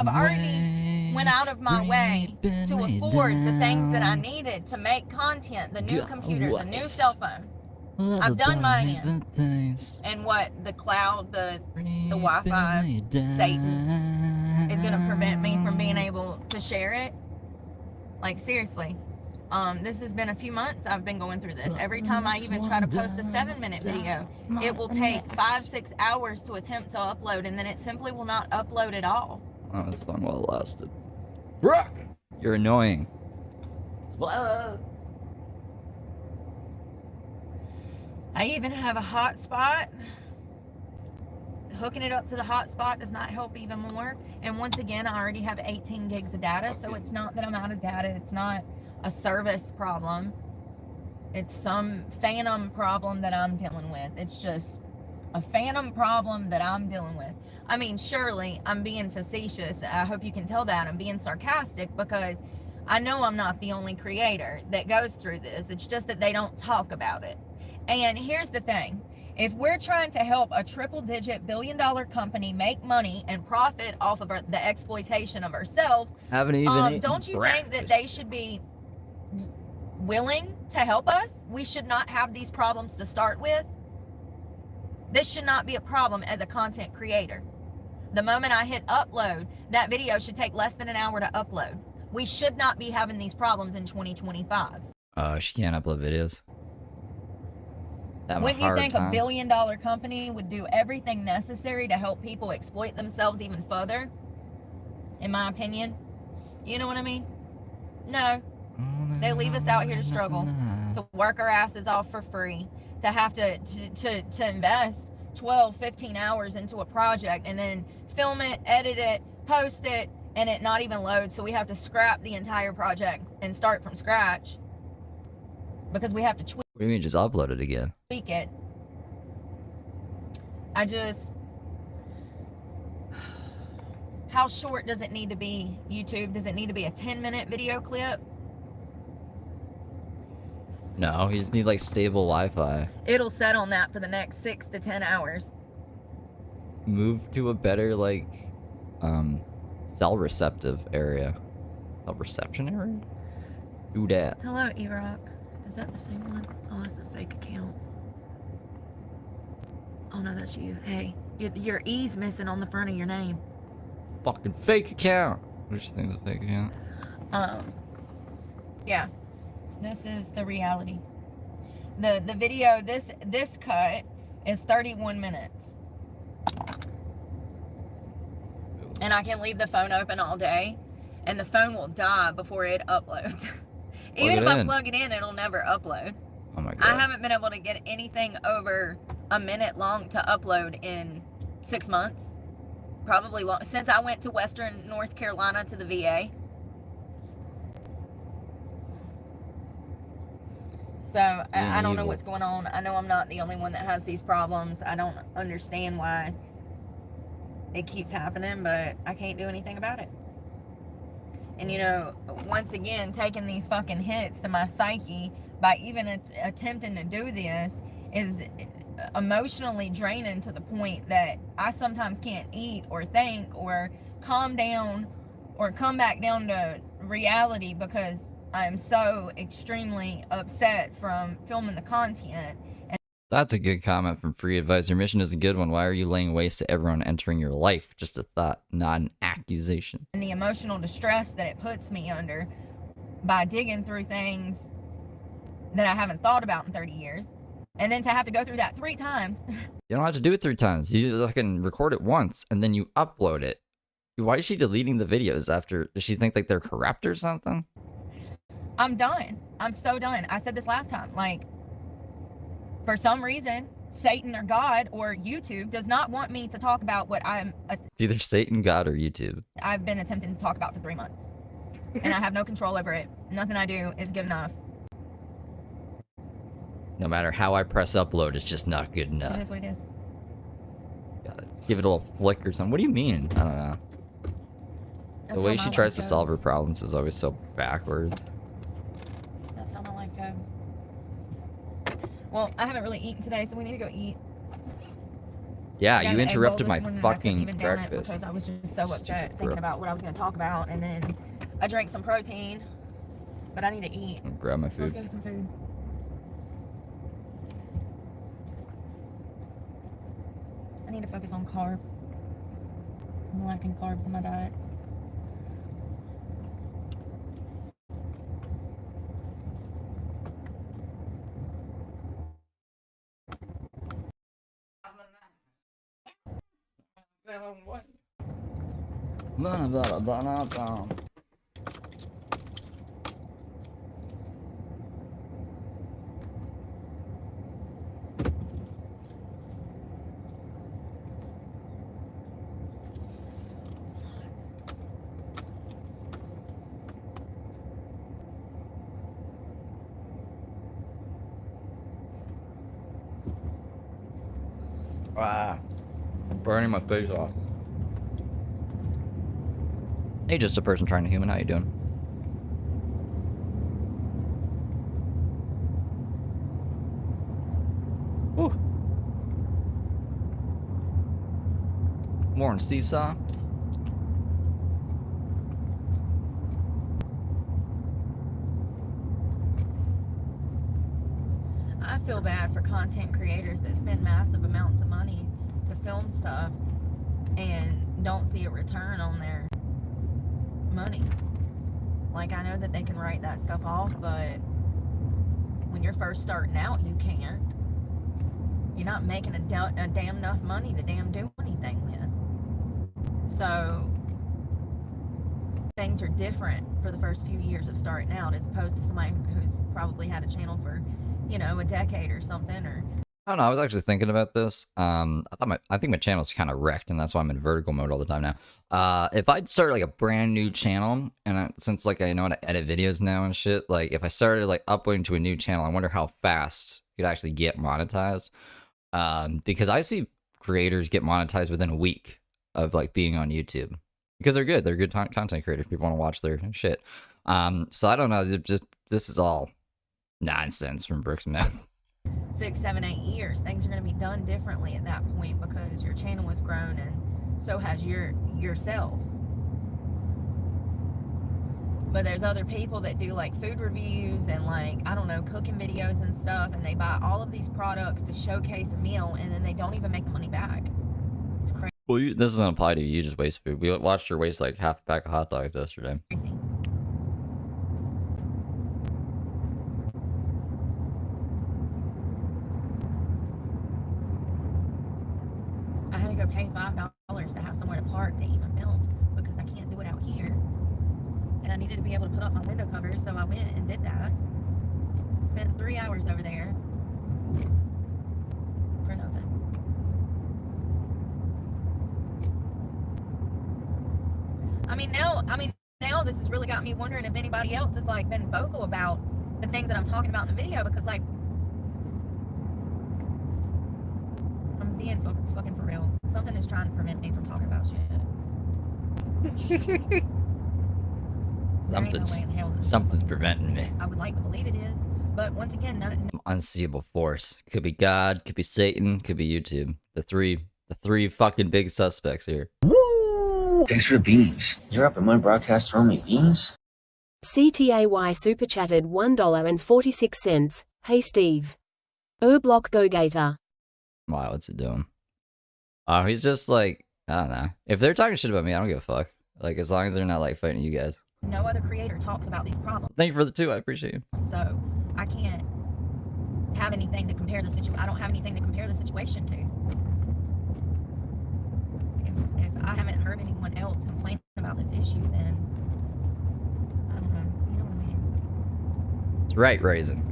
I've already went out of my way to afford the things that I needed to make content. The new computer, the new cell phone. I've done my end. And what, the cloud, the Wi-Fi, Satan, is going to prevent me from being able to share it? Like, seriously. This has been a few months I've been going through this. Every time I even try to post a 7-minute video, it will take 5-6 hours to attempt to upload, and then it simply will not upload at all. That was fun while it lasted. Brooke! You're annoying. What? I even have a hotspot. Hooking it up to the hotspot does not help even more. And once again, I already have 18 gigs of data, so it's not that I'm out of data. It's not a service problem. It's some phantom problem that I'm dealing with. It's just a phantom problem that I'm dealing with. I mean, surely I'm being facetious. I hope you can tell that. I'm being sarcastic because I know I'm not the only creator that goes through this. It's just that they don't talk about it. And here's the thing. If we're trying to help a triple-digit billion-dollar company make money and profit off of the exploitation of ourselves, haven't even don't you think that they should be willing to help us? We should not have these problems to start with. This should not be a problem as a content creator. The moment I hit upload, that video should take less than an hour to upload. We should not be having these problems in 2025. She can't upload videos. Wouldn't you think a billion-dollar company would do everything necessary to help people exploit themselves even further? In my opinion. You know what I mean? No. They leave us out here to struggle, to work our asses off for free, to have to invest 12, 15 hours into a project and then film it, edit it, post it, and it not even load. So we have to scrap the entire project and start from scratch because we have to tweak. What do you mean just upload it again? Tweak it. How short does it need to be, YouTube? Does it need to be a 10-minute video clip? No, you just need like stable Wi-Fi. It'll set on that for the next 6 to 10 hours. Move to a better like cell receptive area. Cell reception area? Do that. Hello, E-Rock. Is that the same one? Oh, that's a fake account. Oh no, that's you. Hey, your E's missing on the front of your name. Fucking fake account. Which thing's a fake account? Yeah. This is the reality. The video, this cut is 31 minutes. And I can leave the phone open all day and the phone will die before it uploads. Even if I plug it in, it'll never upload. Oh my God. I haven't been able to get anything over a minute long to upload in 6 months. Probably since I went to Western North Carolina to the VA. So I don't know what's going on. I know I'm not the only one that has these problems. I don't understand why it keeps happening, but I can't do anything about it. And you know, once again, taking these fucking hits to my psyche by even attempting to do this is emotionally draining to the point that I sometimes can't eat or think or calm down or come back down to reality because I'm so extremely upset from filming the content. And that's a good comment from Free Advice. Your mission is a good one. Why are you laying waste to everyone entering your life? Just a thought, not an accusation. And the emotional distress that it puts me under by digging through things that I haven't thought about in 30 years. And then to have to go through that 3 times. You don't have to do it 3 times. You can record it once and then you upload it. Why is she deleting the videos after? Does she think like they're corrupt or something? I'm done. I'm so done. I said this last time. Like, for some reason, Satan or God or YouTube does not want me to talk about what I'm... It's either Satan, God, or YouTube. I've been attempting to talk about for 3 months. And I have no control over it. Nothing I do is good enough. No matter how I press upload, it's just not good enough. It is what it is. Gotta give it a little flick or something. What do you mean? I don't know. That's the way she tries to solve her problems is always so backwards. That's how my life goes. Well, I haven't really eaten today, so we need to go eat. Yeah, Yeah, you and interrupted well, my this morning I couldn't fucking even down it breakfast. because I was just so Stupid upset thinking Brooke. about what I was going to talk about, and then I drank some protein, but I need to eat. I'll grab my So let's food. go get some food. I need to focus on carbs. I'm lacking carbs in my diet. Ah, I'm burning my face off. Hey, just a person trying to human. How you doing? Woo. More on Seesaw. I feel bad for content creators that spend massive amounts of money to film stuff and don't see a return on their money. Like, I know that they can write that stuff off, but when you're first starting out, you can't. You're not making a damn enough money to damn do anything with. So things are different for the first few years of starting out as opposed to somebody who's probably had a channel for, you know, a decade or something. Or I don't know. I was actually thinking about this. I think my channel's kind of wrecked, and that's why I'm in vertical mode all the time now. If I'd start like a brand new channel, and since like I know how to edit videos now and shit, like if I started like uploading to a new channel, I wonder how fast you'd actually get monetized. Because I see creators get monetized within a week of like being on YouTube because they're good. They're good content creators. People want to watch their shit. So I don't know. This is all nonsense from Brooke's mouth. 6, 7, 8 years, things are going to be done differently at that point because your channel has grown and so has yourself. But there's other people that do like food reviews and like, I don't know, cooking videos and stuff, and they buy all of these products to showcase a meal and then they don't even make the money back. It's crazy. Well, this doesn't apply to you. You just waste food. We watched her waste like half a pack of hot dogs yesterday. Crazy. I had to go pay $5 to have somewhere to park to even film because I can't do it out here. And I needed to be able to put up my window covers, so I went and did that. Spent 3 hours over there for nothing. Now this has really got me wondering if anybody else has like been vocal about the things that I'm talking about in the video, because like I'm being fucking for real. Something is trying to prevent me from talking about shit. Something's preventing me. I would like to believe it is, but once again, none of Unseeable force. Could be God, could be Satan, could be YouTube. The three fucking big suspects here. Woo! Thanks for the beans. You're up in my broadcast throwing me beans? CTAY super chatted $1.46. Hey Steve. Block Go Gator. Wow, what's it doing? Oh, he's just like, I don't know. If they're talking shit about me, I don't give a fuck. Like, as long as they're not like fighting you guys. no other creator talks about these problems. Thank you for the 2. I appreciate you. So I can't have anything to compare the situation. I don't have anything to compare the situation to. If I haven't heard anyone else complain about this issue, then I don't know. You know what I mean? It's right, Raisin.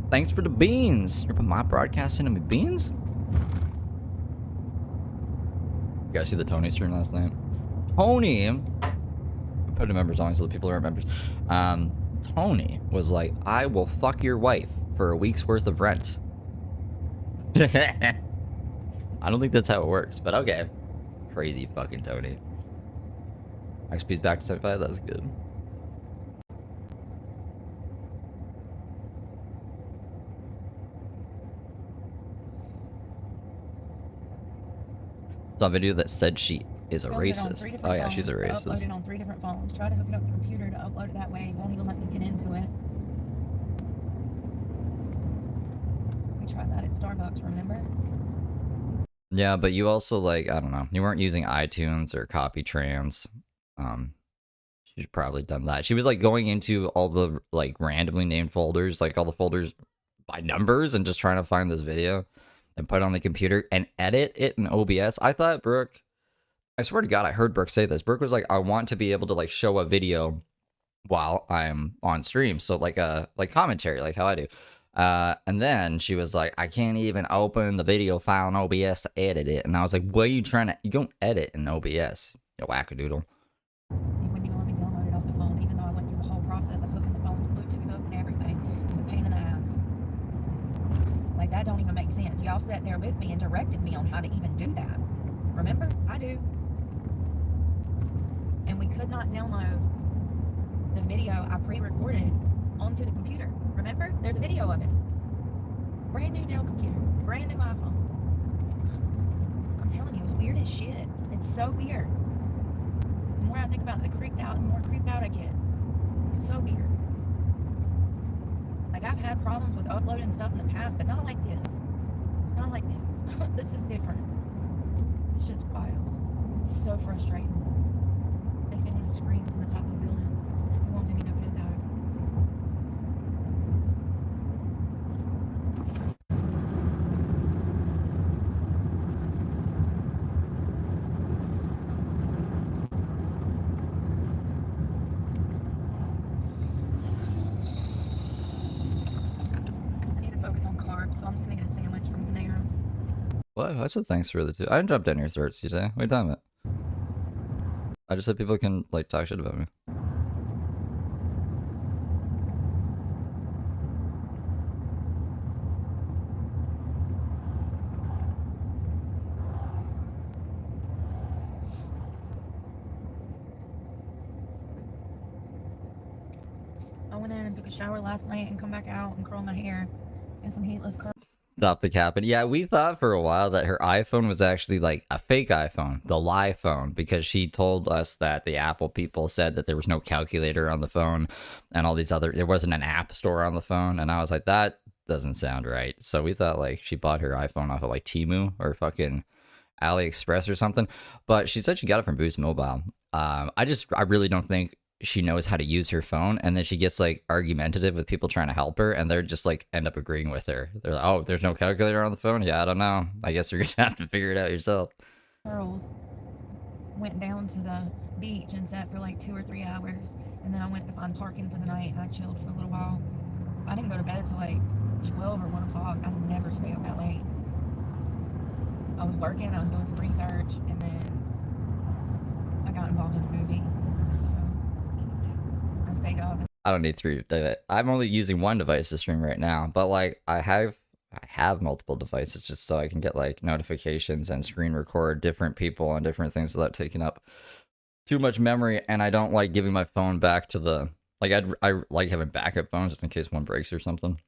Thanks for the beans. You're my broadcast sending me beans? You guys see the Tony stream last night? Tony, I put the members on so the people who are members. Tony was like, I will fuck your wife for a week's worth of rent. I don't think that's how it works, but okay. Crazy fucking Tony. XP's back to 75, that's good. Saw a video that said she is a racist. Oh yeah, she's a racist. Upload it on 3 different phones. Try to hook it up to the computer to upload it that way. It won't even let me get into it. We tried that at Starbucks, remember? Yeah, but you also, like, I don't know, you weren't using iTunes or CopyTrans. She'd probably done that. She was like going into all the like randomly named folders, like all the folders by numbers, and just trying to find this video and put it on the computer and edit it in OBS. I thought Brooke, I swear to God, I heard Brooke say this. Brooke was like, I want to be able to like show a video while I'm on stream. So like commentary, like how I do. And then she was like, I can't even open the video file in OBS to edit it. And I was like, what are you trying to, you don't edit in OBS, you wackadoodle. It wouldn't even let me download it off the phone, even though I went through the whole process of hooking the phone to Bluetooth up and everything. It was a pain in the ass. Like, that don't even make sense. Y'all sat there with me and directed me on how to even do that. Remember? I do. And we could not download the video I pre-recorded onto the computer. Remember? There's a video of it. Brand new Dell computer. Brand new iPhone. I'm telling you, it's weird as shit. It's so weird. The more I think about it, the more creeped out I get. It's so weird. Like, I've had problems with uploading stuff in the past, but not like this. Not like this. This is different. This shit's wild. It's so frustrating. Makes me want to scream from the top of the building. It won't do me no good though. I need to focus on carbs, so I'm just gonna get a sandwich from Panera. What? What's the thanks for the two? I didn't drop down your throats, CJ. What are you talking about? I just said people can like talk shit about me. I went in and took a shower last night and come back out and curl my hair in some heatless curls. Stop the cap. And yeah, we thought for a while that her iPhone was actually like a fake iPhone, the lie phone, because she told us that the Apple people said that there was no calculator on the phone and all these other, there wasn't an app store on the phone. And I was like, that doesn't sound right. So we thought like she bought her iPhone off of like Temu or fucking AliExpress or something. But she said she got it from Boost Mobile. I really don't think she knows how to use her phone, and then she gets like argumentative with people trying to help her, and they're just like end up agreeing with her. They're like, oh, there's no calculator on the phone? Yeah, I don't know, I guess you're gonna have to figure it out yourself. Girls went down to the beach and sat for like 2 or 3 hours, and then I went to find parking for the night and I chilled for a little while. I didn't go to bed till like 12 or 1 o'clock. I never stay up that late. I was working, I was doing some research, and then I got involved in the movie, so I stayed up. I don't need 3. I'm only using 1 device to stream right now, but like I have multiple devices just so I can get like notifications and screen record different people and different things without taking up too much memory. And I don't like giving my phone back to the, like I like having backup phones just in case one breaks or something.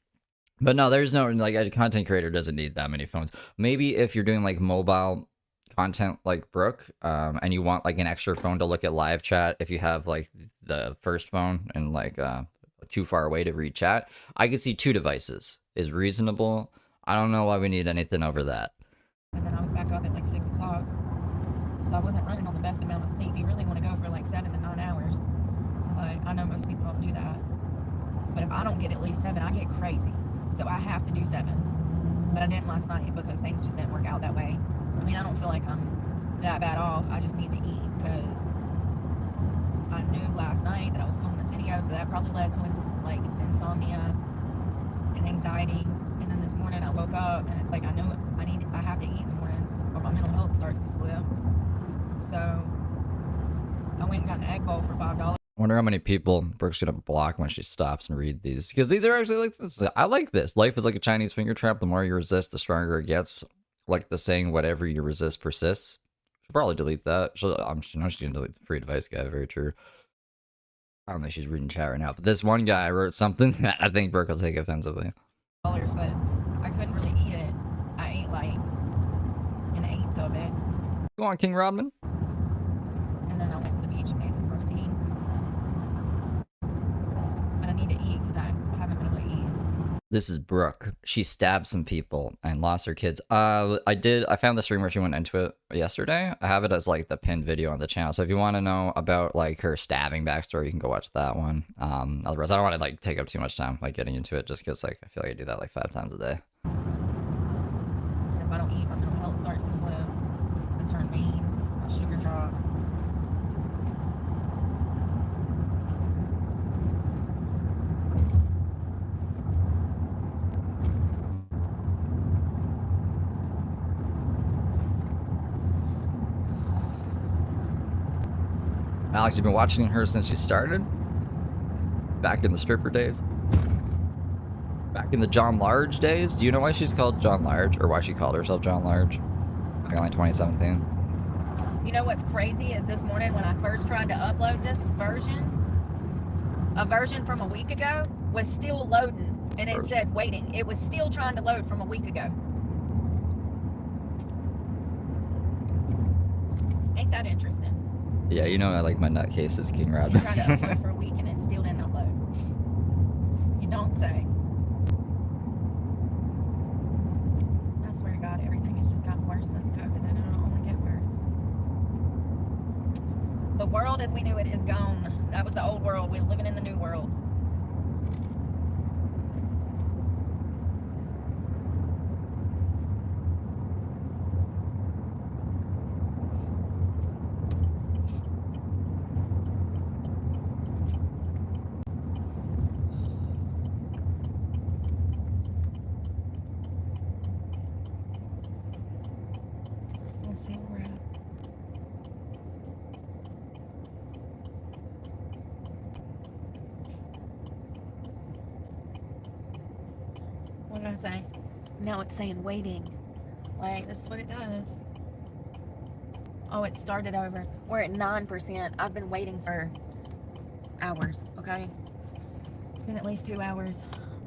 But no, there's no, like, a content creator doesn't need that many phones. Maybe if you're doing like mobile content like Brooke, and you want like an extra phone to look at live chat, if you have like the first phone and like too far away to read chat, I could see 2 devices is reasonable. I don't know why we need anything over that. And then I was back up at like 6 o'clock, so I wasn't running on the best amount of sleep. You really want to go for like 7 to 9 hours, but I know most people don't do that. But if I don't get at least 7, I get crazy. So I have to do 7. But I didn't last night because things just didn't work out that way. I mean, I don't feel like I'm that bad off. I just need to eat because I knew last night that I was filming this video, so that probably led to like insomnia and anxiety. And then this morning I woke up and it's like I know I have to eat in the mornings or my mental health starts to slip. So I went and got an egg bowl for $5. Wonder how many people Brooke's gonna block when she stops and read these, because these are actually like this. I like this. Life is like a Chinese finger trap. The more you resist, the stronger it gets. Like the saying, "Whatever you resist persists." She'll probably delete that. I'm she's gonna delete the free advice guy. Very true. I don't think she's reading chat right now, but this one guy wrote something that I think Brooke will take offensively. But I couldn't really eat it. I ate like an eighth of it, Go on, King Rodman. and then I went to the beach and made some protein. But I need to eat because I haven't been able to eat. This is Brooke. She stabbed some people and lost her kids. I found the stream where she went into it yesterday. I have it as like the pinned video on the channel. So if you want to know about like her stabbing backstory, you can go watch that one. Otherwise, I don't want to like take up too much time like getting into it, just because like I feel like I do that like 5 times a day. And if I don't eat, my mental health starts to slip and turn mean. My sugar drops. Alex, you've been watching her since she started? Back in the stripper days? Back in the John Large days? Do you know why she's called John Large, or why she called herself John Large? Back in like 2017. You know what's crazy is this morning when I first tried to upload this version, a version from a week ago was still loading, and it said waiting. It was still trying to load from a week ago. Ain't that interesting? Yeah, you know I like my nutcases, King You Rodman. tried to upload for a week and it still didn't upload. You don't say. I swear to God, everything has just gotten worse since COVID, and it'll only get worse. The world as we knew it is gone. That was the old world. We're living in the new world. Let's see where we're at. What did I say? Now it's saying waiting. Like, this is what it does. Oh, it started over. We're at 9%. I've been waiting for hours, okay? It's been at least 2 hours.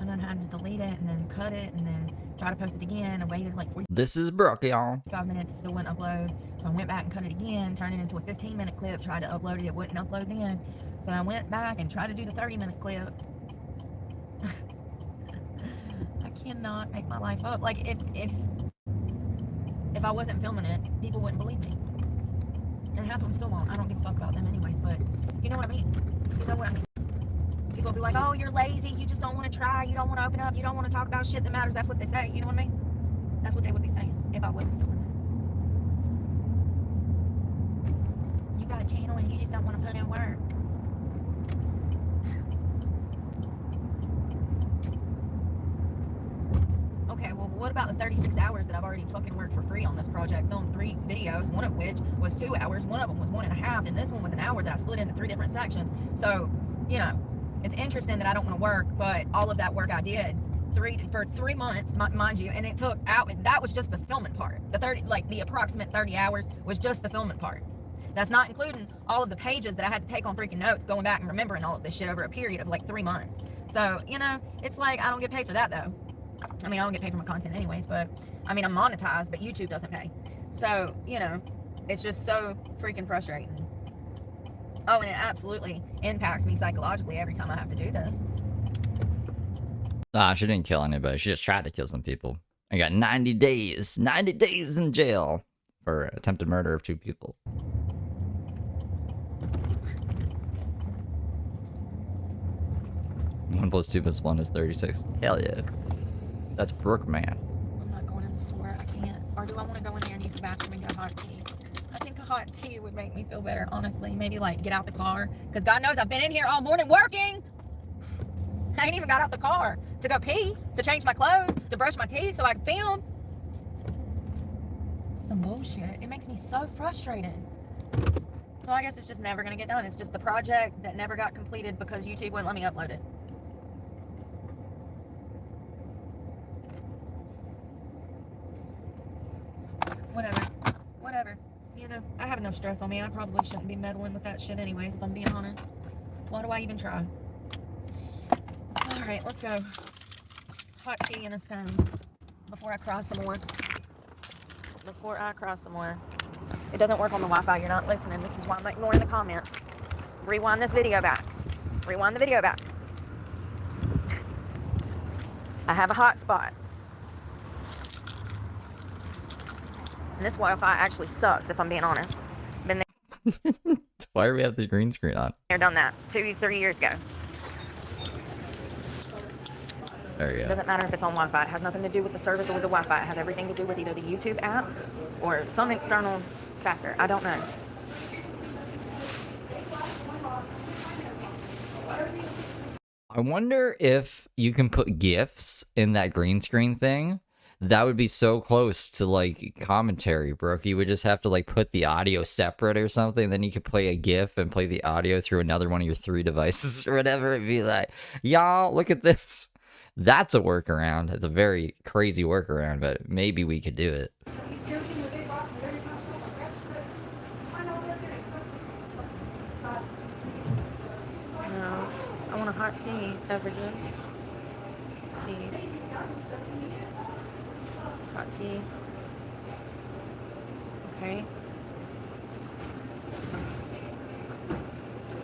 I done had to delete it and then cut it and then try to post it again. I waited like 45 This is Brooke, y'all. minutes. It still wouldn't upload. So I went back and cut it again, turned it into a 15-minute clip, tried to upload it. It wouldn't upload then. So I went back and tried to do the 30-minute clip. I cannot make my life up. Like, if I wasn't filming it, people wouldn't believe me. And half of them still won't. I don't give a fuck about them anyways, but you know what I mean? You know what I mean? People will be like, oh, you're lazy, you just don't want to try, you don't want to open up, you don't want to talk about shit that matters. That's what they say, you know what I mean? That's what they would be saying if I wasn't filming this. You got a channel and you just don't want to put in work. Okay, well, what about the 36 hours that I've already fucking worked for free on this project? Filmed 3 videos, one of which was 2 hours, one of them was 1.5, and this one was an hour that I split into 3 different sections. So, you know, it's interesting that I don't want to work, but all of that work I did for 3 months, mind you, and it took out, that was just the filming part. The approximate 30 hours was just the filming part. That's not including all of the pages that I had to take on freaking notes, going back and remembering all of this shit over a period of like 3 months. So, you know, it's like, I don't get paid for that though. I mean, I don't get paid for my content anyways, but I mean, I'm monetized, but YouTube doesn't pay. So, you know, it's just so freaking frustrating. Oh, and it absolutely impacts me psychologically every time I have to do this. Nah, she didn't kill anybody. She just tried to kill some people. I got 90 days in jail for attempted murder of 2 people. 1 + 2 + 1 is 36. Hell yeah. That's Brooke math. I'm not going in the store. I can't. Or do I want to go in there and use the bathroom and get a hot tea? I think a hot tea would make me feel better, honestly. Maybe like get out the car. Because God knows I've been in here all morning working. I ain't even got out the car to go pee, to change my clothes, to brush my teeth so I can film. Some bullshit. It makes me so frustrated. So I guess it's just never going to get done. It's just the project that never got completed because YouTube wouldn't let me upload it. Whatever. You know, I have enough stress on me. I probably shouldn't be meddling with that shit anyways, if I'm being honest. Why do I even try? Alright, let's go. Hot tea and a stone. Before I cry some more. It doesn't work on the Wi-Fi. You're not listening. This is why I'm ignoring the comments. Rewind this video back. Rewind the video back. I have a hotspot. And this Wi-Fi actually sucks, if I'm being honest. Been Why do we have the green screen on? there, done that 2-3 years ago. There you It go. doesn't matter if it's on Wi-Fi. It has nothing to do with the service or with the Wi-Fi. It has everything to do with either the YouTube app or some external factor. I don't know. I wonder if you can put GIFs in that green screen thing. That would be so close to like commentary, Brooke. You would just have to like put the audio separate or something. Then you could play a GIF and play the audio through another one of your 3 devices or whatever. It'd be like, y'all, look at this. That's a workaround. It's a very crazy workaround, but maybe we could do it. No, I want a hot tea, beverages. Tea. Hot tea. Okay.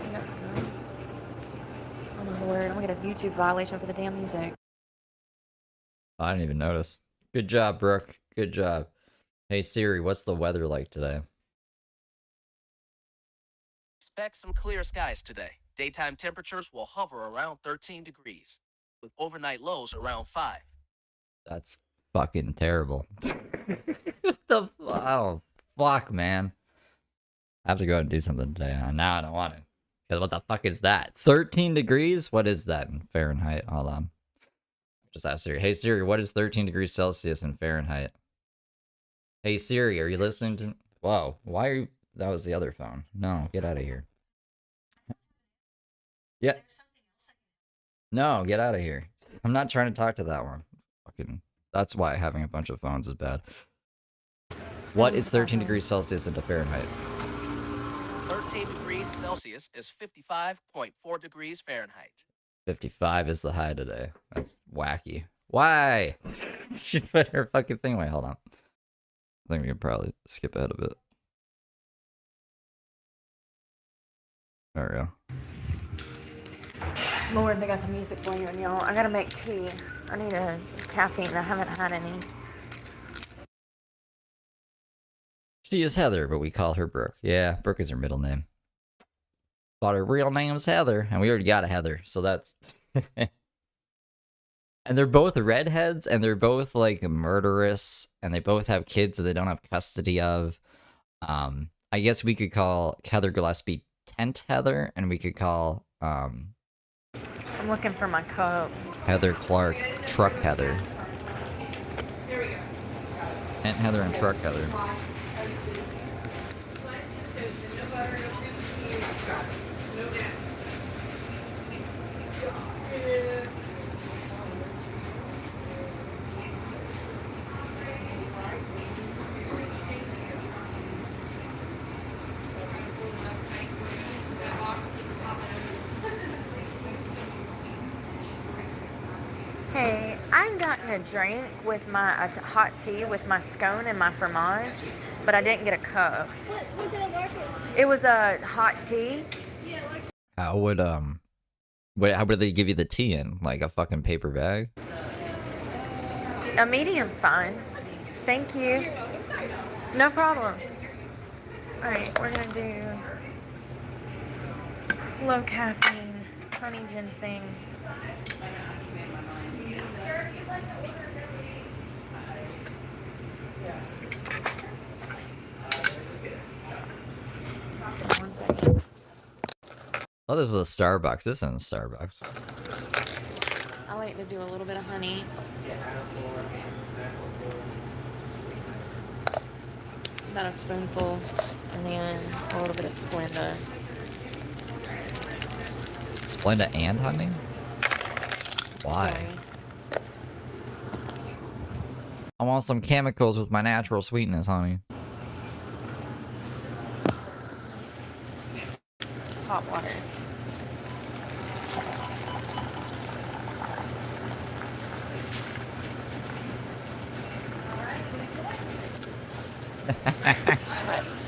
I got scones. Oh my lord, I'm gonna get a YouTube violation for the damn music. I didn't even notice. Good job, Brooke. Good job. Hey Siri, what's the weather like today? Expect some clear skies today. Daytime temperatures will hover around 13 degrees, with overnight lows around 5. That's fucking terrible. Oh, fuck, man. I have to go out and do something today. Now I don't want to. Because what the fuck is that? 13 degrees? What is that in Fahrenheit? Hold on. Just ask Siri. Hey Siri, what is 13 degrees Celsius in Fahrenheit? Hey Siri, are you listening to... Whoa, why are you... That was the other phone. No, get out of here. Yeah. No, get out of here. I'm not trying to talk to that one. Fucking... That's why having a bunch of phones is bad. What is 13 degrees Celsius into Fahrenheit? 13 degrees Celsius is 55.4 degrees Fahrenheit. 55 is the high today. That's wacky. Why? She put her fucking thing away. Hold on. I think we can probably skip ahead a bit. There we go. Lord, they got the music playing, y'all. I gotta make tea. I need a caffeine. I haven't had any. She is Heather, but we call her Brooke. Yeah, Brooke is her middle name. Thought her real name was Heather, and we already got a Heather, so that's... And they're both redheads, and they're both, like, murderous, and they both have kids that they don't have custody of. I guess we could call Heather Gillespie Tent Heather, and we could call, I'm looking for my cup. Heather Clark Truck Heather. Tent Heather and Truck Heather. Hey, I've gotten a drink with my a hot tea with my scone and my fromage, but I didn't get a cup. What was it a large one? It was a hot tea. Yeah, large. How would, how would they give you the tea in? Like a fucking paper bag? A medium's fine. Thank you. No problem. Alright, we're gonna do low caffeine, honey ginseng. One second. Oh, this was a Starbucks. This isn't a Starbucks. I like to do a little bit of honey. about a spoonful, and then a little bit of Splenda. Splenda and honey? Why? Sorry. I want some chemicals with my natural sweetness, honey. Hot water. What?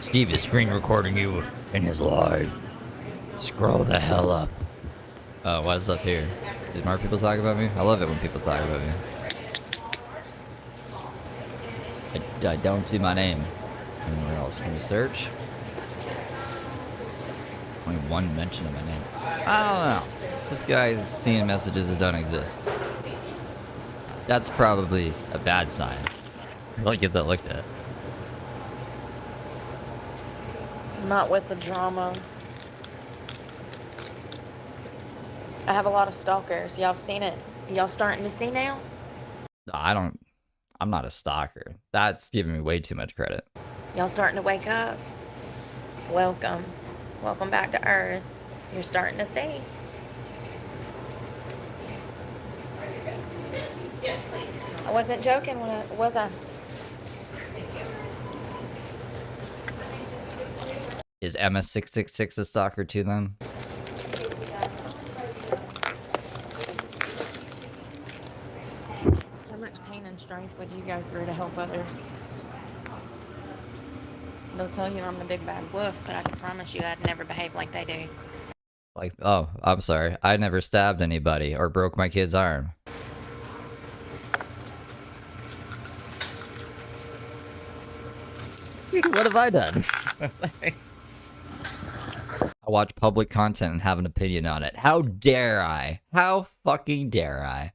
Steve is screen recording you in his live. Scroll the hell up. Oh, what's up here? Did more people talk about me? I love it when people talk about me. I don't see my name anywhere else. Can we search? Only one mention of my name. I don't know. This guy is seeing messages that don't exist. That's probably a bad sign. I'll get that looked at. Not with the drama. I have a lot of stalkers. Y'all have seen it. Y'all starting to see now? I'm not a stalker. That's giving me way too much credit. Y'all starting to wake up? Welcome. Welcome back to Earth. You're starting to see. I wasn't joking when was I? Is MS666 a stalker too then? How much pain and strength would you go through to help others? They'll tell you I'm the big bad wolf, but I can promise you I'd never behave like they do. Like, oh, I'm sorry. I never stabbed anybody or broke my kid's arm. What have I done? I watch public content and have an opinion on it. How dare I? How fucking dare I?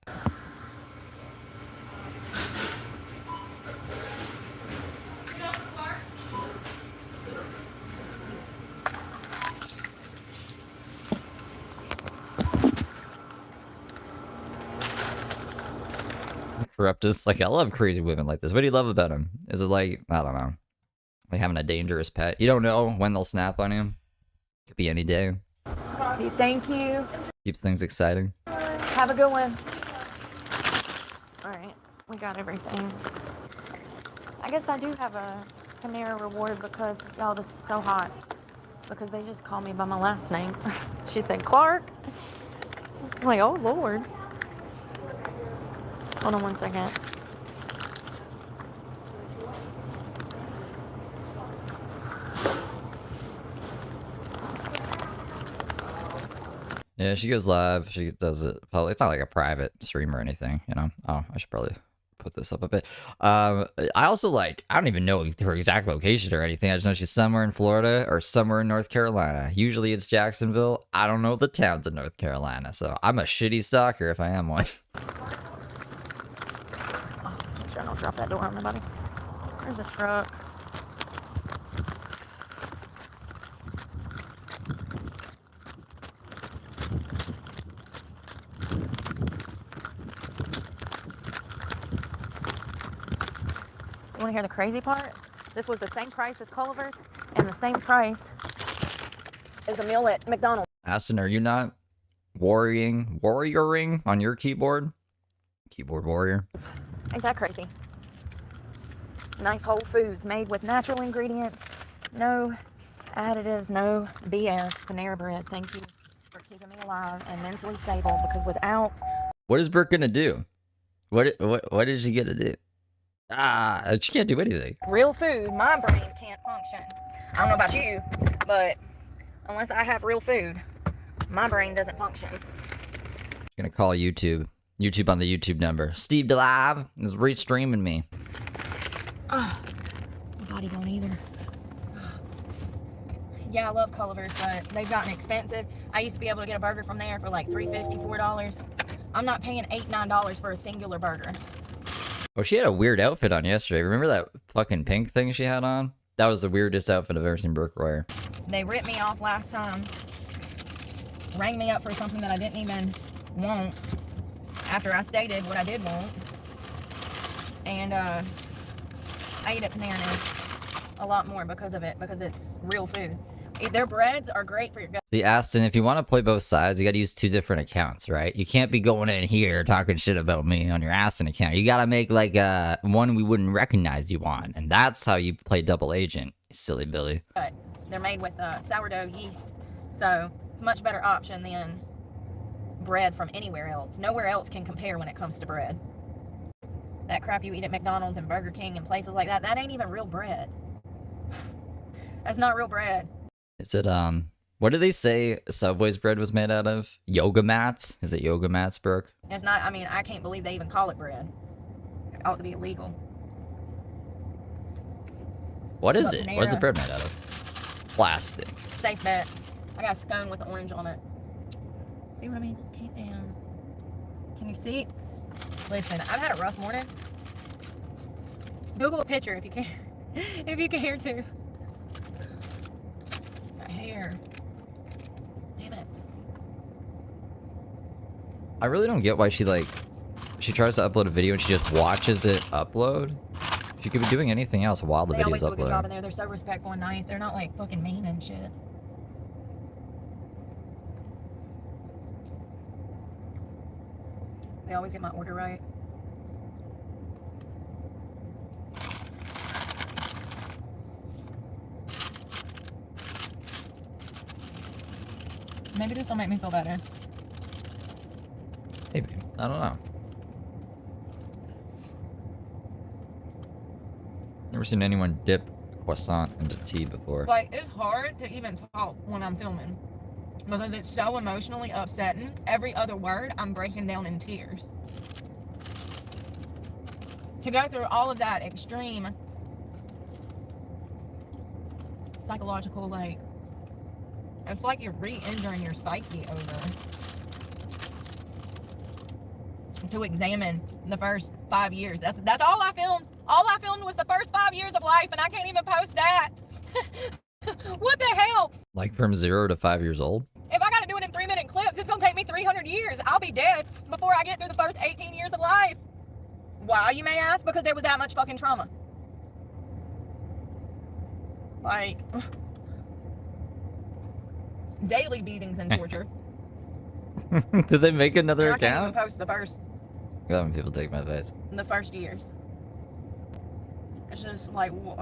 Corruptus, like I love crazy women like this. What do you love about them? Is it like, I don't know, like having a dangerous pet? You don't know when they'll snap on you. Could be any day. Thank you. Keeps things exciting. Have a good one. Alright, we got everything. I guess I do have a Panera reward because, y'all, this is so hot. Because they just call me by my last name. She said, Clark. I'm like, oh, Lord. Hold on one second. Yeah, she goes live. She does it public. It's not like a private stream or anything, you know. Oh, I should probably put this up a bit. I also like, I don't even know her exact location or anything. I just know she's somewhere in Florida or somewhere in North Carolina. Usually it's Jacksonville. I don't know the towns in North Carolina, so I'm a shitty stalker if I am one. Make sure I don't drop that door on nobody. There's a truck. You want to hear the crazy part? This was the same price as Culver's and the same price as a meal at McDonald's. Aston, are you not warrioring on your keyboard? Keyboard warrior. Ain't that crazy? Nice whole foods made with natural ingredients. No additives, no BS. Panera bread. Thank you for keeping me alive and mentally stable, because without... What is Brooke gonna do? What did she get to do? She can't do anything. real food, my brain can't function. I don't know about you, but unless I have real food, my brain doesn't function. Gonna call YouTube. YouTube on the YouTube number. Steve DeLive is restreaming me. My body don't either. Yeah, I love Culver's, but they've gotten expensive. I used to be able to get a burger from there for like $3.50, $4. I'm not paying $8, $9 for a singular burger. Oh, she had a weird outfit on yesterday. Remember that fucking pink thing she had on? That was the weirdest outfit I've ever seen Brooke wear. They ripped me off last time. Rang me up for something that I didn't even want after I stated what I did want. And I ate at Panera now. a lot more because of it, because it's real food. Their breads are great for your gut. See, Aston, if you want to play both sides, you got to use 2 different accounts, right? You can't be going in here talking shit about me on your Aston account. You got to make like one we wouldn't recognize you on, and that's how you play double agent, silly Billy. But they're made with sourdough yeast, so it's a much better option than bread from anywhere else. Nowhere else can compare when it comes to bread. That crap you eat at McDonald's and Burger King and places like that, that ain't even real bread. That's not real bread. Is it, what did they say Subway's bread was made out of? Yoga mats? Is it yoga mats, Brooke? It's not, I mean, I can't believe they even call it bread. It ought to be illegal. What is it? Panera. What is the bread made out of? Plastic. Safe bet. I got a scone with orange on it. See what I mean? Can't damn. Can you see? Listen, I've had a rough morning. Google a picture if you can. If you can hear too. My hair. Damn it. I really don't get why she tries to upload a video and she just watches it upload. She could be doing anything else while the They always video's do a good job in uploading. there. They're so respectful and nice. They're not like fucking mean and shit. They always get my order right. Maybe this will make me feel better. Maybe. I don't know. Never seen anyone dip a croissant into tea before. Like, it's hard to even talk when I'm filming because it's so emotionally upsetting. Every other word, I'm breaking down in tears. To go through all of that extreme psychological, like, it's like you're re-injuring your psyche over. To examine the first 5 years. That's all I filmed. All I filmed was the first 5 years of life, and I can't even post that. What the hell? Like from 0 to 5 years old? If I gotta do it in 3-minute clips, it's gonna take me 300 years. I'll be dead before I get through the first 18 years of life. Why, you may ask? Because there was that much fucking trauma. Like, daily beatings and torture. Did they make another I can't even account? post the first I love when people take my advice. years. It's just like, You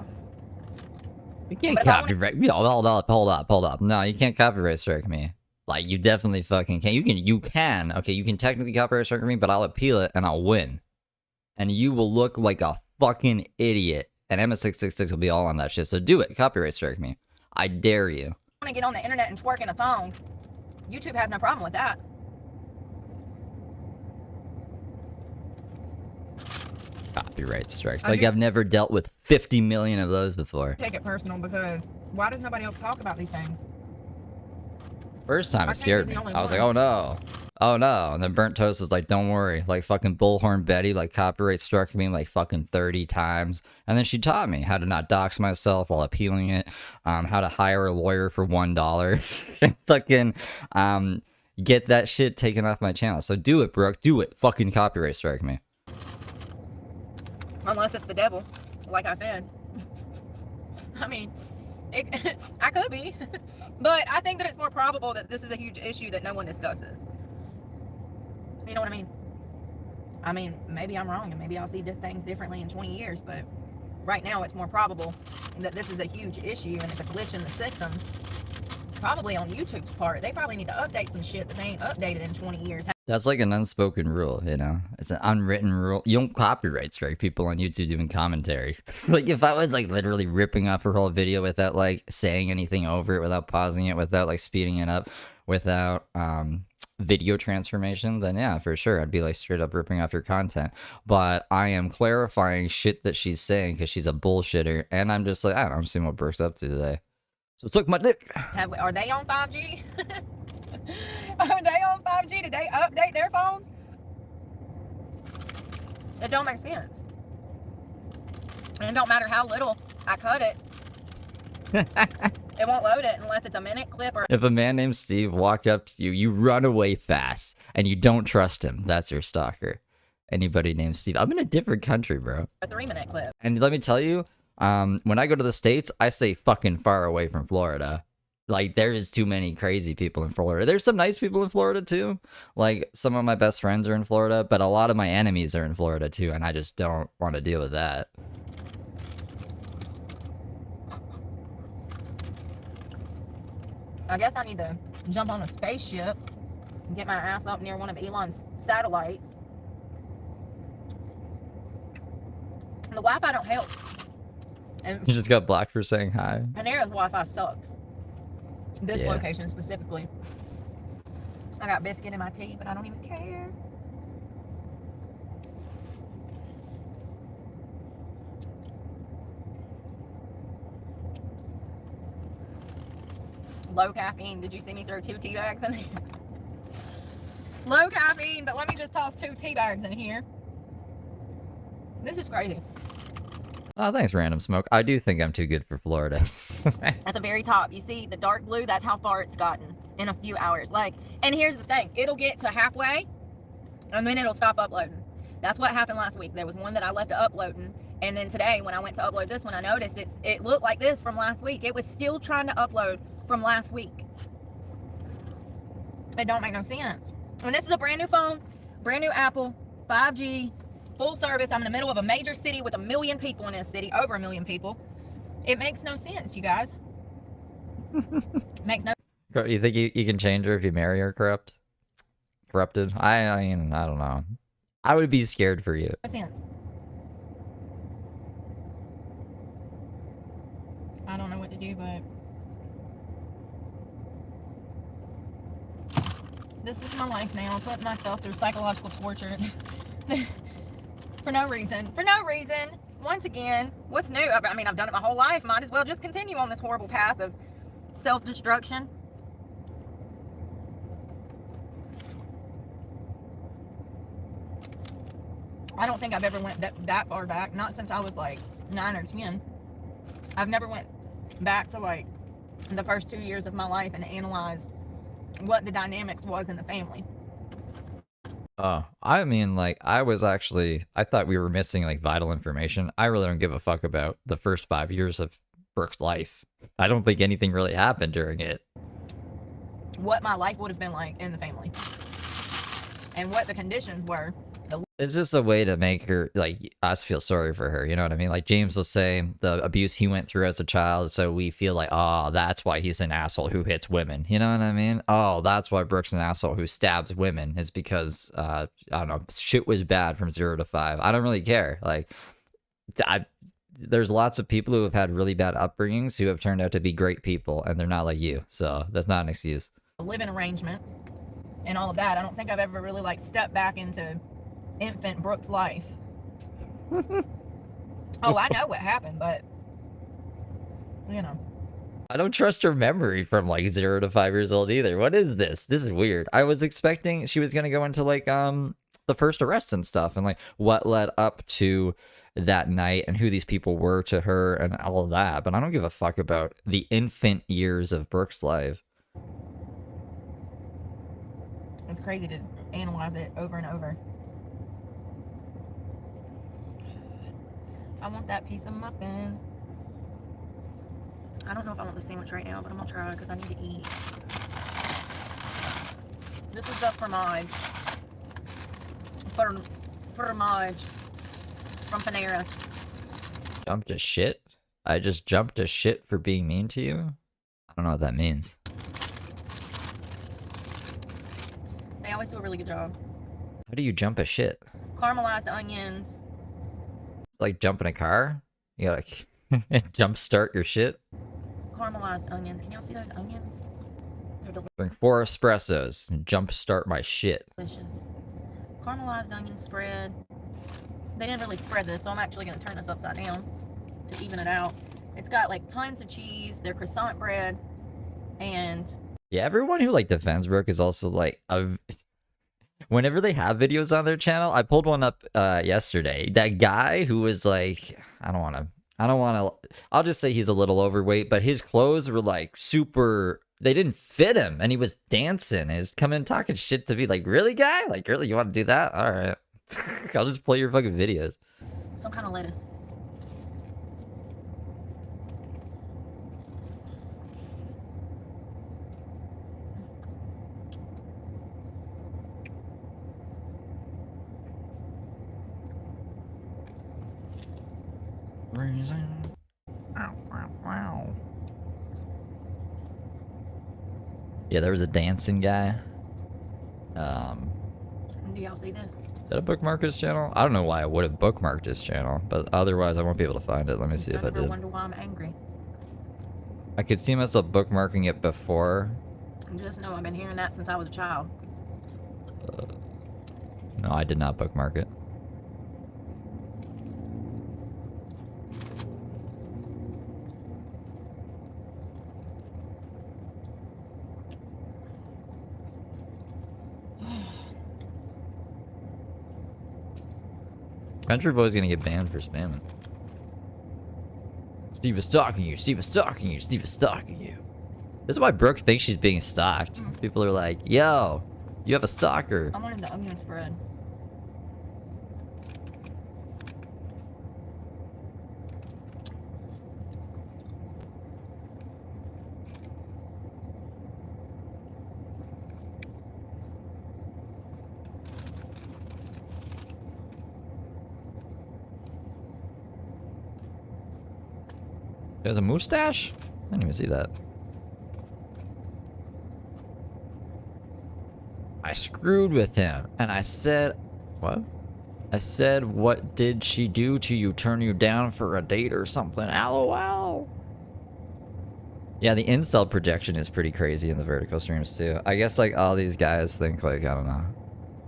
can't But if I wanna- copyright. Hold up. No, you can't copyright strike me. Like, you definitely fucking can. You can. Okay, you can technically copyright strike me, but I'll appeal it and I'll win. And you will look like a fucking idiot. And Emma666 will be all on that shit. So do it. Copyright strike me. I dare you. want to get on the internet and twerk in a thong. YouTube has no problem with that. Copyright strikes. I Like, do- I've never dealt with 50 million of those before. Take it personal because why does nobody else talk about these things? First time I it can't scared be me. the only I was like, one. oh no. Oh no. And then Burnt Toast was like, don't worry. Like fucking Bullhorn Betty, like copyright struck me like fucking 30 times. And then she taught me how to not dox myself while appealing it, how to hire a lawyer for $1 and fucking get that shit taken off my channel. So do it, Brooke. Do it. Fucking copyright strike me. Unless it's the devil, like I said. I mean, I could be. But I think that it's more probable that this is a huge issue that no one discusses. You know what I mean? I mean, maybe I'm wrong and maybe I'll see things differently in 20 years, but right now it's more probable that this is a huge issue and it's a glitch in the system. Probably on YouTube's part. They probably need to update some shit that they ain't updated in 20 years. That's like an unspoken rule, you know? It's an unwritten rule. You don't copyright strike people on YouTube doing commentary. Like, if I was, like, literally ripping off her whole video without, like, saying anything over it, without pausing it, without, like, speeding it up, without video transformation, then yeah, for sure, I'd be, like, straight up ripping off your content. But I am clarifying shit that she's saying because she's a bullshitter, and I'm just like, I don't know, I'm seeing what Brooke's up to today. So suck my dick. Are they on 5G? Are they on 5G? Did they update their phones? It don't make sense. And it don't matter how little I cut it. It won't load it unless it's a minute clip or If a man named Steve walked up to you, you run away fast, and you don't trust him. That's your stalker. Anybody named Steve. I'm in a different country, bro. a 3-minute clip. And let me tell you, When I go to the States, I stay fucking far away from Florida. Like, there is too many crazy people in Florida. There's some nice people in Florida, too. Like, some of my best friends are in Florida, but a lot of my enemies are in Florida, too, and I just don't want to deal with that. I guess I need to jump on a spaceship and get my ass up near one of Elon's satellites. The Wi-Fi don't help. And You just got blocked for saying hi. Panera's Wi-Fi sucks. This Yeah. location specifically. I got biscuit in my tea, but I don't even care. Low caffeine. Did you see me throw 2 tea bags in here? Low caffeine, but let me just toss 2 tea bags in here. This is crazy. Oh, thanks, Random Smoke. I do think I'm too good for Florida. At the very top, you see the dark blue? That's how far it's gotten in a few hours. Like, and here's the thing. It'll get to halfway, and then it'll stop uploading. That's what happened last week. There was one that I left uploading, and then today, when I went to upload this one, I noticed it looked like this from last week. It was still trying to upload from last week. It don't make no sense. And this is a brand new phone, brand new Apple, 5G, full service. I'm in the middle of a major city with 1 million people in this city, over 1 million people. It makes no sense, you guys. Makes no You think you can change her if you marry her corrupted? I mean, I don't know. I would be scared for you. sense. I don't know what to do, but this is my life now. I'm putting myself through psychological torture for no reason. For no reason. Once again, what's new? I mean, I've done it my whole life. Might as well just continue on this horrible path of self-destruction. I don't think I've ever went that far back. Not since I was like 9 or 10. I've never went back to like the first 2 years of my life and analyzed what the dynamics was in the family. Oh, I mean, like, I thought we were missing, like, vital information. I really don't give a fuck about the first 5 years of Brooke's life. I don't think anything really happened during it. What my life would have been like in the family. And what the conditions were. It's just a way to make her, like, us feel sorry for her, you know what I mean? Like, James will say the abuse he went through as a child, so we feel like, oh, that's why he's an asshole who hits women, you know what I mean? Oh, that's why Brooke's an asshole who stabs women, is because, I don't know, shit was bad from 0 to 5. I don't really care. Like, there's lots of people who have had really bad upbringings who have turned out to be great people, and they're not like you, so that's not an excuse. Living arrangements and all of that. I don't think I've ever really, like, stepped back into infant Brooke's life. Oh, I know what happened, but you know, I don't trust her memory from like 0 to 5 years old either. What is this? This is weird. I was expecting she was gonna go into like the first arrest and stuff, and like what led up to that night and who these people were to her and all of that. But I don't give a fuck about the infant years of Brooke's life. it's crazy to analyze it over and over. I want that piece of muffin. I don't know if I want the sandwich right now, but I'm gonna try because I need to eat. This is the fromage. Fromage from Panera. Jumped to shit? I just jumped to shit for being mean to you? I don't know what that means. They always do a really good job. How do you jump a shit? Caramelized onions. It's like jumping a car? You gotta jump start your shit? Caramelized onions. Can y'all see those onions? They're Drink 4 espressos and jump start my shit. delicious. Caramelized onion spread. They didn't really spread this, so I'm actually going to turn this upside down to even it out. It's got like tons of cheese, their croissant bread, and Yeah, everyone who like defends Brooke is also like whenever they have videos on their channel, I pulled one up yesterday. That guy who was like, I'll just say he's a little overweight, but his clothes were like super, they didn't fit him, and he was dancing. He's coming talking shit to me like, really, guy? Like, really, you want to do that? All right. I'll just play your fucking videos. some kind of lettuce. reason. Ow, ow, ow. Yeah, there was a dancing guy. Do y'all see this? Did I bookmark his channel? I don't know why I would have bookmarked his channel, but otherwise I won't be able to find it. Let me see if I Never did. wonder why I'm angry. I could see myself bookmarking it before. Just know I've been hearing that since I was a child. No, I did not bookmark it. Country Boy's gonna get banned for spamming. Steve is stalking you, Steve is stalking you, Steve is stalking you. This is why Brooke thinks she's being stalked. People are like, yo, you have a stalker. I wanted the onion spread. There's a mustache? I didn't even see that. I screwed with him and I said, what? I said, what did she do to you? Turn you down for a date or something? LOL. Yeah, the incel projection is pretty crazy in the vertical streams too. I guess like all these guys think like, I don't know,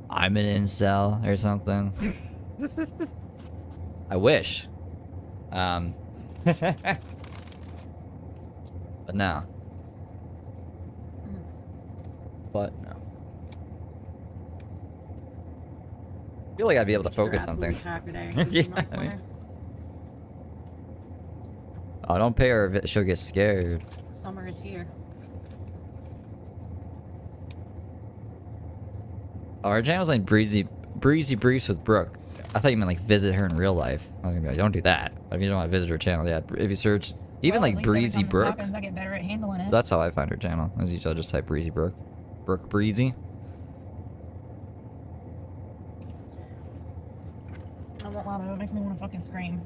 I'm an incel or something. I wish. But no. But no. I feel like I'd be able to focus on things. Yeah, I mean- Oh, don't pay her, she'll get scared. Summer is here. Oh, our channel's like breezy briefs with Brooke. I thought you meant like visit her in real life. I was gonna be like, don't do that. If you don't want to visit her channel, yeah. If you search even Well, at like least every breezy time this Brooke, happens, I get better at handling it. that's how I find her channel. As usual, I just type breezy Brooke. Brooke breezy. I won't lie though, it makes me want to fucking scream.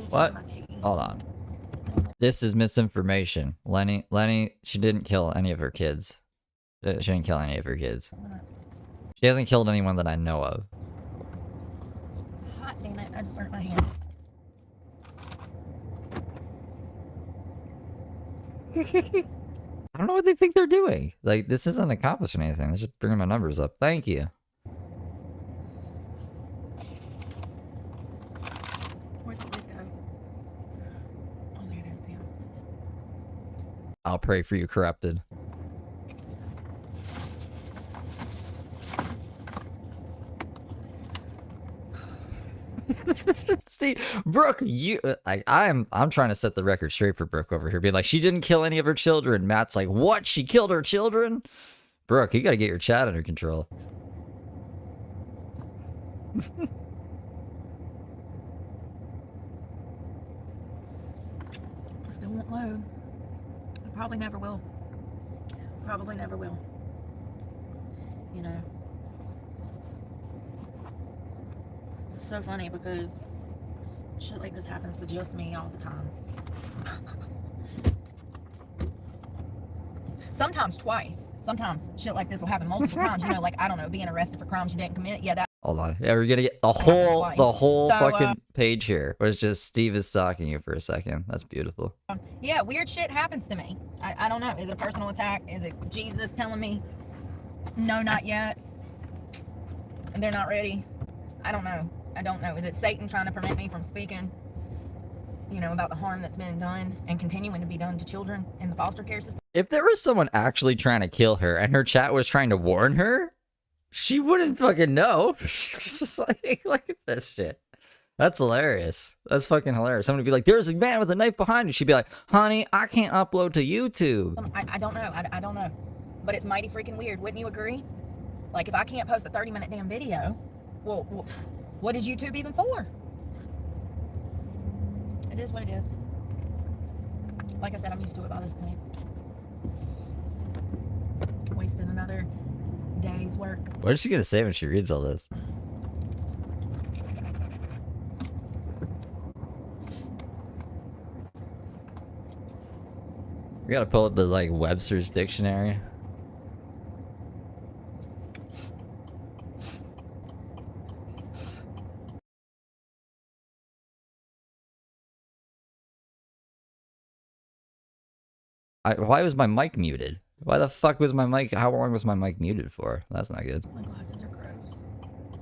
What? Hold on. This is misinformation. Lenny, she didn't kill any of her kids. She didn't kill any of her kids. She hasn't killed anyone that I know of. Hot damn it, I just burnt my hand. I don't know what they think they're doing. Like, this isn't accomplishing anything. It's just bringing my numbers up. Thank you. Where'd the lid go? Oh, there it is, damn. I'll pray for you, corrupted. See, Brooke, you, I'm trying to set the record straight for Brooke over here. Being like, she didn't kill any of her children. Matt's like, what? She killed her children? Brooke, you gotta get your chat under control. Still won't load. I probably never will. Probably never will. You know. It's so funny because shit like this happens to just me all the time. Sometimes twice. Sometimes shit like this will happen multiple times. You know, like, I don't know, being arrested for crimes you didn't commit. Yeah, that. Hold on. Yeah, we're gonna get the whole So, fucking page here. Where it's just Steve is stalking you for a second. That's beautiful. Yeah, weird shit happens to me. I don't know. Is it a personal attack? Is it Jesus telling me, no, not yet? And they're not ready? I don't know. I don't know. Is it Satan trying to prevent me from speaking, you know, about the harm that's been done and continuing to be done to children in the foster care system? If there was someone actually trying to kill her and her chat was trying to warn her, she wouldn't fucking know. She's just like, look at this shit. That's hilarious. That's fucking hilarious. Someone would be like, there's a man with a knife behind you. She'd be like, honey, I can't upload to YouTube. I don't know. I don't know. But it's mighty freaking weird. Wouldn't you agree? Like, if I can't post a 30-minute damn video, well, what is YouTube even for? It is what it is. Like I said, I'm used to it by this point. Wasting another day's work. What is she gonna say when she reads all this? We gotta pull up the like Webster's dictionary. Why was my mic muted? Why the fuck was my mic? How long was my mic muted for? That's not good. My glasses are gross.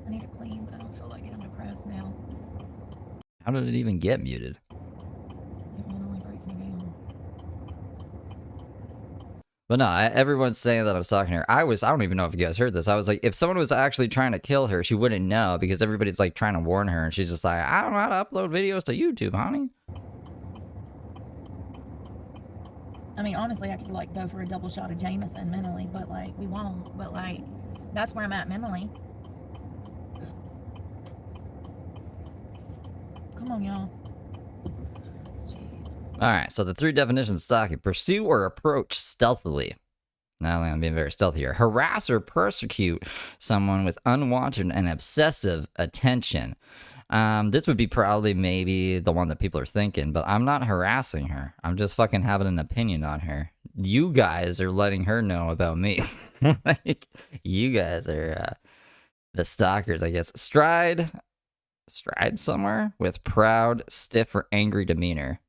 I need to clean, but I don't feel like it. I'm depressed now. How did it even get muted? It mentally breaks me down. But no, everyone's saying that I'm stalking her. I don't even know if you guys heard this. I was like, if someone was actually trying to kill her, she wouldn't know because everybody's like trying to warn her and she's just like, I don't know how to upload videos to YouTube, honey. I mean, honestly, I could like go for a double shot of Jameson mentally, but like we won't. But like, that's where I'm at mentally. Come on, y'all. Jeez. All right, so the 3 definitions of stalking: pursue or approach stealthily. Not only I'm being very stealthy here. Harass or persecute someone with unwanted and obsessive attention. This would be probably maybe the one that people are thinking, but I'm not harassing her. I'm just fucking having an opinion on her. You guys are letting her know about me. Like, you guys are the stalkers, I guess. Stride somewhere with proud, stiff, or angry demeanor.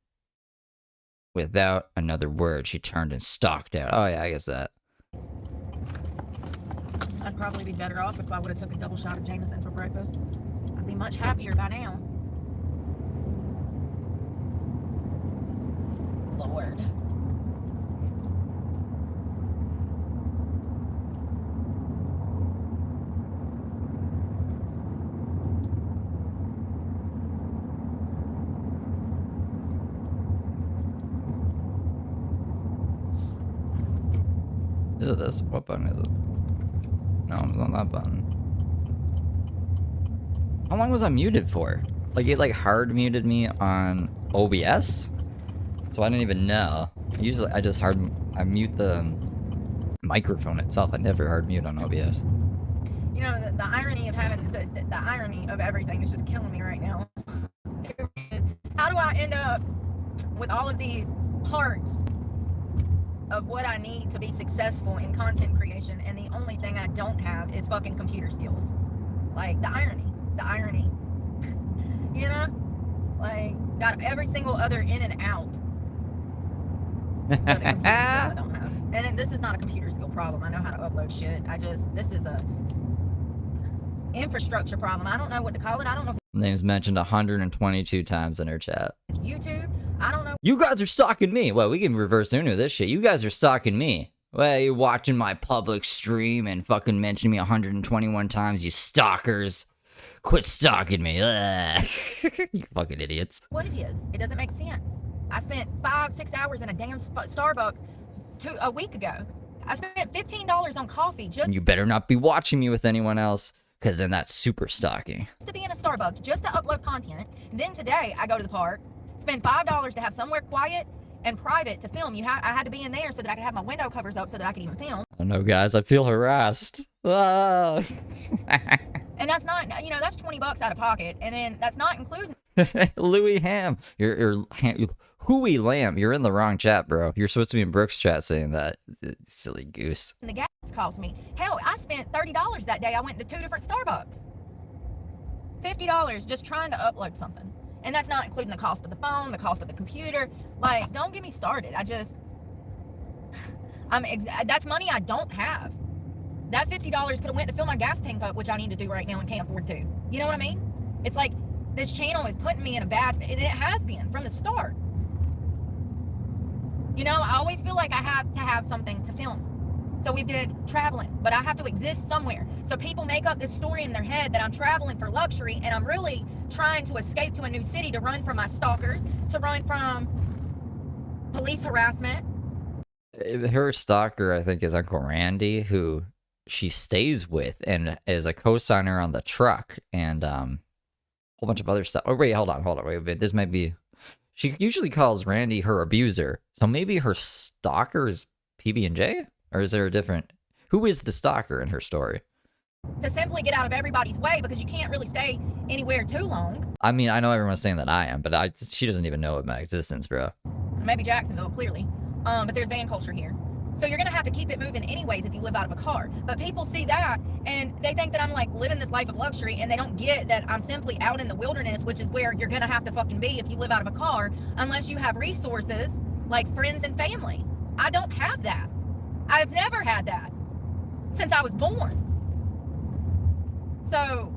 Without another word, she turned and stalked out. Oh yeah, I guess that. I'd probably be better off if I would have took a double shot of Jameson for breakfast. I'd be much happier by now. Lord. Is it this? What button is it? No, it's on that button. How long was I muted for? Like, it like hard muted me on OBS? So I didn't even know. Usually I mute the microphone itself. I never hard mute on OBS. You know, the irony of having, the irony of everything is just killing me right now. It really is. How do I end up with all of these parts of what I need to be successful in content creation, and the only thing I don't have is fucking computer skills? Like, the irony. You know? Like, got every single other in and out. But the computer skills I don't have. And this is not a computer skill problem. I know how to upload shit. This is a infrastructure problem. I don't know what to call it. I don't know if Name's mentioned 122 times in her chat. it's YouTube. I don't know. You guys are stalking me. Well, we can reverse into this shit. You guys are stalking me. Well, you're watching my public stream and fucking mentioning me 121 times, you stalkers. Quit stalking me. You fucking idiots. What it is. It doesn't make sense. I spent 5-6 hours in a damn Starbucks a week ago. I spent $15 on coffee just You better not be watching me with anyone else, because then that's super stalking. to be in a Starbucks, just to upload content. And then today, I go to the park, spend $5 to have somewhere quiet and private to film. I had to be in there so that I could have my window covers up so that I could even film. I don't know, guys. I feel harassed. Ah. And that's not, you know, that's $20 out of pocket. And then that's not including Louis Ham. You're Hooey Lamb. You're in the wrong chat, bro. You're supposed to be in Brooke's chat saying that. Silly goose. the gas cost me. Hell, I spent $30 that day. I went to 2 different Starbucks. $50 just trying to upload something. And that's not including the cost of the phone, the cost of the computer. Like, don't get me started. That's money I don't have. That $50 could have went to fill my gas tank up, which I need to do right now and can't afford to. You know what I mean? It's like this channel is putting me in a bad, and it has been from the start. You know, I always feel like I have to have something to film. So we've been traveling, but I have to exist somewhere. So people make up this story in their head that I'm traveling for luxury, and I'm really trying to escape to a new city to run from my stalkers, to run from police harassment. Her stalker, I think, is Uncle Randy, who she stays with and is a co-signer on the truck and a whole bunch of other stuff. Oh, wait, hold on. Wait, this might be... She usually calls Randy her abuser. So maybe her stalker is PB&J? Or is there a different... Who is the stalker in her story? To simply get out of everybody's way because you can't really stay anywhere too long. I mean, I know everyone's saying that I am, but she doesn't even know of my existence, bro. Maybe Jacksonville, clearly. But there's van culture here. So you're going to have to keep it moving anyways if you live out of a car. But people see that and they think that I'm like living this life of luxury, and they don't get that I'm simply out in the wilderness, which is where you're going to have to fucking be if you live out of a car, unless you have resources like friends and family. I don't have that. I've never had that since I was born. So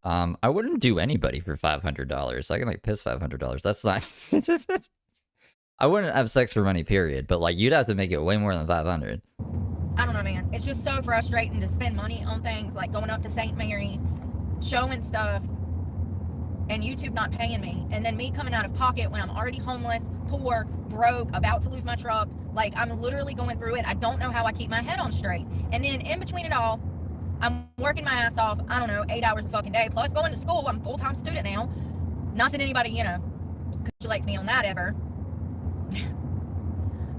I wouldn't do anybody for $500. I can like piss $500. That's nice. I wouldn't have sex for money, period. But like, you'd have to make it way more than 500. I don't know, man. It's just so frustrating to spend money on things like going up to St. Mary's, showing stuff, and YouTube not paying me, and then me coming out of pocket when I'm already homeless, poor, broke, about to lose my truck. Like, I'm literally going through it. I don't know how I keep my head on straight. And then in between it all, I'm working my ass off, I don't know, 8 hours a fucking day, plus going to school. I'm a full-time student now. Not that anybody, congratulates me on that ever.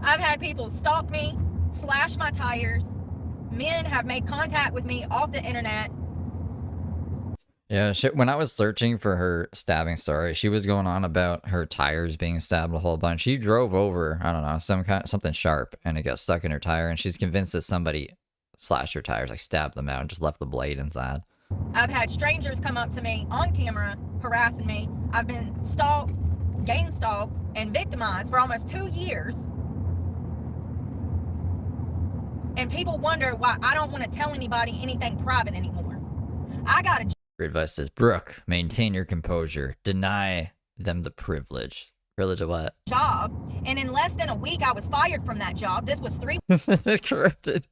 I've had people stalk me, slash my tires. Men have made contact with me off the internet. Yeah, shit. When I was searching for her stabbing story, she was going on about her tires being stabbed a whole bunch. She drove over, I don't know, something sharp, and it got stuck in her tire, and she's convinced that somebody slashed her tires, like stabbed them out, and just left the blade inside. I've had strangers come up to me on camera harassing me. I've been stalked, gang stalked, and victimized for almost 2 years. And people wonder why I don't want to tell anybody anything private anymore. I got a Your advice says, Brooke, maintain your composure. Deny them the privilege. Privilege of what? job, and in less than a week I was fired from that job. This was 3 That's corrupted.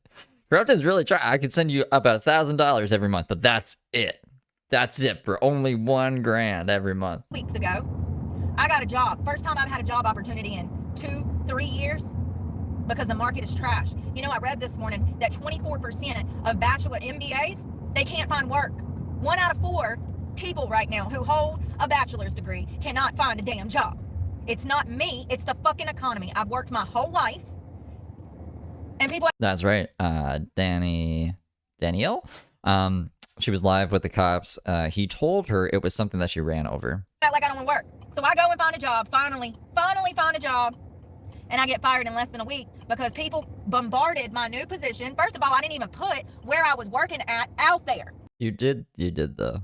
Corrupted's really trying. I could send you about $1,000 every month, but that's it. That's it for only $1,000 every month. weeks ago. I got a job. First time I've had a job opportunity in 2-3 years because the market is trash. I read this morning that 24% of bachelor MBAs, they can't find work. 1 out of 4 people right now who hold a bachelor's degree cannot find a damn job. It's not me, it's the fucking economy. I've worked my whole life. And people... That's right. Danielle? She was live with the cops. He told her it was something that she ran over. Like I don't want to work. So I go and find a job, finally find a job, and I get fired in less than a week because people bombarded my new position. First of all, I didn't even put where I was working at out there. You did though.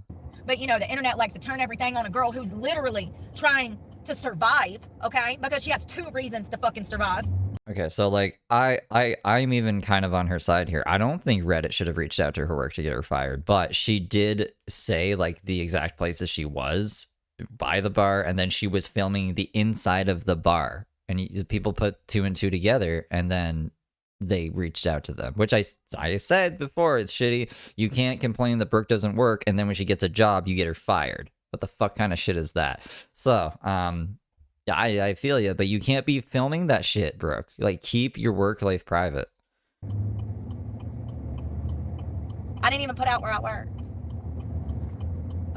But the internet likes to turn everything on a girl who's literally trying to survive, okay? Because she has 2 reasons to fucking survive. Okay, so like I'm even kind of on her side here. I don't think Reddit should have reached out to her work to get her fired, but she did say like the exact places she was by the bar, and then she was filming the inside of the bar, and people put 2 and 2 together, and then they reached out to them, which I said before, it's shitty. You can't complain that Brooke doesn't work, and then when she gets a job, you get her fired. What the fuck kind of shit is that? So, yeah, I feel you, but you can't be filming that shit, Brooke. Like, keep your work life private. I didn't even put out where I worked,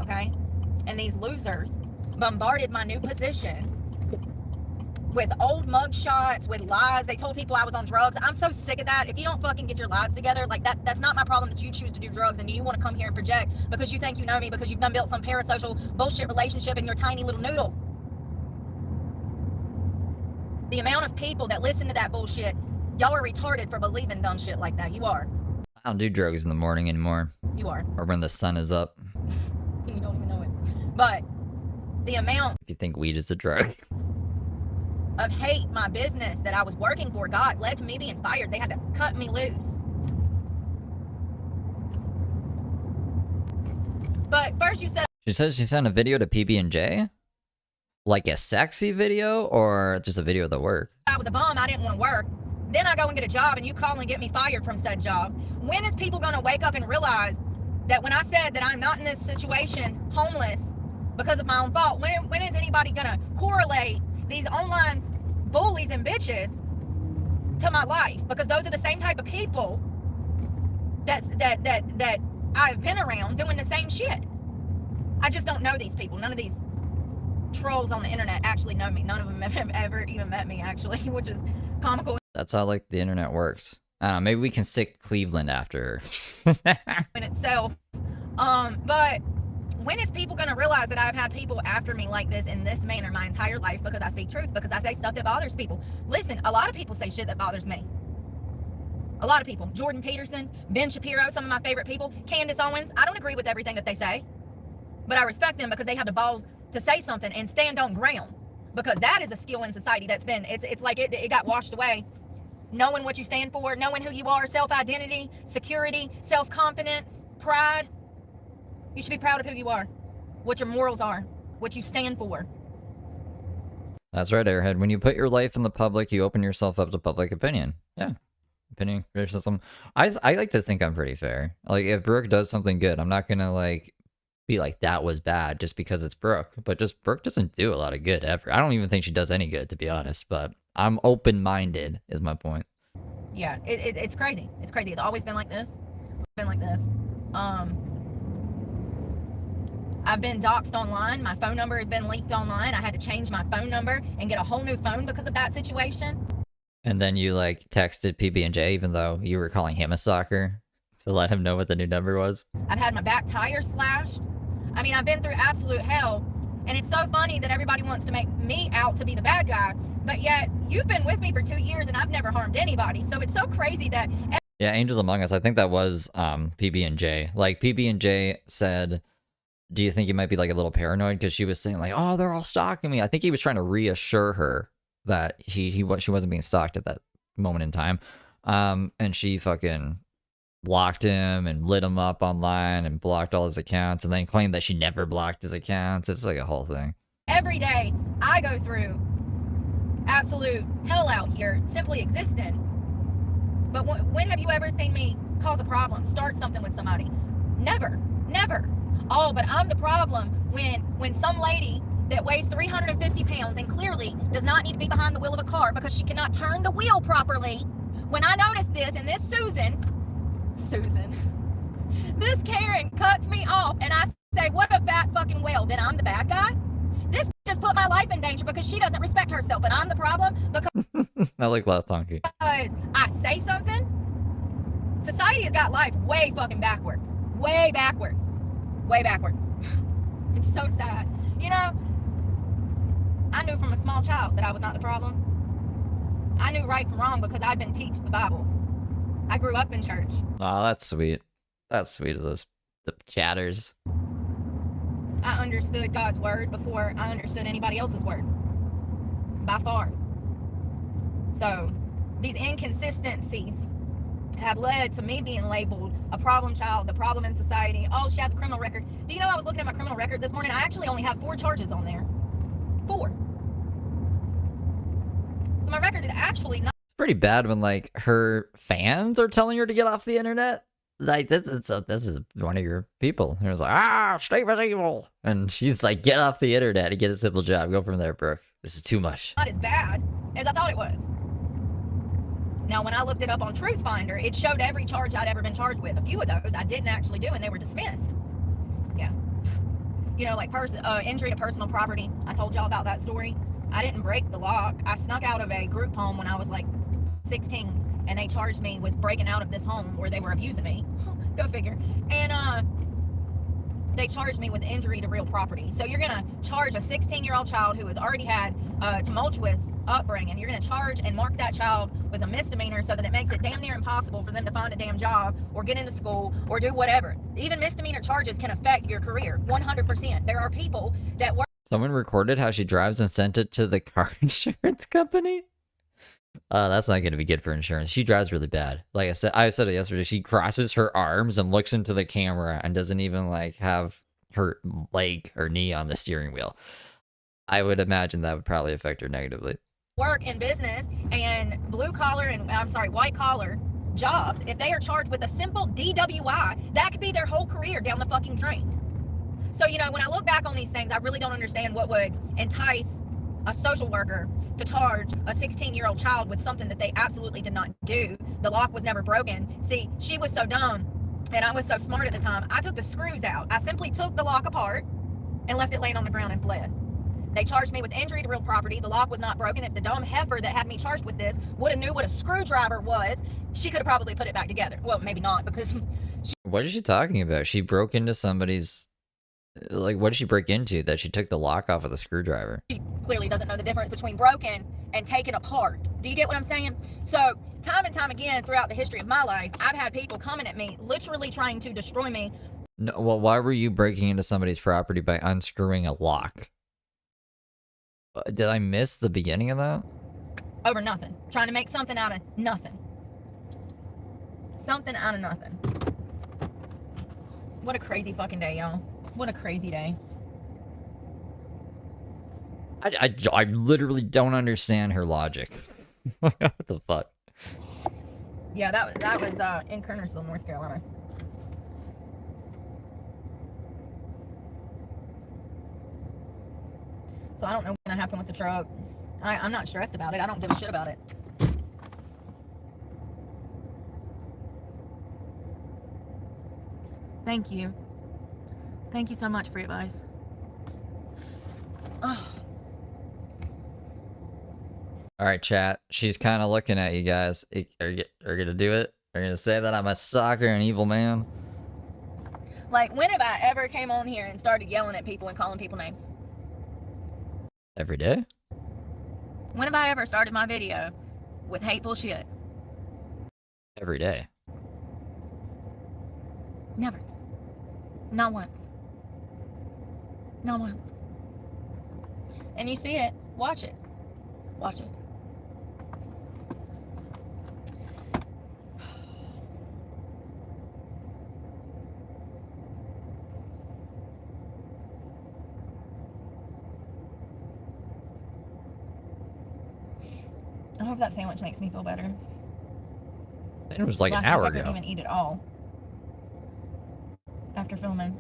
okay? And these losers bombarded my new position with old mug shots, with lies. They told people I was on drugs. I'm so sick of that. If you don't fucking get your lives together, like that's not my problem that you choose to do drugs and you want to come here and project because you think you know me, because you've done built some parasocial bullshit relationship in your tiny little noodle. The amount of people that listen to that bullshit, y'all are retarded for believing dumb shit like that. You are. I don't do drugs in the morning anymore. You are. Or when the sun is up. You don't even know it. But the amount If you think weed is a drug. of hate my business that I was working for got led to me being fired. They had to cut me loose. But first you said She says she sent a video to PB&J? Like a sexy video or just a video of the work? I was a bum, I didn't want to work. Then I go and get a job and you call and get me fired from said job. When is people going to wake up and realize that when I said that I'm not in this situation, homeless, because of my own fault, when is anybody going to correlate these online bullies and bitches to my life? Because those are the same type of people that I've been around doing the same shit. I just don't know these people. None of these trolls on the internet actually know me. None of them have ever even met me, actually, which is comical That's how like the internet works. I don't know, maybe we can stick Cleveland after her. in itself. But when is people going to realize that I've had people after me like this in this manner my entire life because I speak truth, because I say stuff that bothers people? Listen, a lot of people say shit that bothers me. A lot of people. Jordan Peterson, Ben Shapiro, some of my favorite people. Candace Owens. I don't agree with everything that they say, but I respect them because they have the balls to say something and stand on ground, because that is a skill in society that's been, it's like it got washed away. Knowing what you stand for, knowing who you are, self-identity, security, self-confidence, pride. You should be proud of who you are, what your morals are, what you stand for. That's right, Airhead. When you put your life in the public, you open yourself up to public opinion. Yeah. Opinion, criticism. I like to think I'm pretty fair. Like, if Brooke does something good, I'm not gonna, like, be like, that was bad just because it's Brooke. But just Brooke doesn't do a lot of good ever. I don't even think she does any good, to be honest. But I'm open-minded, is my point. Yeah, it's crazy. It's crazy. It's always been like this. I've been doxxed online. My phone number has been leaked online. I had to change my phone number and get a whole new phone because of that situation. And then you, like, texted PB&J even though you were calling him a stalker to let him know what the new number was. I've had my back tire slashed. I mean, I've been through absolute hell. And it's so funny that everybody wants to make me out to be the bad guy. But yet, you've been with me for 2 years and I've never harmed anybody. So it's so crazy that... Yeah, Angels Among Us, I think that was PB&J. Like, PB&J said, do you think you might be, like, a little paranoid? Because she was saying, like, oh, they're all stalking me. I think he was trying to reassure her that she wasn't being stalked at that moment in time. And she fucking blocked him and lit him up online and blocked all his accounts and then claimed that she never blocked his accounts. It's like a whole thing. Every day, I go through absolute hell out here, simply existing. But when have you ever seen me cause a problem, start something with somebody? Never, never. Oh, but I'm the problem when some lady that weighs 350 pounds and clearly does not need to be behind the wheel of a car because she cannot turn the wheel properly. When I notice this, and this this Karen cuts me off and I say, what a fat fucking whale, then I'm the bad guy? This just put my life in danger because she doesn't respect herself, but I'm the problem because I like Last Donkey. I say something. Society has got life way fucking backwards. Way backwards. Way backwards. It's so sad. You know, I knew from a small child that I was not the problem. I knew right from wrong because I'd been taught the Bible. I grew up in church. Oh, that's sweet. That's sweet of the chatters. I understood God's word before I understood anybody else's words. By far. So, these inconsistencies have led to me being labeled a problem child, the problem in society. Oh, she has a criminal record. Do you know I was looking at my criminal record this morning? I actually only have 4 charges on there. 4. So my record is actually not... It's pretty bad when, like, her fans are telling her to get off the internet. Like, this is one of your people. And it was like, Steve is evil. And she's like, get off the internet and get a simple job. Go from there, Brooke. This is too much. Not as bad as I thought it was. Now, when I looked it up on Truth Finder, it showed every charge I'd ever been charged with. A few of those I didn't actually do, and they were dismissed. Yeah. You know, like injury to personal property. I told y'all about that story. I didn't break the lock. I snuck out of a group home when I was like 16, and they charged me with breaking out of this home where they were abusing me. Go figure. And they charged me with injury to real property. So you're gonna charge a 16-year-old child who has already had a tumultuous upbringing. You're gonna charge and mark that child with a misdemeanor so that it makes it damn near impossible for them to find a damn job or get into school or do whatever. Even misdemeanor charges can affect your career 100%. There are people that work. Someone recorded how she drives and sent it to the car insurance company. That's not going to be good for insurance. She drives really bad. Like I said it yesterday. She crosses her arms and looks into the camera and doesn't even like have her leg or knee on the steering wheel. I would imagine that would probably affect her negatively. Work in business and white collar jobs, if they are charged with a simple DWI, that could be their whole career down the fucking drain. So, you know, when I look back on these things, I really don't understand what would entice a social worker to charge a 16-year-old child with something that they absolutely did not do. The lock was never broken. See, she was so dumb and I was so smart at the time. I took the screws out. I simply took the lock apart and left it laying on the ground and fled. They charged me with injury to real property. The lock was not broken. If the dumb heifer that had me charged with this would have knew what a screwdriver was, she could have probably put it back together. Well, maybe not, because What is she talking about? She broke into somebody's... Like, what did she break into that she took the lock off of the screwdriver? she clearly doesn't know the difference between broken and taken apart. Do you get what I'm saying? So, time and time again throughout the history of my life, I've had people coming at me, literally trying to destroy me. No, well, why were you breaking into somebody's property by unscrewing a lock? Did I miss the beginning of that? Over nothing. Trying to make something out of nothing. Something out of nothing. What a crazy fucking day, y'all. What a crazy day. I literally don't understand her logic. What the fuck? Yeah, that was in Kernersville, North Carolina. So I don't know what's gonna happen with the truck. I'm not stressed about it. I don't give a shit about it. Thank you. Thank you so much for your advice. Oh. All right, chat. She's kind of looking at you guys. Are you gonna do it? Are you gonna say that I'm a stalker and evil man? Like, when have I ever came on here and started yelling at people and calling people names? Every day? When have I ever started my video with hateful shit? Every day. Never. Not once. Not once. And you see it. Watch it. Watch it. I hope that sandwich makes me feel better. It was like an Last week hour I couldn't ago. even eat it all. After filming,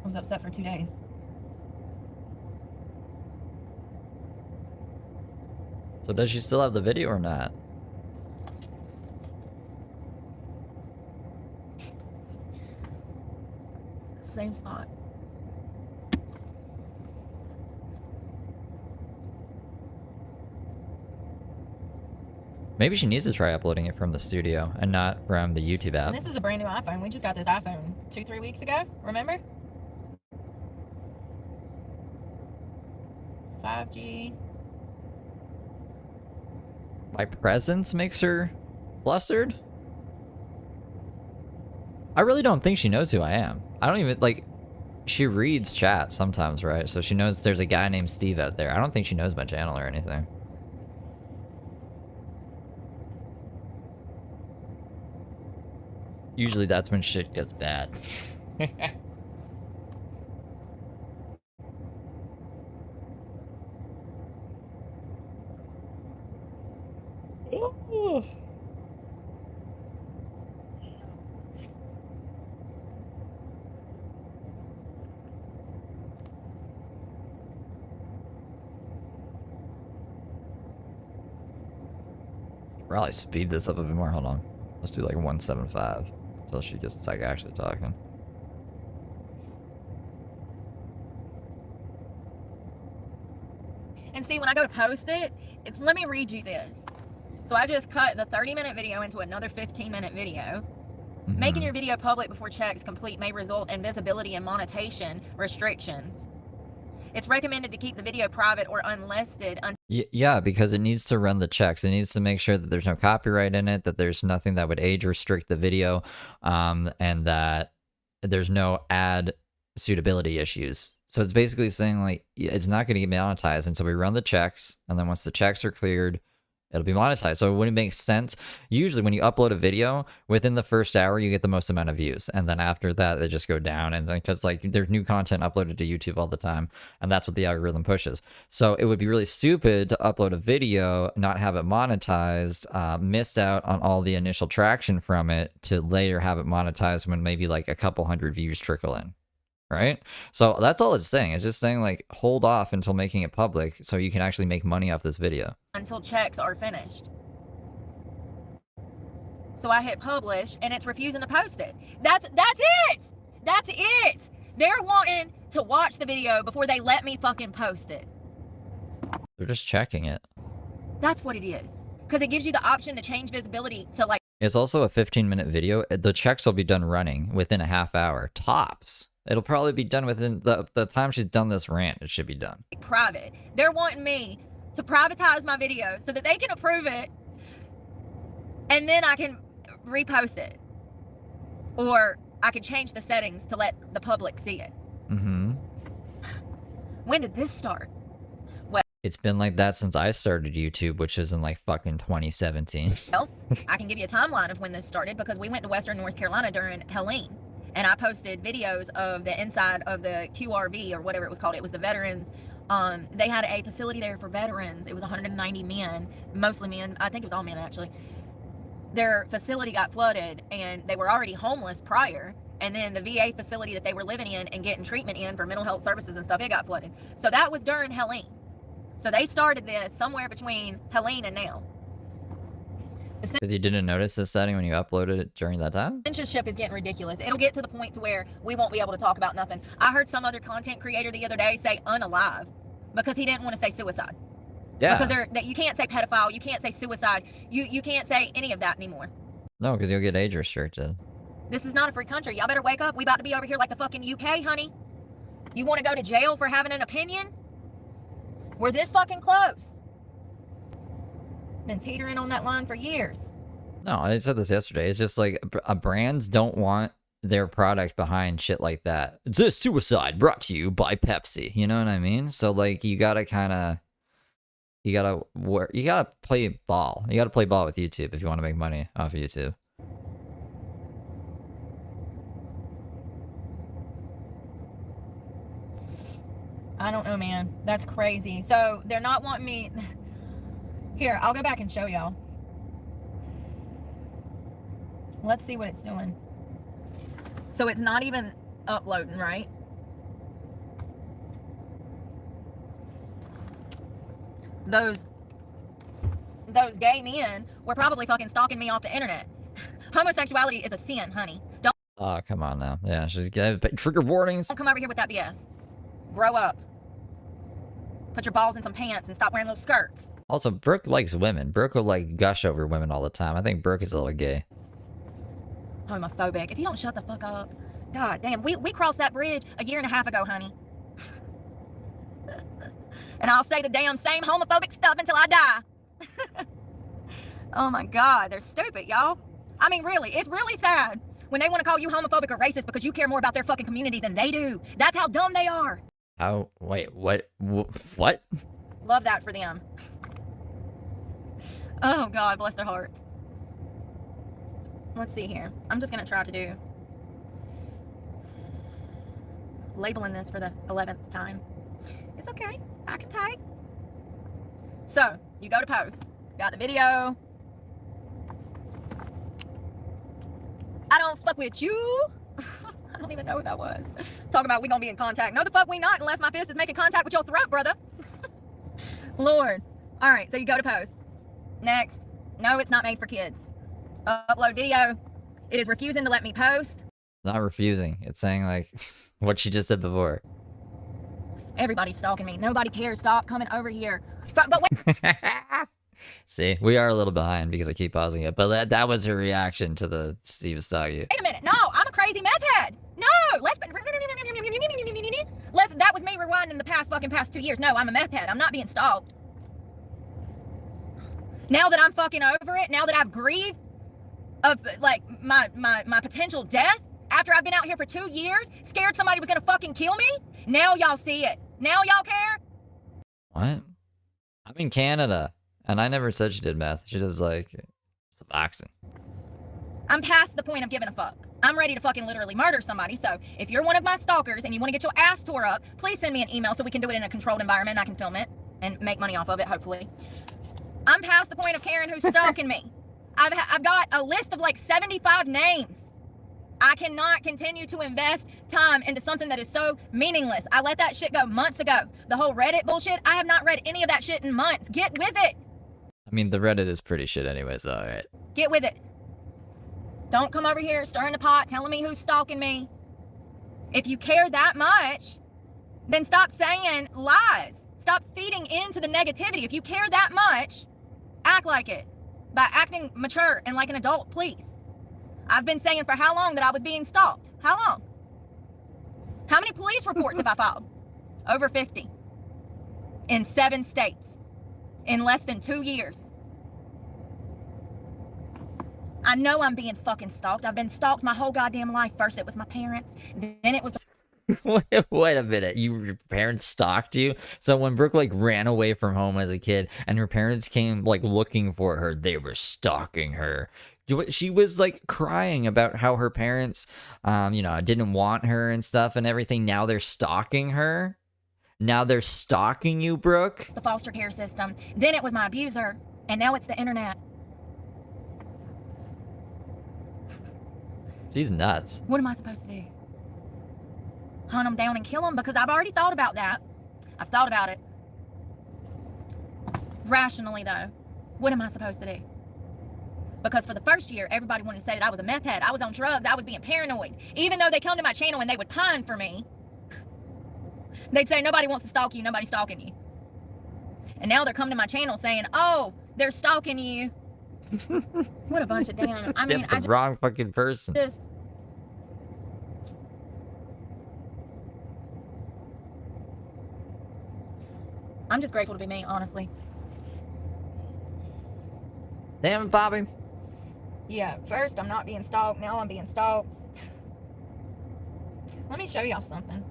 I was upset for 2 days. So does she still have the video or not? Same spot. Maybe she needs to try uploading it from the studio and not from the YouTube app. And this is a brand new iPhone. We just got this iPhone 2-3 weeks ago. Remember? 5G. My presence makes her flustered? I really don't think she knows who I am. I don't even, like, she reads chat sometimes, right? So she knows there's a guy named Steve out there. I don't think she knows my channel or anything. Usually that's when shit gets bad. Probably speed this up a bit more. Hold on. Let's do like 175 until she gets like actually talking. And see, when I go to post it, let me read you this. So I just cut the 30-minute video into another 15-minute video. Making your video public before checks complete may result in visibility and monetization restrictions. It's recommended to keep the video private or unlisted. Yeah, because it needs to run the checks. It needs to make sure that there's no copyright in it, that there's nothing that would age restrict the video, and that there's no ad suitability issues. So it's basically saying, like, it's not going to get monetized until we run the checks, and then once the checks are cleared, it'll be monetized. So it wouldn't make sense. Usually when you upload a video, within the first hour, you get the most amount of views. And then after that, they just go down. And then, because like there's new content uploaded to YouTube all the time, and that's what the algorithm pushes. So it would be really stupid to upload a video, not have it monetized, miss out on all the initial traction from it to later have it monetized when maybe like a couple hundred views trickle in. Right? So that's all it's saying. It's just saying, like, hold off until making it public so you can actually make money off this video. Until checks are finished. So I hit publish and it's refusing to post it. That's it. That's it. They're wanting to watch the video before they let me fucking post it. They're just checking it. That's what it is. Because it gives you the option to change visibility to like It's also a 15-minute video. The checks will be done running within a half hour. Tops. It'll probably be done within the time she's done this rant. It should be done. private. They're wanting me to privatize my video so that they can approve it and then I can repost it. Or I can change the settings to let the public see it. Mm-hmm. When did this start? It's been like that since I started YouTube, which is in like fucking 2017. Well, I can give you a timeline of when this started because we went to Western North Carolina during Helene and I posted videos of the inside of the QRV or whatever it was called. It was the veterans. They had a facility there for veterans. It was 190 men, mostly men. I think it was all men actually. Their facility got flooded and they were already homeless prior. And then the VA facility that they were living in and getting treatment in for mental health services and stuff, it got flooded. So that was during Helene. So they started this somewhere between Helene and now. Because you didn't notice this setting when you uploaded it during that time? Censorship is getting ridiculous. It'll get to the point to where we won't be able to talk about nothing. I heard some other content creator the other day say unalive because he didn't want to say suicide. Yeah. Because you can't say pedophile, you can't say suicide, you can't say any of that anymore. No, because you'll get age restricted. This is not a free country. Y'all better wake up. We about to be over here like the fucking UK, honey. You want to go to jail for having an opinion? We're this fucking close. Been teetering on that line for years. No, I said this yesterday. It's just like brands don't want their product behind shit like that. This suicide brought to you by Pepsi. You know what I mean? So like you gotta play ball. You gotta play ball with YouTube if you want to make money off of YouTube. I don't know, man. That's crazy. So they're not wanting me. Here, I'll go back and show y'all. Let's see what it's doing. So it's not even uploading, right? Those gay men were probably fucking stalking me off the internet. Homosexuality is a sin, honey. Oh, come on now. Yeah, she's getting trigger warnings. Don't come over here with that BS. Grow up. Put your balls in some pants and stop wearing little skirts. Also, Brooke likes women. Brooke will like gush over women all the time. I think Brooke is a little gay. Homophobic. If you don't shut the fuck up. God damn. We crossed that bridge a year and a half ago, honey. And I'll say the damn same homophobic stuff until I die. Oh my God. They're stupid, y'all. I mean, really. It's really sad when they want to call you homophobic or racist because you care more about their fucking community than they do. That's how dumb they are. How? Wait, what? What? Love that for them. Oh God, bless their hearts. Let's see here. I'm just gonna try to do labeling this for the 11th time. It's okay. I can type. So you go to post. Got the video. I don't fuck with you. I don't even know what that was. Talk about we gonna be in contact. No, the fuck we not unless my fist is making contact with your throat, brother. Lord. All right, so you go to post. Next. No, it's not made for kids. Upload video. It is refusing to let me post. Not refusing. It's saying like what she just said before. Everybody's stalking me. Nobody cares. Stop coming over here. But wait. See, we are a little behind because I keep pausing it, but that was her reaction to the Steve Soggy. Wait a minute. No, I'm a crazy meth head. No, that was me rewinding the past 2 years. No, I'm a meth head. I'm not being stalked. Now that I'm fucking over it, now that I've grieved of like my potential death after I've been out here for 2 years, scared somebody was gonna fucking kill me, now y'all see it. Now y'all care? What? I'm in Canada, and I never said she did meth. She does like Suboxone. I'm past the point of giving a fuck. I'm ready to fucking literally murder somebody. So if you're one of my stalkers and you want to get your ass tore up, please send me an email so we can do it in a controlled environment and I can film it and make money off of it, hopefully. I'm past the point of caring who's stalking me. I've got a list of like 75 names. I cannot continue to invest time into something that is so meaningless. I let that shit go months ago. The whole Reddit bullshit, I have not read any of that shit in months. Get with it. I mean, the Reddit is pretty shit anyways, alright. Get with it. Don't come over here stirring the pot, telling me who's stalking me. If you care that much, then stop saying lies. Stop feeding into the negativity. If you care that much, act like it. By acting mature and like an adult, please. I've been saying for how long that I was being stalked? How long? How many police reports have I filed? Over 50. In 7 states. In less than 2 years. I know I'm being fucking stalked. I've been stalked my whole goddamn life. First it was my parents, then it was Wait a minute. Your parents stalked you? So when Brooke like ran away from home as a kid and her parents came like looking for her, they were stalking her. She was like crying about how her parents, didn't want her and stuff and everything. Now they're stalking her. Now they're stalking you, Brooke. the foster care system. Then it was my abuser, and now it's the internet. She's nuts. What am I supposed to do? Hunt them down and kill them? Because I've already thought about that. I've thought about it. Rationally, though, what am I supposed to do? Because for the first year, everybody wanted to say that I was a meth head. I was on drugs. I was being paranoid. Even though they come to my channel and they would pine for me, they'd say, nobody wants to stalk you. Nobody's stalking you. And now they're coming to my channel saying, oh, they're stalking you. What a bunch of damn. I mean, the wrong fucking person. I'm just grateful to be me, honestly. Damn it, Bobby. Yeah, first I'm not being stalked. Now I'm being stalked. Let me show y'all something.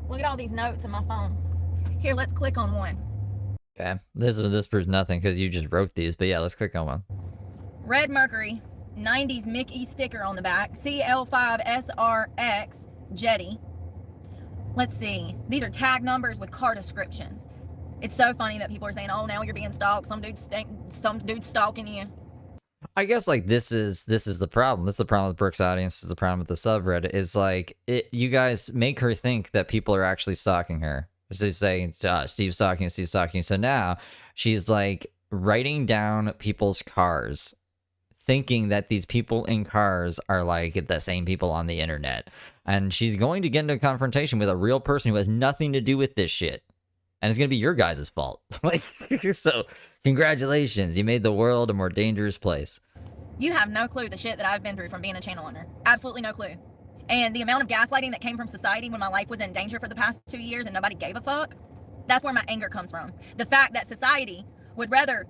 Look at all these notes in my phone. Here, let's click on one. Okay, this proves nothing because you just wrote these, but yeah, let's click on one. Red Mercury, 90s Mickey sticker on the back. CL5SRX Jetty. Let's see. These are tag numbers with car descriptions. It's so funny that people are saying, "Oh, now you're being stalked. Some dude's stalking you." I guess like this is the problem. This is the problem with Brooke's audience. This is the problem with the subreddit. Is like you guys make her think that people are actually stalking her. She's saying Steve's stalking you, Steve's stalking you. So now she's like writing down people's cars, thinking that these people in cars are like the same people on the internet, and she's going to get into a confrontation with a real person who has nothing to do with this shit. And it's going to be your guys' fault. Like, so, congratulations. You made the world a more dangerous place. You have no clue the shit that I've been through from being a channel owner. Absolutely no clue. And the amount of gaslighting that came from society when my life was in danger for the past 2 years and nobody gave a fuck, that's where my anger comes from. The fact that society would rather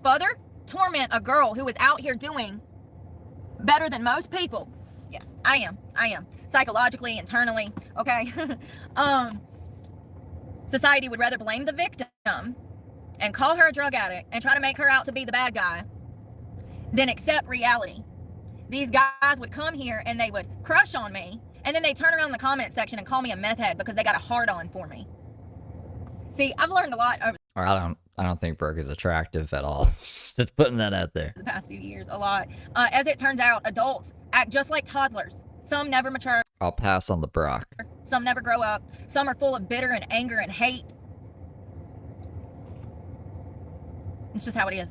further torment a girl who is out here doing better than most people. Yeah, I am. Psychologically, internally, okay? Society would rather blame the victim and call her a drug addict and try to make her out to be the bad guy than accept reality. These guys would come here and they would crush on me, and then they turn around in the comment section and call me a meth head because they got a hard on for me. See, I've learned a lot over I don't think Brooke is attractive at all. Just putting that out there. the past few years, a lot. As it turns out, adults act just like toddlers. Some never mature. I'll pass on the Brock. Some never grow up. Some are full of bitter and anger and hate. It's just how it is.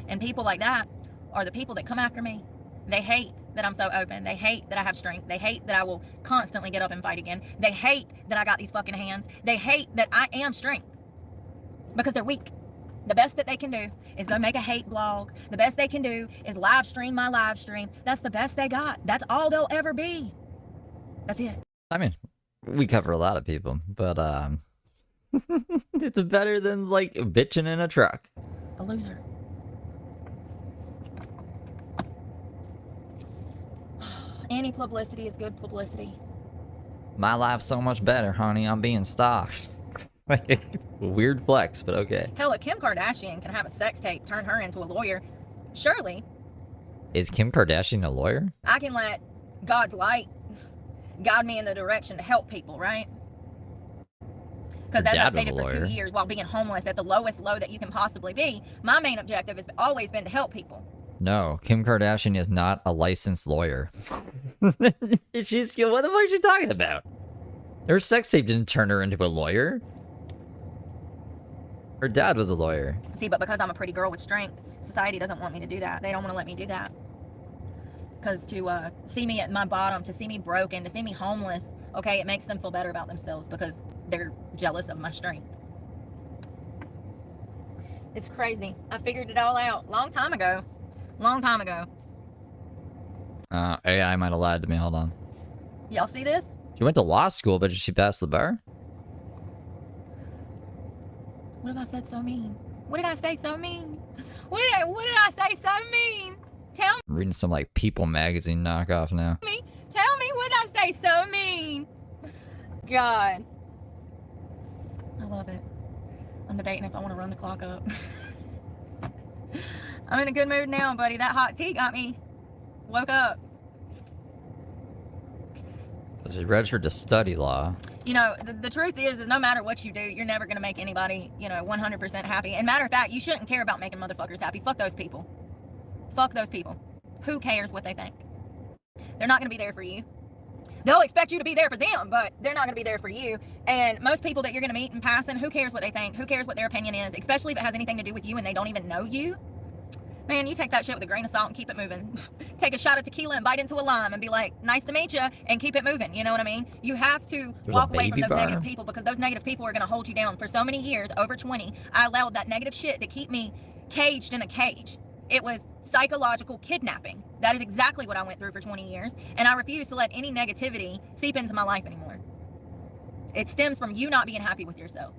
And people like that are the people that come after me. They hate that I'm so open. They hate that I have strength. They hate that I will constantly get up and fight again. They hate that I got these fucking hands. They hate that I am strength. Because they're weak. The best that they can do is go make a hate blog. The best they can do is live stream my live stream. That's the best they got. That's all they'll ever be. That's it. I mean, we cover a lot of people, but it's better than like bitching in a truck. A loser. Any publicity is good publicity. My life's so much better, honey. I'm being stalked. Weird flex, but okay. Hell, if Kim Kardashian can have a sex tape turn her into a lawyer, surely Is Kim Kardashian a lawyer? I can let God's light guide me in the direction to help people, right? Because as I dad was stated a for 2 lawyer. years while being homeless at the lowest low that you can possibly be, my main objective has always been to help people. No, Kim Kardashian is not a licensed lawyer. She's what the fuck is she talking about? Her sex tape didn't turn her into a lawyer. Her dad was a lawyer. See, but because I'm a pretty girl with strength, society doesn't want me to do that. They don't want to let me do that. Because to see me at my bottom, to see me broken, to see me homeless, Okay, it makes them feel better about themselves because they're jealous of my strength. It's crazy. I figured it all out long time ago. Long time ago. AI might have lied to me. Hold on. Y'all see this? She went to law school, but did she pass the bar? What have I said so mean? What did I say so mean? What did I say so mean? Tell I'm reading some like People magazine knockoff now. me. Tell me what I say so mean. God. I love it. I'm debating if I want to run the clock up. I'm in a good mood now, buddy. That hot tea got me. Woke up. She registered to study law. You know, the truth is no matter what you do, you're never going to make anybody, 100% happy. And matter of fact, you shouldn't care about making motherfuckers happy. Fuck those people. Fuck those people. Who cares what they think? They're not going to be there for you. They'll expect you to be there for them, but they're not going to be there for you. And most people that you're going to meet in passing, who cares what they think? Who cares what their opinion is? Especially if it has anything to do with you and they don't even know you. Man, you take that shit with a grain of salt and keep it moving. Take a shot of tequila and bite into a lime and be like, nice to meet you, and keep it moving. You know what I mean? You have to walk away from those negative people because those negative people are going to hold you down. For so many years, over 20, I allowed that negative shit to keep me caged in a cage. It was psychological kidnapping. That is exactly what I went through for 20 years, and I refuse to let any negativity seep into my life anymore. It stems from you not being happy with yourself.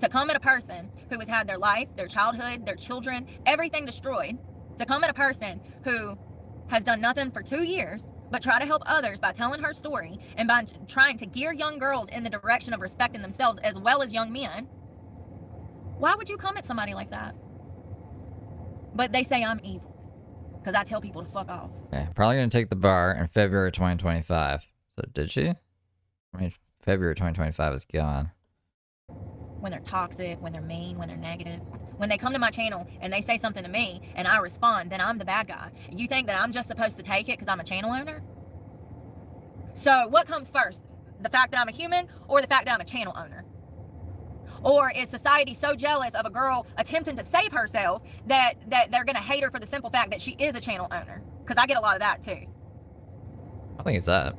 To come at a person who has had their life, their childhood, their children, everything destroyed, to come at a person who has done nothing for 2 years but try to help others by telling her story and by trying to gear young girls in the direction of respecting themselves as well as young men, why would you come at somebody like that? But they say I'm evil because I tell people to fuck off. Okay, probably gonna take the bar in February 2025. So did she? I mean, February 2025 is gone. When they're toxic, when they're mean, when they're negative. When they come to my channel and they say something to me and I respond, then I'm the bad guy. You think that I'm just supposed to take it because I'm a channel owner? So what comes first? The fact that I'm a human or the fact that I'm a channel owner? Or is society so jealous of a girl attempting to save herself that they're going to hate her for the simple fact that she is a channel owner? Because I get a lot of that too. I think it's that.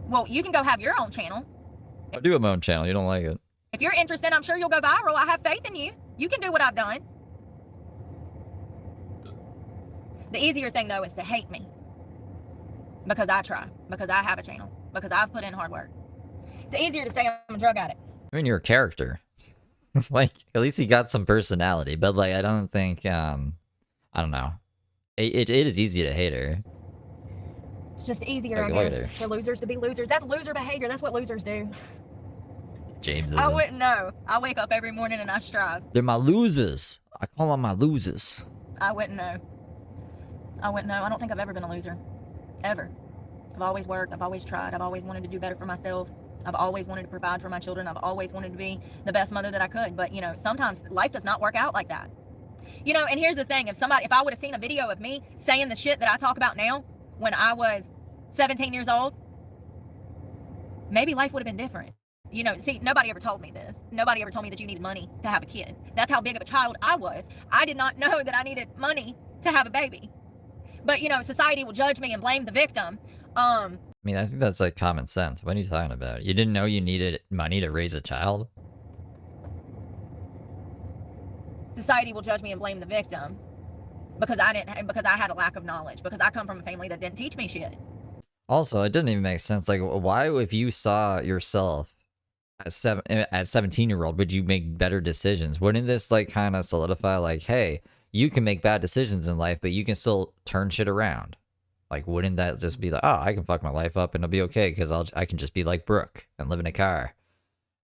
Well, you can go have your own channel. I do have my own channel. You don't like it. If you're interested, I'm sure you'll go viral. I have faith in you. You can do what I've done. The easier thing, though, is to hate me. Because I try. Because I have a channel. Because I've put in hard work. It's easier to say I'm a drug addict. I mean, you're a character. Like, at least you got some personality. But, like, I don't think, I don't know. It is easy to hate her. It's just easier, Like, I look at guess, her. for losers to be losers. That's loser behavior. That's what losers do. James I isn't. wouldn't know. I wake up every morning and I strive. They're my losers. I call them my losers. I wouldn't know. I wouldn't know. I don't think I've ever been a loser. Ever. I've always worked. I've always tried. I've always wanted to do better for myself. I've always wanted to provide for my children. I've always wanted to be the best mother that I could. But, sometimes life does not work out like that. And here's the thing. If I would have seen a video of me saying the shit that I talk about now when I was 17 years old, maybe life would have been different. See, nobody ever told me this. Nobody ever told me that you needed money to have a kid. That's how big of a child I was. I did not know that I needed money to have a baby. But, society will judge me and blame the victim. I mean, I think that's like common sense. What are you talking about? You didn't know you needed money to raise a child? Society will judge me and blame the victim because I had a lack of knowledge, because I come from a family that didn't teach me shit. Also, it didn't even make sense. Like, why, if you saw yourself as 17-year-old, would you make better decisions? Wouldn't this like kind of solidify like, hey, you can make bad decisions in life, but you can still turn shit around? Like, wouldn't that just be like, oh, I can fuck my life up and it'll be okay because I can just be like Brooke and live in a car?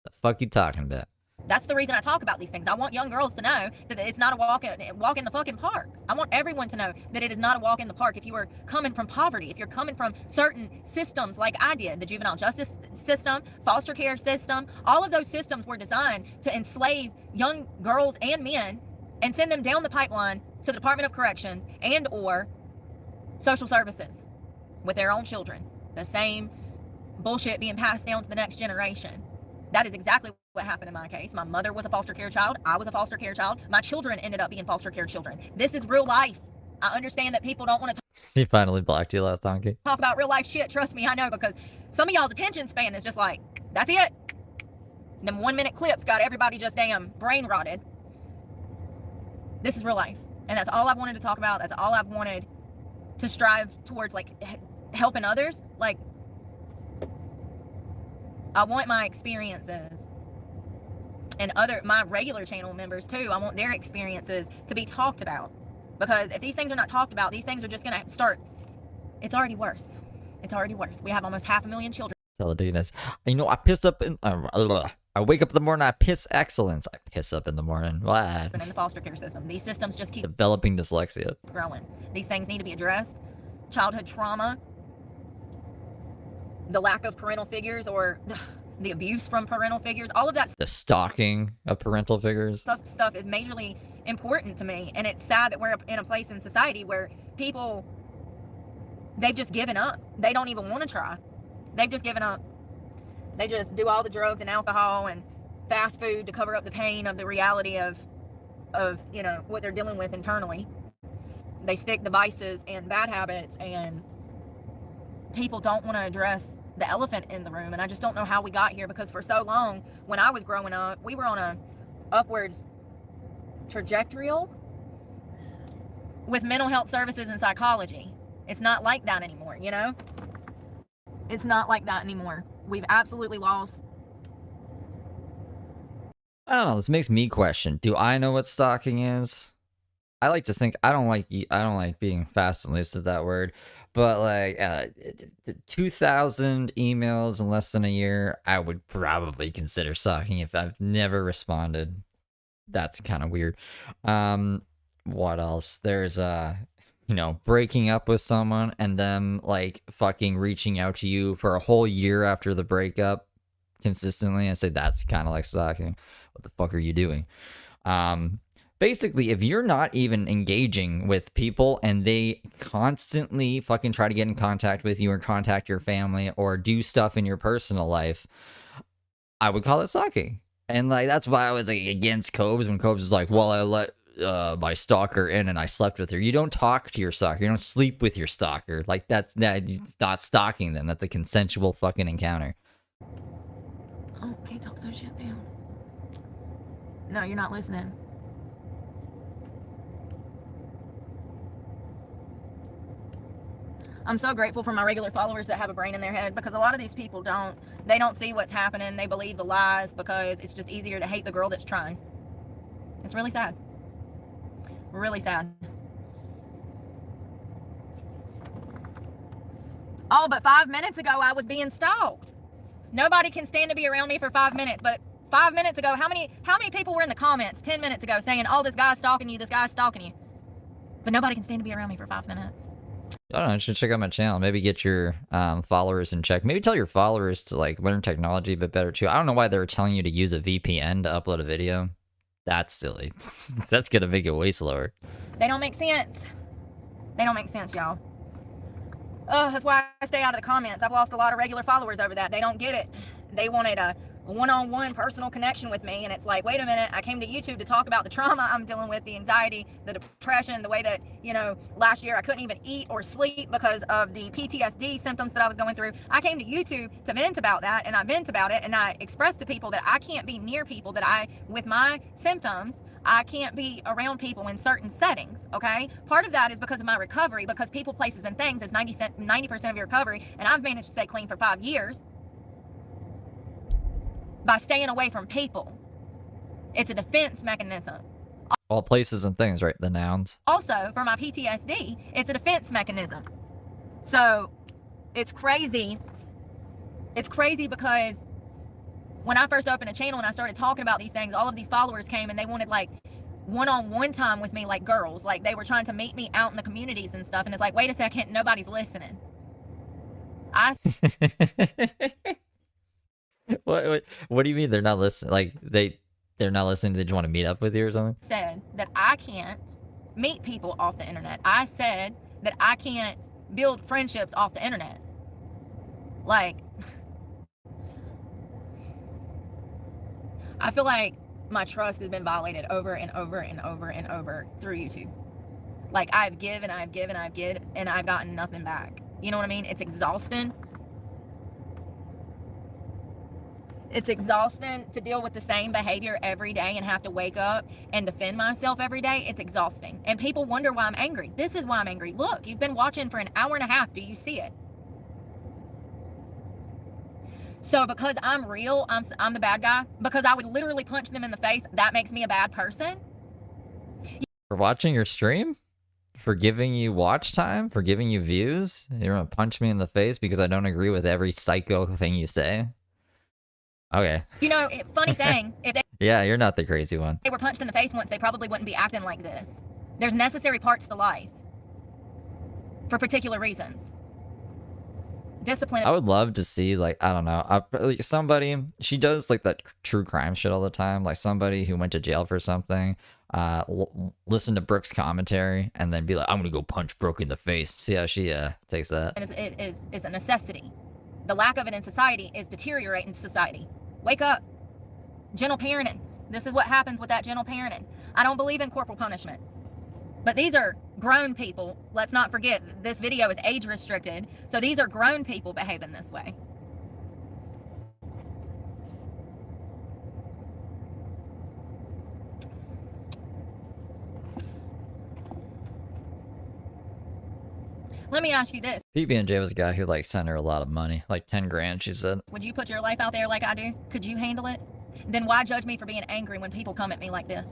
The fuck you talking about? That's the reason I talk about these things. I want young girls to know that it's not a walk in the fucking park. I want everyone to know that it is not a walk in the park. If you are coming from poverty, if you're coming from certain systems like I did, the juvenile justice system, foster care system, all of those systems were designed to enslave young girls and men and send them down the pipeline to the Department of Corrections and or social services with their own children. The same bullshit being passed down to the next generation. That is exactly what happened in my case. My mother was a foster care child. I was a foster care child. My children ended up being foster care children. This is real life. I understand that people don't want to She finally blocked you last donkey. Talk about real life shit. Trust me, I know, because some of y'all's attention span is just like, that's it. Them 1 minute clips got everybody just damn brain rotted. This is real life. And that's all I've wanted to talk about. That's all I've wanted to strive towards, like, helping others. Like, I want my experiences and my regular channel members too, I want their experiences to be talked about. Because if these things are not talked about, these things are just going to start. It's already worse. It's already worse. We have almost 500,000 children. Tell the Dinas, you know, I piss up in. I wake up in the morning, I piss excellence. I piss up in the morning. What? In the foster care system. These systems just keep Developing dyslexia. growing. These things need to be addressed. Childhood trauma, the lack of parental figures, or the abuse from parental figures, all of that The stalking of parental figures. stuff is majorly important to me. And it's sad that we're in a place in society where people, they've just given up. They don't even want to try. They've just given up. They just do all the drugs and alcohol and fast food to cover up the pain of the reality of you know, what they're dealing with internally. They stick the vices and bad habits, and people don't want to address the elephant in the room. And I just don't know how we got here, because for so long, when I was growing up, we were on a upwards trajectory with mental health services and psychology. It's not like that anymore, you know? It's not like that anymore. We've absolutely lost. I don't know. This makes me question: do I know what stalking is? I like to think I don't like being fast and loose with that word, but like 2,000 emails in less than a year, I would probably consider stalking if I've never responded. That's kind of weird. What else? There's you know, breaking up with someone and them like fucking reaching out to you for a whole year after the breakup consistently. I say that's kind of like stalking. What the fuck are you doing? Basically, if you're not even engaging with people and they constantly fucking try to get in contact with you or contact your family or do stuff in your personal life, I would call it stalking. And like that's why I was like against Cobes when Cobes was like, well, I let my stalker in and I slept with her. You don't talk to your stalker. You don't sleep with your stalker. Like that's not stalking them. That's a consensual fucking encounter. Oh, can't talk so shit down. No, you're not listening. I'm so grateful for my regular followers that have a brain in their head, because a lot of these people don't see what's happening. They believe the lies because it's just easier to hate the girl that's trying. It's really sad. Really sad. Oh, but 5 minutes ago I was being stalked. Nobody can stand to be around me for 5 minutes, but 5 minutes ago, how many people were in the comments 10 minutes ago saying, oh, this guy's stalking you, this guy's stalking you. But nobody can stand to be around me for 5 minutes. I don't know, you should check out my channel. Maybe get your followers in check. Maybe tell your followers to like learn technology a bit better too. I don't know why they're telling you to use a VPN to upload a video. That's silly. That's gonna make it way slower. They don't make sense. They don't make sense, y'all. That's why I stay out of the comments. I've lost a lot of regular followers over that. They don't get it. They wanted a one-on-one personal connection with me, and it's like, wait a minute, I came to YouTube to talk about the trauma I'm dealing with, the anxiety, the depression, the way that, you know, last year I couldn't even eat or sleep because of the PTSD symptoms that I was going through. I came to YouTube to vent about that, and I vent about it, and I expressed to people that I can't be near people, that with my symptoms, I can't be around people in certain settings, okay? Part of that is because of my recovery, because people, places, and things is 90% of your recovery, and I've managed to stay clean for 5 years by staying away from people. It's a defense mechanism. All places and things, right? The nouns. Also, for my PTSD, it's a defense mechanism. So, it's crazy. It's crazy because when I first opened a channel and I started talking about these things, all of these followers came and they wanted like one-on-one time with me, like girls. Like they were trying to meet me out in the communities and stuff. And it's like, wait a second, nobody's listening. What do you mean they're not listening? Like they're not listening? They just want to meet up with you or something? Said that I can't meet people off the internet. I said that I can't build friendships off the internet. Like, I feel like my trust has been violated over and over and over and over through YouTube. Like, I've given, I've given, I've given, and I've gotten nothing back. You know what I mean? It's exhausting. It's exhausting to deal with the same behavior every day and have to wake up and defend myself every day. It's exhausting. And people wonder why I'm angry. This is why I'm angry. Look, you've been watching for an hour and a half. Do you see it? So because I'm real, I'm the bad guy. Because I would literally punch them in the face. That makes me a bad person. For watching your stream? For giving you watch time? For giving you views? You're gonna punch me in the face because I don't agree with every psycho thing you say? Okay. You know, funny thing, if Yeah, you're not the crazy one. they were punched in the face once, they probably wouldn't be acting like this. There's necessary parts to life for particular reasons. Discipline. I would love to see, like, I don't know, like somebody, she does like that true crime shit all the time, like somebody who went to jail for something, listen to Brooke's commentary and then be like, I'm gonna go punch Brooke in the face. See how she takes that. Is a necessity. The lack of it in society is deteriorating society. Wake up. Gentle parenting. This is what happens with that gentle parenting. I don't believe in corporal punishment. But these are grown people. Let's not forget, this video is age restricted. So these are grown people behaving this way. Let me ask you this. PB&J was a guy who like sent her a lot of money, like 10 grand, she said. Would you put your life out there like I do? Could you handle it? Then why judge me for being angry when people come at me like this?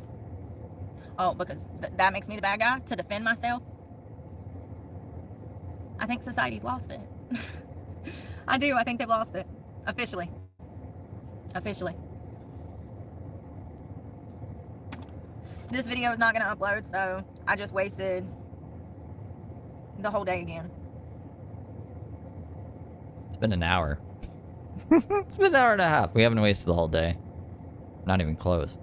Oh, because that makes me the bad guy to defend myself? I think society's lost it. I do. I think they've lost it. Officially. Officially. This video is not going to upload, so I just wasted the whole day again. It's been an hour. It's been an hour and a half. We haven't wasted the whole day. Not even close.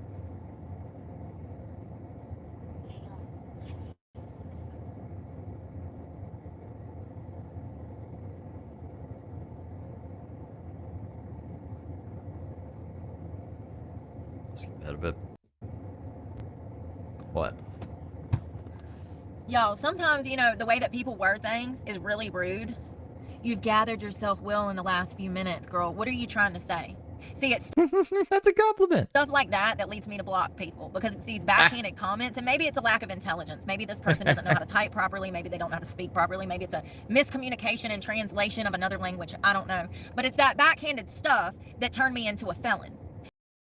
Skip ahead a bit. What? Y'all, sometimes, you know, the way that people word things is really rude. You've gathered your self-will in the last few minutes, girl. What are you trying to say? See, it's That's a compliment. stuff like that that leads me to block people, because it's these backhanded comments, and maybe it's a lack of intelligence. Maybe this person doesn't know how to type properly. Maybe they don't know how to speak properly. Maybe it's a miscommunication and translation of another language. I don't know. But it's that backhanded stuff that turned me into a felon.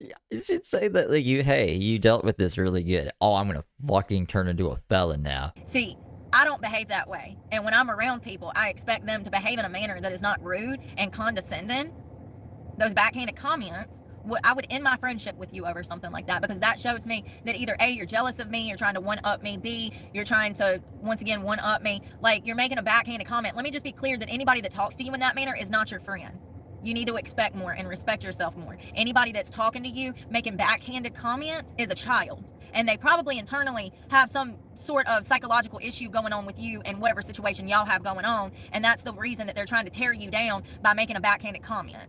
Yeah, you should say that, like, hey, you dealt with this really good. Oh, I'm gonna fucking turn into a felon now. See, I don't behave that way. And when I'm around people, I expect them to behave in a manner that is not rude and condescending. Those backhanded comments, I would end my friendship with you over something like that, because that shows me that either A, you're jealous of me, you're trying to one-up me, B, you're trying to, once again, one-up me. Like, you're making a backhanded comment. Let me just be clear that anybody that talks to you in that manner is not your friend. You need to expect more and respect yourself more. Anybody that's talking to you, making backhanded comments, is a child. And they probably internally have some sort of psychological issue going on with you and whatever situation y'all have going on. And that's the reason that they're trying to tear you down by making a backhanded comment.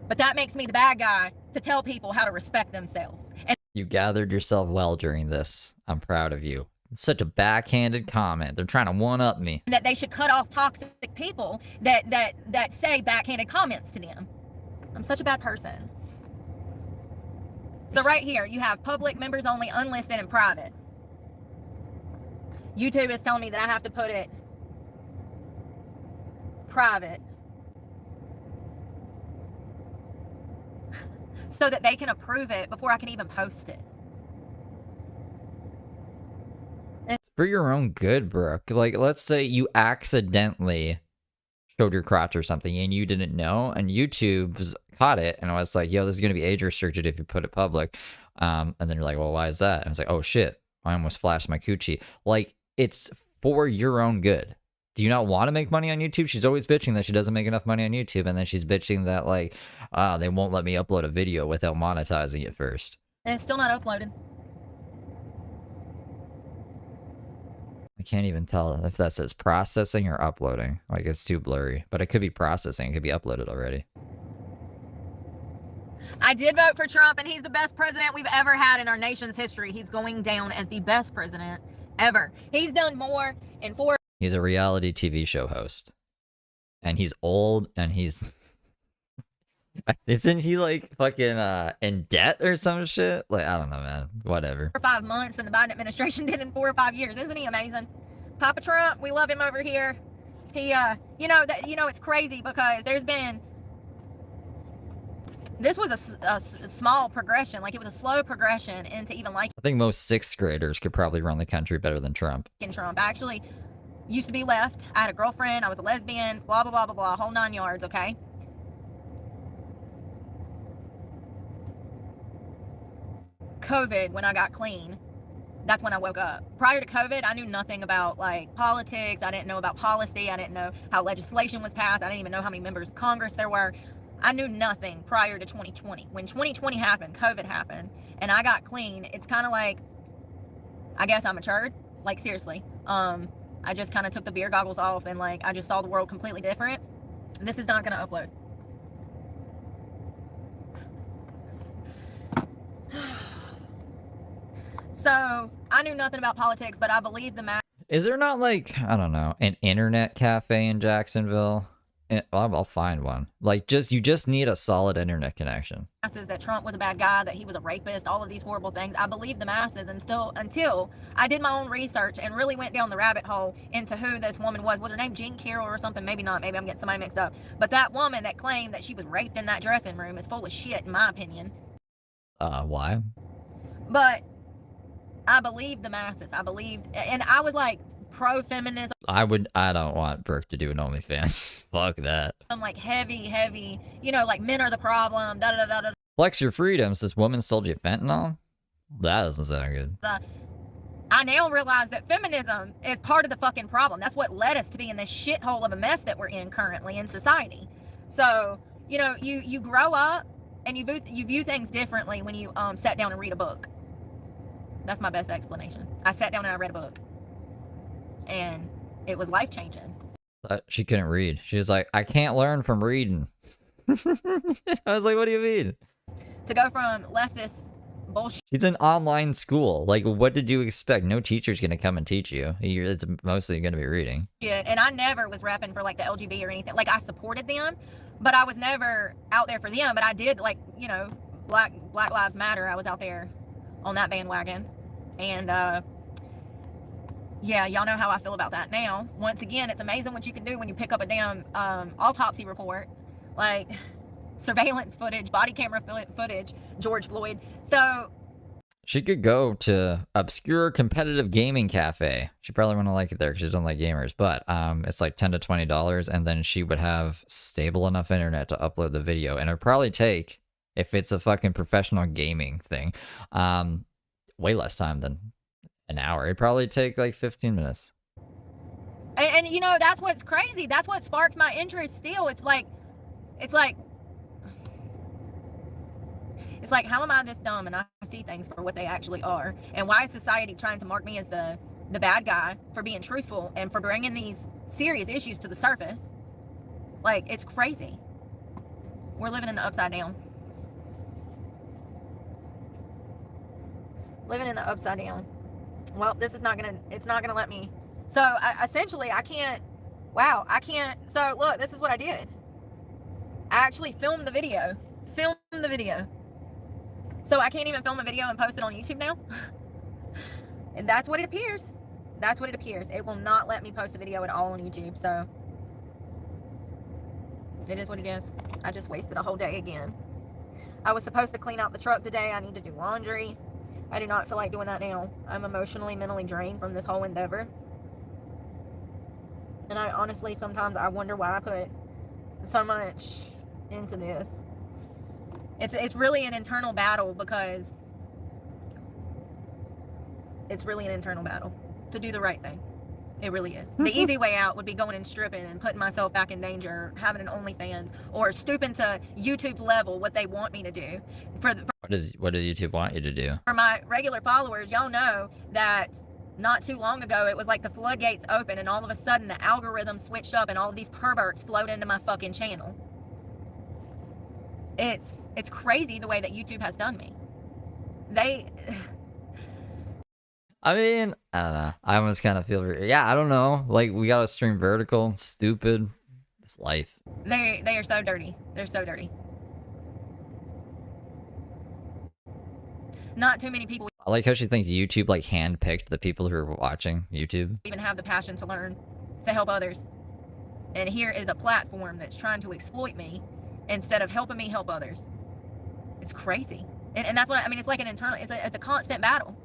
But that makes me the bad guy to tell people how to respect themselves. And You gathered yourself well during this. I'm proud of you. It's such a backhanded comment. They're trying to one-up me. that they should cut off toxic people that say backhanded comments to them. I'm such a bad person. So right here, you have public, members only, unlisted, and private. YouTube is telling me that I have to put it private so that they can approve it before I can even post it. It's for your own good, Brooke. Like, let's say you accidentally showed your crotch or something and you didn't know, and YouTube's caught it and was like, yo, this is going to be age restricted if you put it public. And then you're like, well, why is that? And it's like, oh shit, I almost flashed my coochie. Like, it's for your own good. Do you not want to make money on YouTube? She's always bitching that she doesn't make enough money on YouTube, and then she's bitching that, like, they won't let me upload a video without monetizing it first. And it's still not uploaded. I can't even tell if that says processing or uploading. Like, it's too blurry. But it could be processing. It could be uploaded already. I did vote for Trump, and he's the best president we've ever had in our nation's history. He's going down as the best president ever. He's done more in 4. He's a reality TV show host. And he's old and he's isn't he like fucking in debt or some shit? Like, I don't know, man. Whatever. 4 or 5 months than the Biden administration did in 4 or 5 years. Isn't he amazing? Papa Trump, we love him over here. He it's crazy because this was a small progression. Like, it was a slow progression into even liking I think most 6th graders could probably run the country better than Trump. Trump. I actually used to be left. I had a girlfriend. I was a lesbian. Blah, blah, blah, blah, blah. Whole 9 yards, okay? COVID, when I got clean, that's when I woke up. Prior to COVID, I knew nothing about like politics. I didn't know about policy. I didn't know how legislation was passed. I didn't even know how many members of Congress there were. I knew nothing prior to 2020. When 2020 happened, COVID happened, and I got clean, it's kind of like, I guess I matured. Like, seriously. I just kind of took the beer goggles off and like I just saw the world completely different. This is not going to upload. So I knew nothing about politics, but I believe the Is there not like, I don't know, an internet cafe in Jacksonville? I'll find one. Like, you just need a solid internet connection. masses that Trump was a bad guy, that he was a rapist, all of these horrible things. I believed the masses, and until I did my own research and really went down the rabbit hole into who this woman was. Was her name Jean Carroll or something? Maybe not. Maybe I'm getting somebody mixed up. But that woman that claimed that she was raped in that dressing room is full of shit, in my opinion. Why? But I believed the masses. I believed, and I was like pro-feminism. I don't want Brooke to do an OnlyFans. Fuck that. I'm like heavy, like men are the problem, da da da da. Flex your freedoms. This woman sold you fentanyl? That doesn't sound good. I now realize that feminism is part of the fucking problem. That's what led us to be in this shithole of a mess that we're in currently in society. So, you grow up and you view things differently when you sat down and read a book. That's my best explanation. I sat down and I read a book. And it was life-changing. She couldn't read. She was like, I can't learn from reading. I was like, what do you mean? To go from leftist bullshit. She's in online school. Like, what did you expect? No teacher's going to come and teach you. It's mostly going to be reading. And I never was repping for, like, the LGBT or anything. Like, I supported them, but I was never out there for them. But I did, like, Black Lives Matter. I was out there on that bandwagon. And, yeah, y'all know how I feel about that now. Once again, it's amazing what you can do when you pick up a damn autopsy report, like surveillance footage, body camera footage, George Floyd. So she could go to obscure competitive gaming cafe. She probably wouldn't like it there because she doesn't like gamers. But it's like $10 to $20, and then she would have stable enough internet to upload the video. And it'd probably take, if it's a fucking professional gaming thing, way less time than an hour. It'd probably take like 15 minutes. And that's what's crazy. That's what sparked my interest still. It's like how am I this dumb and I see things for what they actually are? And why is society trying to mark me as the bad guy for being truthful and for bringing these serious issues to the surface? Like, it's crazy. We're living in the upside down. Living in the upside down. Well, this is it's not gonna let me. So I can't. So look, this is what I did. I actually filmed the video. So I can't even film a video and post it on YouTube now. And that's what it appears. It will not let me post a video at all on YouTube. So it is what it is. I just wasted a whole day again. I was supposed to clean out the truck today. I need to do laundry. I do not feel like doing that now. I'm emotionally, mentally drained from this whole endeavor. And I honestly, sometimes I wonder why I put so much into this. It's really an internal battle, because it's really an internal battle to do the right thing. It really is. The easy way out would be going and stripping and putting myself back in danger, having an OnlyFans, or stooping to YouTube's level, what they want me to do. What does YouTube want you to do? For my regular followers, y'all know that not too long ago, it was like the floodgates open, and all of a sudden the algorithm switched up and all of these perverts flowed into my fucking channel. It's crazy the way that YouTube has done me. I mean, I don't know. I almost kind of feel, yeah, I don't know. Like, we gotta stream vertical. Stupid. It's life. They are so dirty. They're so dirty. Not too many people I like how she thinks YouTube, like, handpicked the people who are watching YouTube. even have the passion to learn, to help others. And here is a platform that's trying to exploit me instead of helping me help others. It's crazy. And that's what I mean. It's like an internal, it's a constant battle.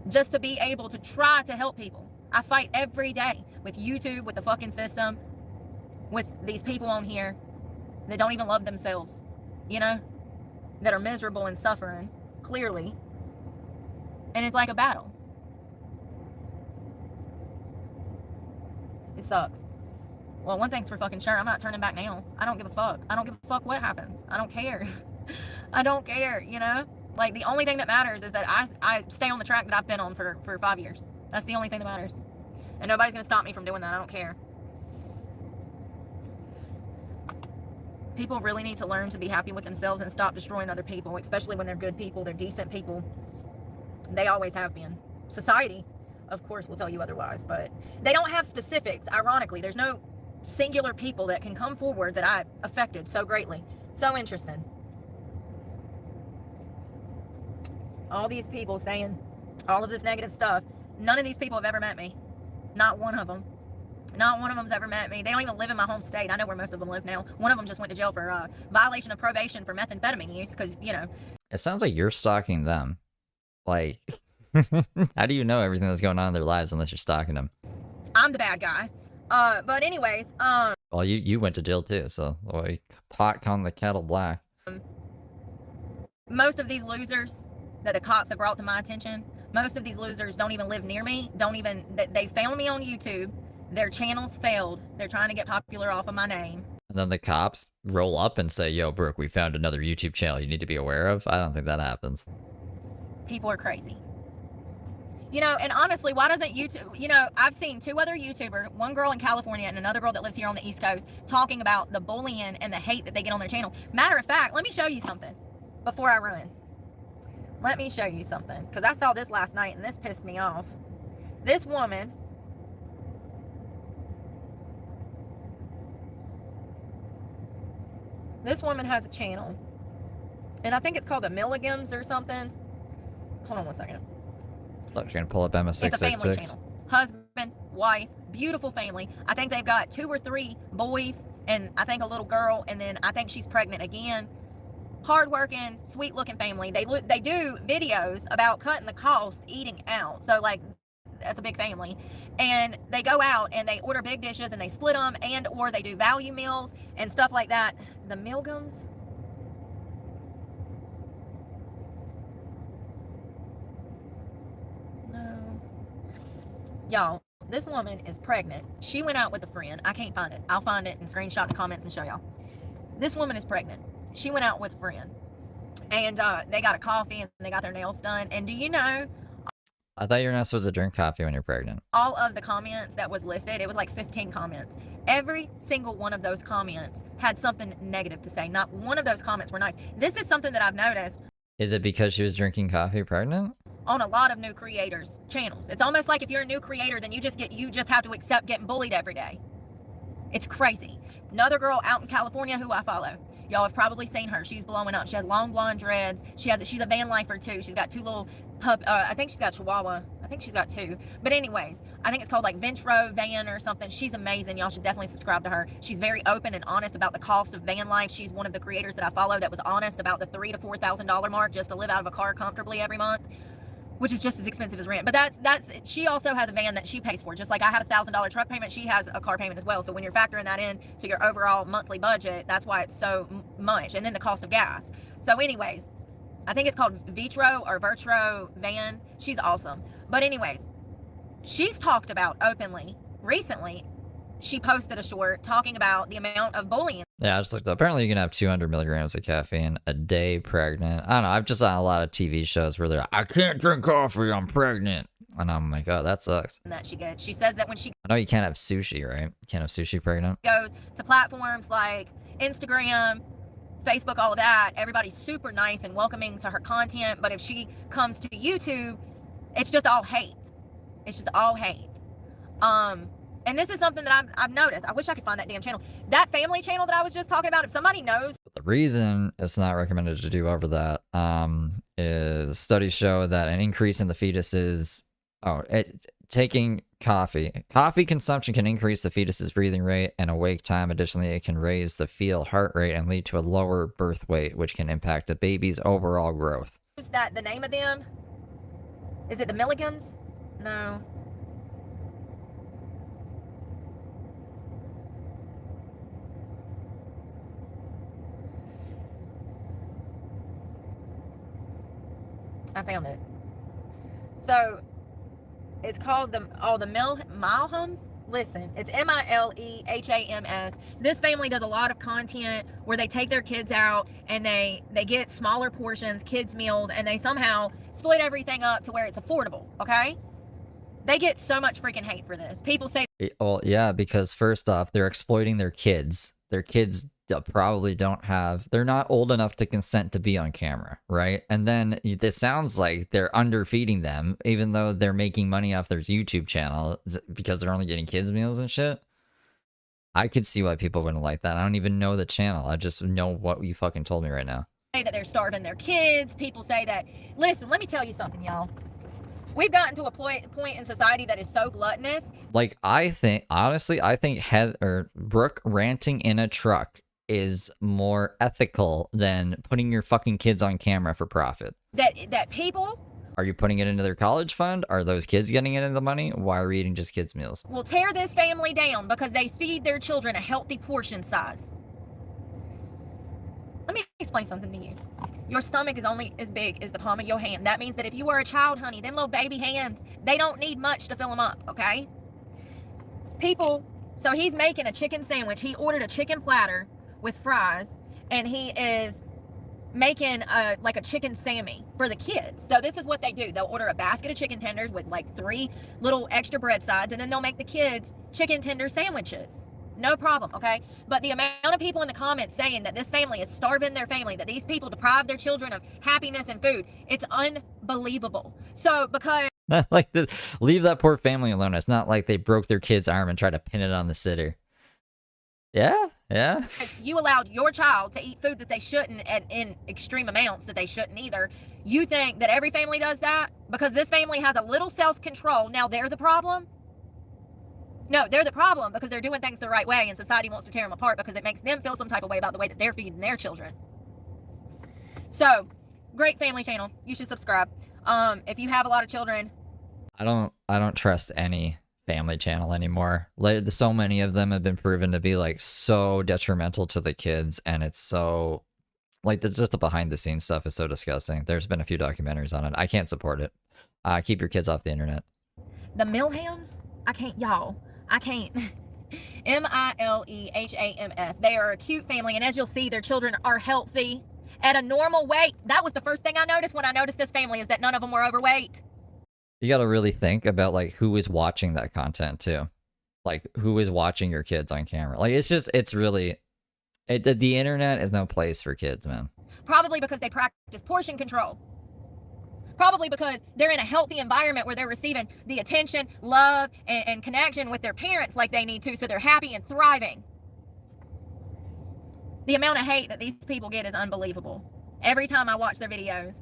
Just to be able to try to help people. I fight every day with YouTube, with the fucking system, with these people on here that don't even love themselves, you know, that are miserable and suffering, clearly. And it's like a battle. It sucks. Well, one thing's for fucking sure, I'm not turning back now. I don't give a fuck. I don't give a fuck what happens. I don't care. I don't care, you know? Like, the only thing that matters is that I stay on the track that I've been on for 5 years. That's the only thing that matters. And nobody's going to stop me from doing that. I don't care. People really need to learn to be happy with themselves and stop destroying other people, especially when they're good people, they're decent people. They always have been. Society, of course, will tell you otherwise, but they don't have specifics. Ironically, there's no singular people that can come forward that I affected so greatly. So interesting. All these people saying all of this negative stuff. None of these people have ever met me. Not one of them. Not one of them's ever met me. They don't even live in my home state. I know where most of them live now. One of them just went to jail for violation of probation for methamphetamine use because, you know. It sounds like you're stalking them. Like, how do you know everything that's going on in their lives unless you're stalking them? I'm the bad guy. But anyways, well, you went to jail too, so like, pot on the kettle black. Most of these losers that the cops have brought to my attention, most of these losers don't even live near me. They found me on YouTube. Their channels failed. They're trying to get popular off of my name. And then the cops roll up and say, yo, Brooke, we found another YouTube channel you need to be aware of. I don't think that happens. People are crazy. You know, and honestly, why doesn't YouTube, you know, I've seen 2 other YouTubers, one girl in California and another girl that lives here on the East Coast, talking about the bullying and the hate that they get on their channel. Matter of fact, let me show you something before I run. Let me show you something, because I saw this last night and this pissed me off. This woman has a channel, and I think it's called the Milligans or something. Hold on one second. Look, you're gonna pull up Emma It's a family 666. channel. Husband, wife, beautiful family. I think they've got 2 or 3 boys, and I think a little girl, and then I think she's pregnant again. Hardworking, sweet-looking family. They do videos about cutting the cost eating out. So, like, that's a big family. And they go out and they order big dishes and they split them, and or they do value meals and stuff like that. The Milgums. No. Y'all, this woman is pregnant. She went out with a friend. I can't find it. I'll find it and screenshot the comments and show y'all. This woman is pregnant. She went out with a friend, and they got a coffee and they got their nails done. And do you know, I thought you were not supposed to drink coffee when you're pregnant. all of the comments that was listed, it was like 15 comments. Every single one of those comments had something negative to say. Not one of those comments were nice. This is something that I've noticed Is it because she was drinking coffee pregnant? on a lot of new creators' channels. It's almost like if you're a new creator, then you just have to accept getting bullied every day. It's crazy. Another girl out in California who I follow. Y'all have probably seen her. She's blowing up. She has long blonde dreads. She's a van lifer too. She's got 2 little I think she's got Chihuahua. I think she's got 2. But anyways, I think it's called like Ventro Van or something. She's amazing. Y'all should definitely subscribe to her. She's very open and honest about the cost of van life. She's one of the creators that I follow that was honest about the $3,000 to $4,000 mark just to live out of a car comfortably every month, which is just as expensive as rent. But that's she also has a van that she pays for. Just like I had a $1,000 truck payment, she has a car payment as well. So when you're factoring that in to your overall monthly budget, that's why it's so much. And then the cost of gas. So anyways, I think it's called Virtro Van. She's awesome. But anyways, she's talked about openly recently. She posted a short talking about the amount of bullying. Yeah, I just looked up. Apparently you can have 200 milligrams of caffeine a day pregnant. I don't know. I've just on a lot of TV shows where they're like, I can't drink coffee, I'm pregnant. And I'm like, oh, that sucks. That she gets. She says that when she I know you can't have sushi, right? You can't have sushi pregnant. goes to platforms like Instagram, Facebook, all of that, everybody's super nice and welcoming to her content. But if she comes to YouTube It's just all hate. It's just all hate. And this is something that I've noticed. I wish I could find that damn channel. That family channel that I was just talking about, if somebody knows. The reason it's not recommended to do over that is studies show that an increase in the fetuses, taking coffee consumption can increase the fetus's breathing rate and awake time. Additionally, it can raise the fetal heart rate and lead to a lower birth weight, which can impact the baby's overall growth. Is that the name of them? Is it the Milligans? No. I found it. So it's called the Milhams. Listen, it's Milehams. This family does a lot of content where they take their kids out and they get smaller portions, kids meals, and they somehow split everything up to where it's affordable. Okay, they get so much freaking hate for this. People say, well, yeah, because first off, they're exploiting their kids. Their kids probably they're not old enough to consent to be on camera, right? And then this sounds like they're underfeeding them, even though they're making money off their YouTube channel because they're only getting kids meals and shit. I could see why people wouldn't like that. I don't even know the channel. I just know what you fucking told me right now. that they're starving their kids. People say that, listen, let me tell you something, y'all. We've gotten to a point in society that is so gluttonous. Like, honestly, I think Brooke ranting in a truck is more ethical than putting your fucking kids on camera for profit. That people... Are you putting it into their college fund? Are those kids getting into the money? Why are we eating just kids' meals? will tear this family down because they feed their children a healthy portion size. Let me explain something to you. Your stomach is only as big as the palm of your hand. That means that if you were a child, honey, them little baby hands, they don't need much to fill them up, okay? So he's making a chicken sandwich. He ordered a chicken platter with fries, and he is making like a chicken Sammy for the kids. So this is what they do. They'll order a basket of chicken tenders with like 3 little extra bread sides, and then they'll make the kids chicken tender sandwiches. No problem, okay? But the amount of people in the comments saying that this family is starving their family, that these people deprive their children of happiness and food, it's unbelievable. So because... like, leave that poor family alone. It's not like they broke their kid's arm and tried to pin it on the sitter. Yeah. You allowed your child to eat food that they shouldn't, and in extreme amounts that they shouldn't either. You think that every family does that? Because this family has a little self-control. Now they're the problem? No, they're the problem because they're doing things the right way, and society wants to tear them apart because it makes them feel some type of way about the way that they're feeding their children. So, great family channel. You should subscribe. If you have a lot of children. I don't trust any family channel anymore. Like, so many of them have been proven to be like so detrimental to the kids, and it's so like just the behind the scenes stuff is so disgusting. There's been a few documentaries on it. I can't support it. Keep your kids off the internet. The Milhams? I can't. Milehams. They are a cute family, and as you'll see, their children are healthy at a normal weight. That was the first thing I noticed when I noticed this family, is that none of them were overweight. You got to really think about like who is watching that content too. Like, who is watching your kids on camera? Like, the internet is no place for kids, man. Probably because they practice portion control. Probably because they're in a healthy environment where they're receiving the attention, love, and connection with their parents like they need to, so they're happy and thriving. The amount of hate that these people get is unbelievable. Every time I watch their videos.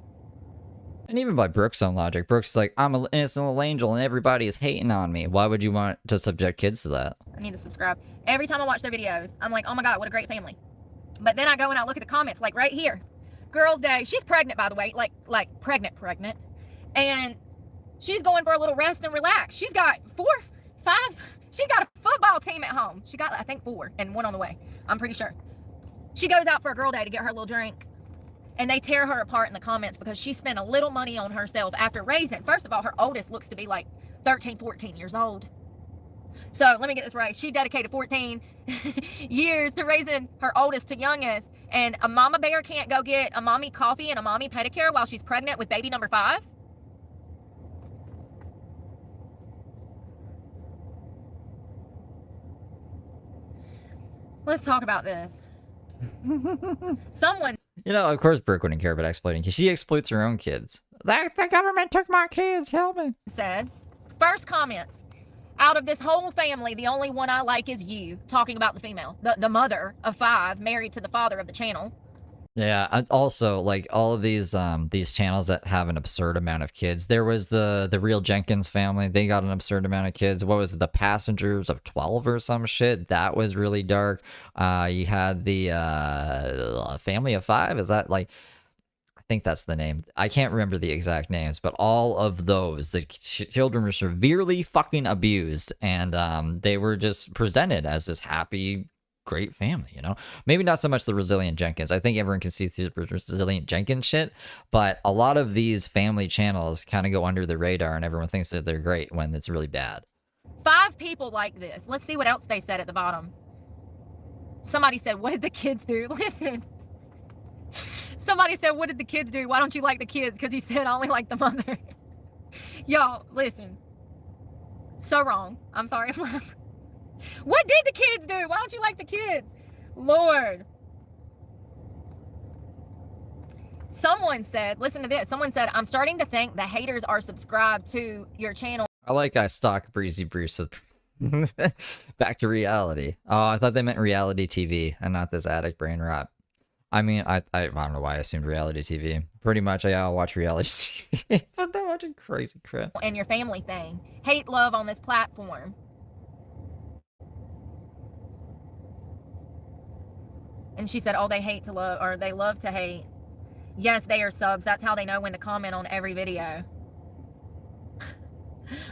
And even by Brooke's own logic, Brooke's like, I'm an innocent little angel and everybody is hating on me. Why would you want to subject kids to that? I need to subscribe. Every time I watch their videos, I'm like, oh my God, what a great family. But then I go and I look at the comments, like right here. Girls' Day. She's pregnant, by the way, like pregnant. And she's going for a little rest and relax. She's got 4, 5, she's got a football team at home. She got, I think, 4 and 1 on the way. I'm pretty sure. She goes out for a girl day to get her a little drink. And they tear her apart in the comments because she spent a little money on herself after raising. First of all, her oldest looks to be like 13, 14 years old. So let me get this right. She dedicated 14 years to raising her oldest to youngest. And a mama bear can't go get a mommy coffee and a mommy pedicure while she's pregnant with baby number 5? Let's talk about this. Someone... You know, of course Brooke wouldn't care about exploiting kids. She exploits her own kids. The government took my kids. Help me. Said, first comment, out of this whole family, the only one I like is you, talking about the female, the mother of 5, married to the father of the channel. Yeah, also, like, all of these channels that have an absurd amount of kids. There was the Real Jenkins family. They got an absurd amount of kids. What was it? The Passengers of 12 or some shit? That was really dark. You had the Family of 5. Is that, like... I think that's the name. I can't remember the exact names, but all of those, the children were severely fucking abused, and they were just presented as this happy... great family, you know? Maybe not so much the Resilient Jenkins. I think everyone can see through the Resilient Jenkins shit, but a lot of these family channels kind of go under the radar and everyone thinks that they're great when it's really bad. 5 people like this. Let's see what else they said at the bottom. Somebody said, what did the kids do? Listen. Somebody said, what did the kids do? Why don't you like the kids? Because he said, I only like the mother. Y'all, listen. So wrong. I'm sorry. I'm laughing. What did the kids do? Why don't you like the kids? Lord. Someone said, listen to this. Someone said, I'm starting to think the haters are subscribed to your channel. I stalk Breezy Bruce. Back to reality. Oh, I thought they meant reality TV and not this addict brain rot. I mean, I don't know why I assumed reality TV. Pretty much, I'll watch reality TV. I'm not watching crazy crap. And your family thing. Hate love on this platform. And she said, oh, they hate to love, or they love to hate. Yes, they are subs. That's how they know when to comment on every video.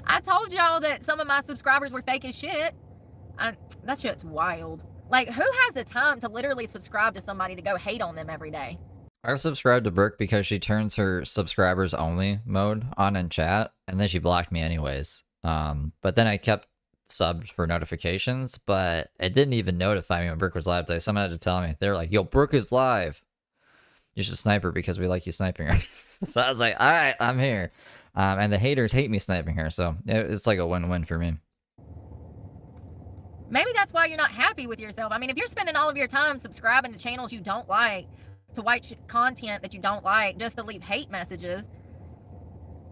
I told y'all that some of my subscribers were fake as shit. That shit's wild. Like, who has the time to literally subscribe to somebody to go hate on them every day? I subscribed to Brooke because she turns her subscribers only mode on in chat, and then she blocked me anyways. But then I kept subbed for notifications, but it didn't even notify me when Brooke was live today. Someone had to tell me. They were like, yo, Brooke is live. You should snipe her because we like you sniping her. So I was like, all right, I'm here. And the haters hate me sniping her, so it's like a win-win for me. Maybe that's why you're not happy with yourself. I mean, if you're spending all of your time subscribing to channels you don't like, to watch content that you don't like, just to leave hate messages,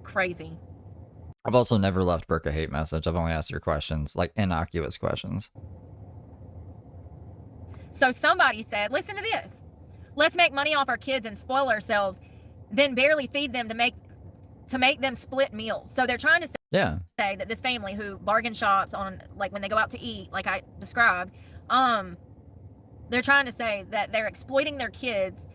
crazy. I've also never left Brooke a hate message. I've only asked her questions, like innocuous questions. So somebody said, listen to this. Let's make money off our kids and spoil ourselves, then barely feed them to make them split meals. So they're trying to say that this family who bargain shops on, like, when they go out to eat, like I described, they're trying to say that they're exploiting their kids.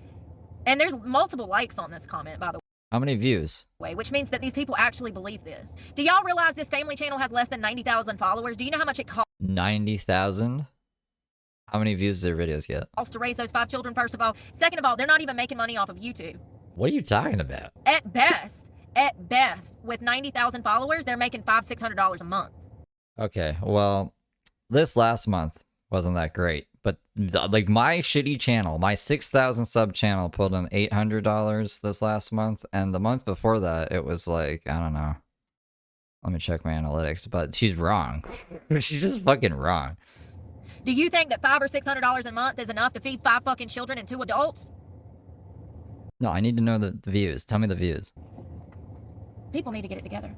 And there's multiple likes on this comment, by the way. How many views? Which means that these people actually believe this. Do y'all realize this family channel has less than 90,000 followers? Do you know how much it costs? 90,000? How many views do their videos get? To raise those 5 children, first of all. Second of all, they're not even making money off of YouTube. What are you talking about? At best, with 90,000 followers, they're making $500-600 a month. Okay, well, this last month wasn't that great. But, like, my shitty channel, my 6,000 sub channel pulled in $800 this last month. And the month before that, it was like, I don't know. Let me check my analytics. But she's wrong. She's just fucking wrong. Do you think that $500 or $600 a month is enough to feed 5 fucking children and 2 adults? No, I need to know the views. Tell me the views. People need to get it together.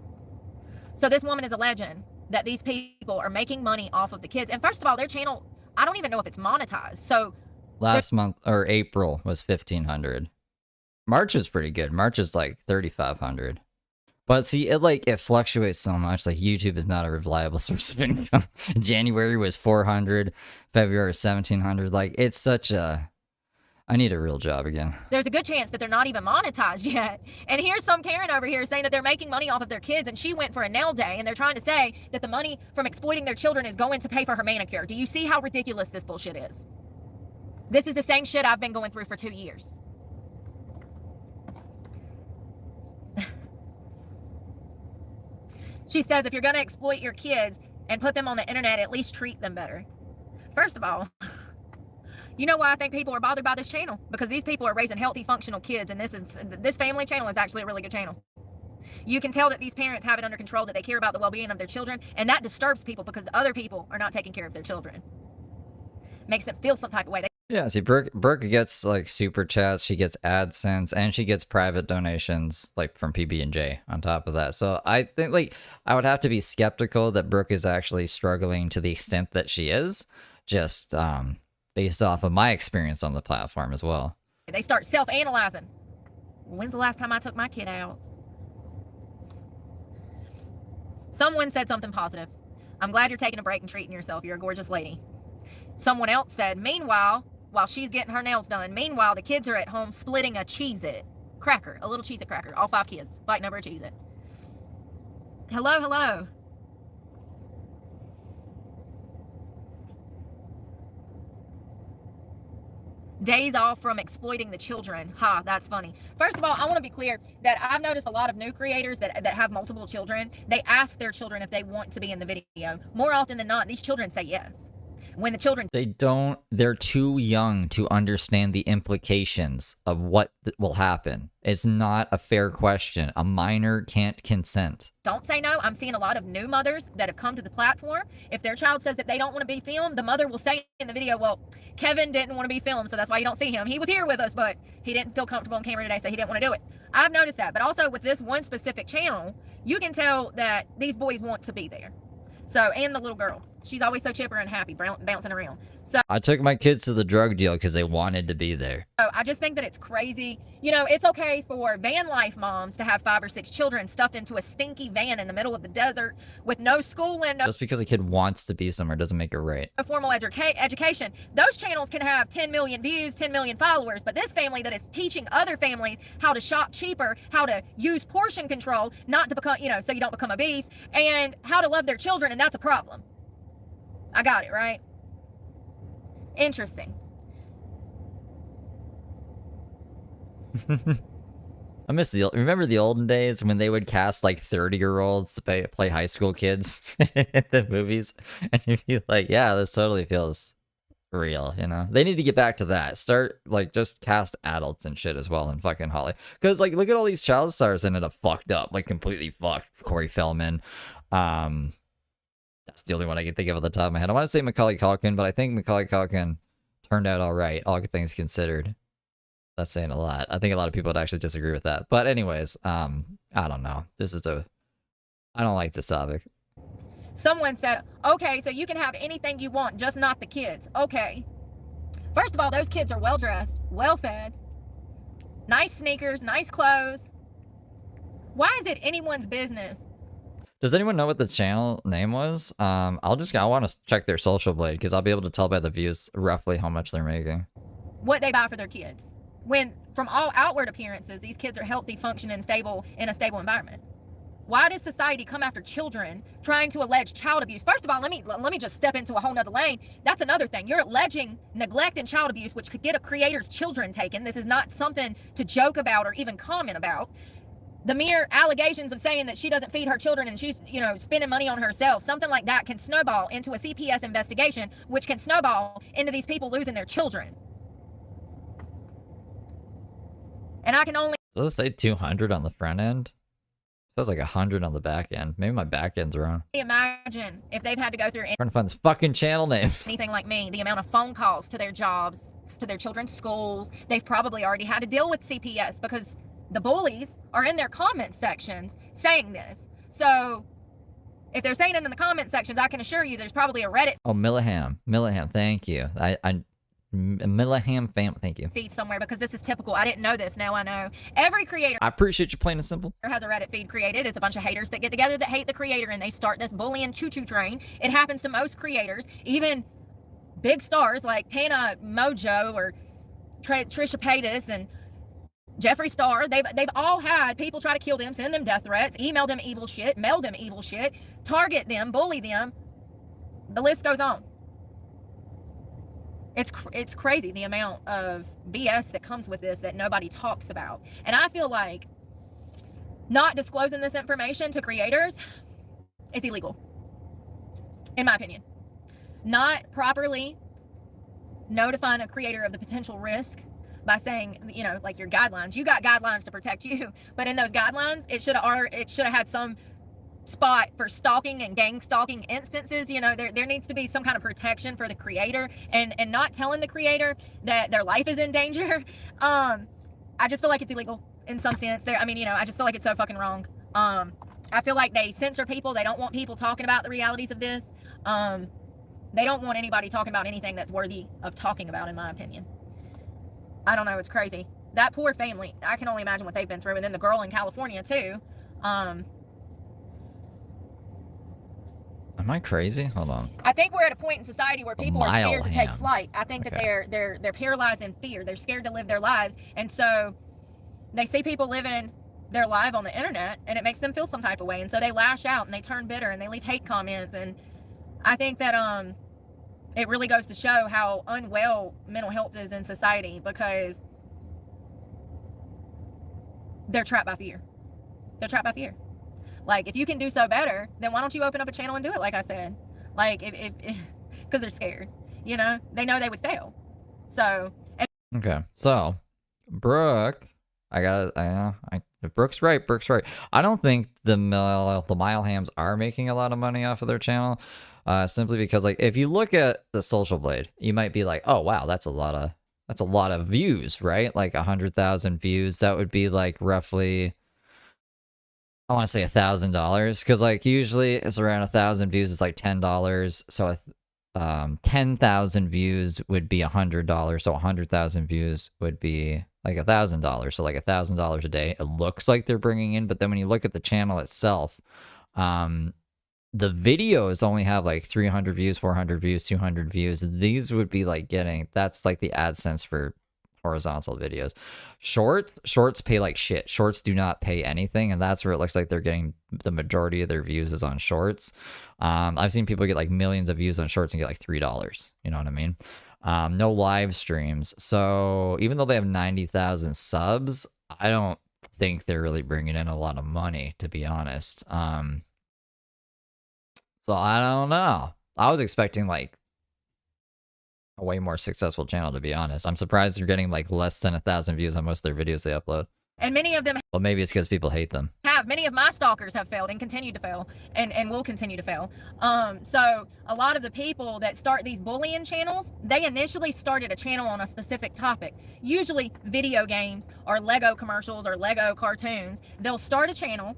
So this woman is alleging that these people are making money off of the kids. And first of all, their channel, I don't even know if it's monetized. So last month, or April, was 1,500. March is pretty good. March is like 3,500. But see, it fluctuates so much. Like, YouTube is not a reliable source of income. January was 400. February 1,700. Like, it's such a... I need a real job again. There's a good chance that they're not even monetized yet. And here's some Karen over here saying that they're making money off of their kids, and she went for a nail day, and they're trying to say that the money from exploiting their children is going to pay for her manicure. Do you see how ridiculous this bullshit is? This is the same shit I've been going through for 2 years. She says if you're going to exploit your kids and put them on the internet, at least treat them better. First of all, you know why I think people are bothered by this channel? Because these people are raising healthy, functional kids, and this family channel is actually a really good channel. You can tell that these parents have it under control, that they care about the well-being of their children, and that disturbs people because other people are not taking care of their children. Makes them feel some type of way. Yeah, see, Brooke gets like super chats, she gets AdSense, and she gets private donations like from PB&J on top of that. So I think like I would have to be skeptical that Brooke is actually struggling to the extent that she is, just based off of my experience on the platform as well. They start self-analyzing. When's the last time I took my kid out? Someone said something positive. I'm glad you're taking a break and treating yourself. You're a gorgeous lady. Someone else said, meanwhile, while she's getting her nails done, meanwhile, the kids are at home splitting a Cheez-It cracker, a little Cheez-It cracker. All 5 kids fighting over a Cheez-It. Hello, hello. Days off from exploiting the children. Ha, that's funny. First of all, I want to be clear that I've noticed a lot of new creators that have multiple children. They ask their children if they want to be in the video. More often than not, these children say yes. When the children... They're too young to understand the implications of what will happen. It's not a fair question. A minor can't consent. Don't say no. I'm seeing a lot of new mothers that have come to the platform. If their child says that they don't want to be filmed, the mother will say in the video, well, Kevin didn't want to be filmed, so that's why you don't see him. He was here with us, but he didn't feel comfortable on camera today, so he didn't want to do it. I've noticed that. But also with this one specific channel, you can tell that these boys want to be there. So, and the little girl. She's always so chipper and happy, bouncing around. So I took my kids to the drug deal because they wanted to be there. So I just think that it's crazy. You know, it's okay for van life moms to have 5 or 6 children stuffed into a stinky van in the middle of the desert with no school and no... Just because a kid wants to be somewhere doesn't make it right. A formal education. Those channels can have 10 million views, 10 million followers, but this family that is teaching other families how to shop cheaper, how to use portion control, not to become, you know, so you don't become obese, and how to love their children, and that's a problem. I got it, right? Interesting. I miss remember the olden days when they would cast like 30-year-olds to play high school kids in the movies, and you'd be like, yeah, this totally feels real, you know? They need to get back to that. Start like just cast adults and shit as well in fucking Hollywood. Because like look at all these child stars ended up fucked up, like completely fucked. Corey Feldman. That's the only one I can think of at the top of my head. I want to say Macaulay Culkin, but I think Macaulay Culkin turned out all right, all things considered. That's saying a lot. I think a lot of people would actually disagree with that. But anyways, I don't know. I don't like this topic. Someone said, okay, so you can have anything you want, just not the kids. Okay. First of all, those kids are well-dressed, well-fed, nice sneakers, nice clothes. Why is it anyone's business? Does anyone know what the channel name was? I want to check their social blade because I'll be able to tell by the views roughly how much they're making. What they buy for their kids. When, from all outward appearances, these kids are healthy, functioning, stable, in a stable environment. Why does society come after children trying to allege child abuse? First of all, let me just step into a whole nother lane. That's another thing. You're alleging neglect and child abuse, which could get a creator's children taken. This is not something to joke about or even comment about. The mere allegations of saying that she doesn't feed her children and she's, you know, spending money on herself, something like that can snowball into a CPS investigation, which can snowball into these people losing their children. And I can only... Does it say 200 on the front end? It says like 100 on the back end. Maybe my back end's wrong. imagine if they've had to go through Trying to find this fucking channel name. anything like me, the amount of phone calls to their jobs, to their children's schools. They've probably already had to deal with CPS because the bullies are in their comment sections saying this. So if they're saying it in the comment sections, I can assure you there's probably a Reddit Oh, Millaham, thank you. Millaham fam, thank you. feed somewhere because this is typical. I didn't know this. Now I know. Every creator I appreciate you plain and simple. has a Reddit feed created. It's a bunch of haters that get together that hate the creator and they start this bullying choo-choo train. It happens to most creators, even big stars like Tana Mojo or Trisha Paytas and Jeffree Star. They've all had people try to kill them, send them death threats, email them evil shit, mail them evil shit, target them, bully them. The list goes on. It's crazy the amount of BS that comes with this that nobody talks about. And I feel like not disclosing this information to creators is illegal, in my opinion. Not properly notifying a creator of the potential risk by saying, you know, like your guidelines. You got guidelines to protect you, but in those guidelines, it should have had some spot for stalking and gang stalking instances. You know, there needs to be some kind of protection for the creator, and not telling the creator that their life is in danger. I just feel like it's illegal in some sense. I mean, you know, I just feel like it's so fucking wrong. I feel like they censor people. They don't want people talking about the realities of this. They don't want anybody talking about anything that's worthy of talking about, in my opinion. I don't know, it's crazy. That poor family, I can only imagine what they've been through. And then the girl in California too. Am I crazy? Hold on. I think we're at a point in society where people are scared to take hams. flight. I think that they're paralyzed in fear. They're scared to live their lives, and so they see people living their life on the internet, and it makes them feel some type of way, and so they lash out and they turn bitter and they leave hate comments. And I think that it really goes to show how unwell mental health is in society, because they're trapped by fear. They're trapped by fear. Like, if you can do so better, then why don't you open up a channel and do it, like I said? Like, if because they're scared, you know? They know they would fail. So... Okay, so, Brooke, if Brooke's right, Brooke's right. I don't think the mile hams are making a lot of money off of their channel, simply because, like, if you look at the Social Blade, you might be like, oh, wow, that's a lot of views, right? Like 100,000 views, that would be like roughly... I want to say $1,000, because like usually it's around 1,000 views. It's like $10. So 10,000 views would be $100. So 100,000 views would be like $1,000. So like $1,000 a day. It looks like they're bringing in, but then when you look at the channel itself, the videos only have like 300 views, 400 views, 200 views. These would be like that's like the AdSense for horizontal videos. Shorts pay like shit. Shorts do not pay anything, and that's where it looks like they're getting the majority of their views is on shorts. I've seen people get like millions of views on shorts and get like $3. You know what I mean? No live streams. So even though they have 90,000 subs, I don't think they're really bringing in a lot of money, to be honest. So I don't know. I was expecting like a way more successful channel, to be honest. I'm surprised they're getting like less than 1,000 views on most of their videos they upload. And many of them Well, maybe it's because people hate them. many of my stalkers have failed and continue to fail, and will continue to fail. So a lot of the people that start these bullying channels, they initially started a channel on a specific topic, usually video games or Lego commercials or Lego cartoons. They'll start a channel,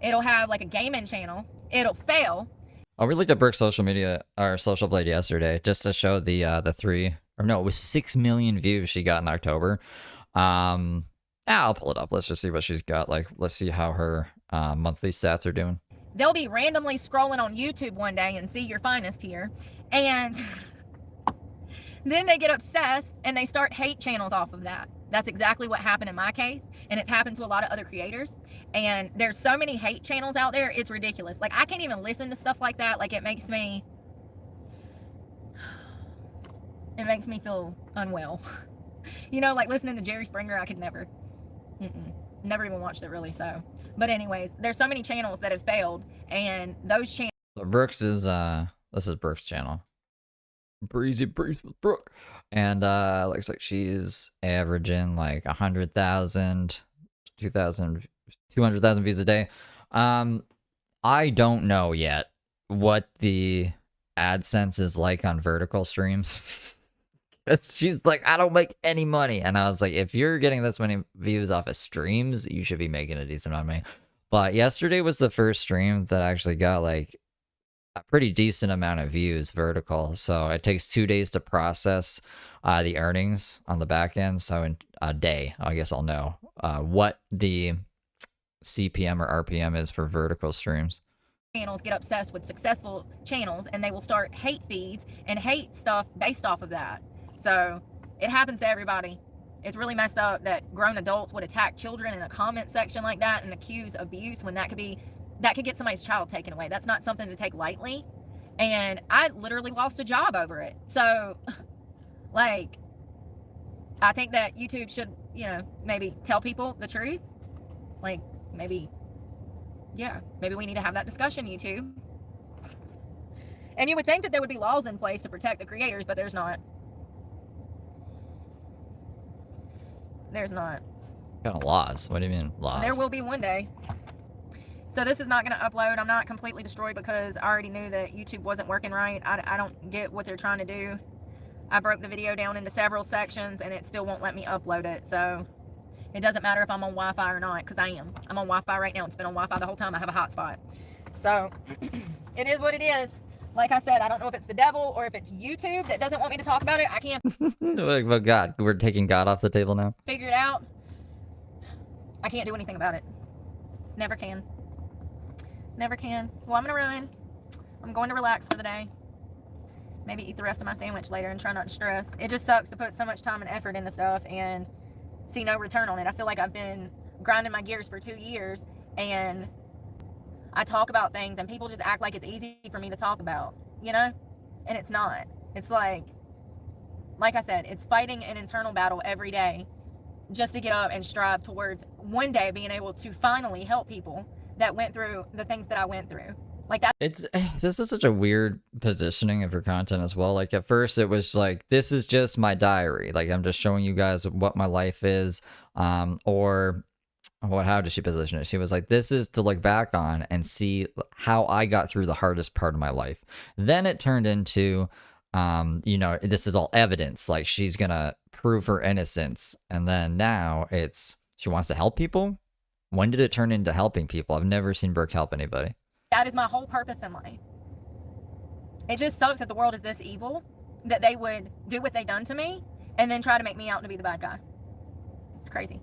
it'll have like a gaming channel, it'll fail. Oh, we looked at Brooke's social media, or Social Blade yesterday, just to show it was 6 million views she got in October. I'll pull it up. Let's just see what she's got. Like, let's see how her monthly stats are doing. They'll be randomly scrolling on YouTube one day and see your finest here, and then they get obsessed and they start hate channels off of that. That's exactly what happened in my case, and it's happened to a lot of other creators. And there's so many hate channels out there, it's ridiculous. Like, I can't even listen to stuff like that. Like, it makes me feel unwell. You know, like listening to Jerry Springer, I could never never even watched it, really. So, but anyways, there's so many channels that have failed, and those channels... So Brooke's is this is Brooke's channel. Breezy Breeze with Brooke. And looks like she's averaging like 100,000, 200,000 views a day. I don't know yet what the AdSense is like on vertical streams. She's like, I don't make any money. And I was like, if you're getting this many views off of streams, you should be making a decent amount of money. But yesterday was the first stream that actually got like a pretty decent amount of views vertical. So it takes 2 days to process the earnings on the back end. So in a day, I guess I'll know what the CPM or RPM is for vertical streams. Channels get obsessed with successful channels, and they will start hate feeds and hate stuff based off of that. So it happens to everybody. It's really messed up that grown adults would attack children in a comment section like that and accuse abuse, when that could get somebody's child taken away. That's not something to take lightly. And I literally lost a job over it. So, like, I think that YouTube should, you know, maybe tell people the truth. Like, maybe we need to have that discussion, YouTube. And you would think that there would be laws in place to protect the creators, but there's not. There's not. What kind of laws? What do you mean laws? There will be one day. So this is not going to upload. I'm not completely destroyed because I already knew that YouTube wasn't working right. I don't get what they're trying to do. I broke the video down into several sections and it still won't let me upload it. So it doesn't matter if I'm on Wi-Fi or not, because I am. I'm on Wi-Fi right now. It's been on Wi-Fi the whole time. I have a hotspot. So it is what it is. Like I said, I don't know if it's the devil or if it's YouTube that doesn't want me to talk about it. I can't Oh God, we're taking God off the table now. figure it out. I can't do anything about it. Never can. Never can. Well, I'm going to run. I'm going to relax for the day. Maybe eat the rest of my sandwich later and try not to stress. It just sucks to put so much time and effort into stuff and see no return on it. I feel like I've been grinding my gears for 2 years and I talk about things and people just act like it's easy for me to talk about, you know? And it's not. It's like I said, it's fighting an internal battle every day just to get up and strive towards one day being able to finally help people that went through the things that I went through. Like that. This is such a weird positioning of your content as well. Like at first it was like, this is just my diary. Like I'm just showing you guys what my life is. Or how did she position it? She was like, this is to look back on and see how I got through the hardest part of my life. Then it turned into, you know, this is all evidence. Like she's gonna prove her innocence. And then now it's, she wants to help people. When did it turn into helping people? I've never seen Brooke help anybody. That is my whole purpose in life. It just sucks that the world is this evil, that they would do what they done to me and then try to make me out to be the bad guy. It's crazy.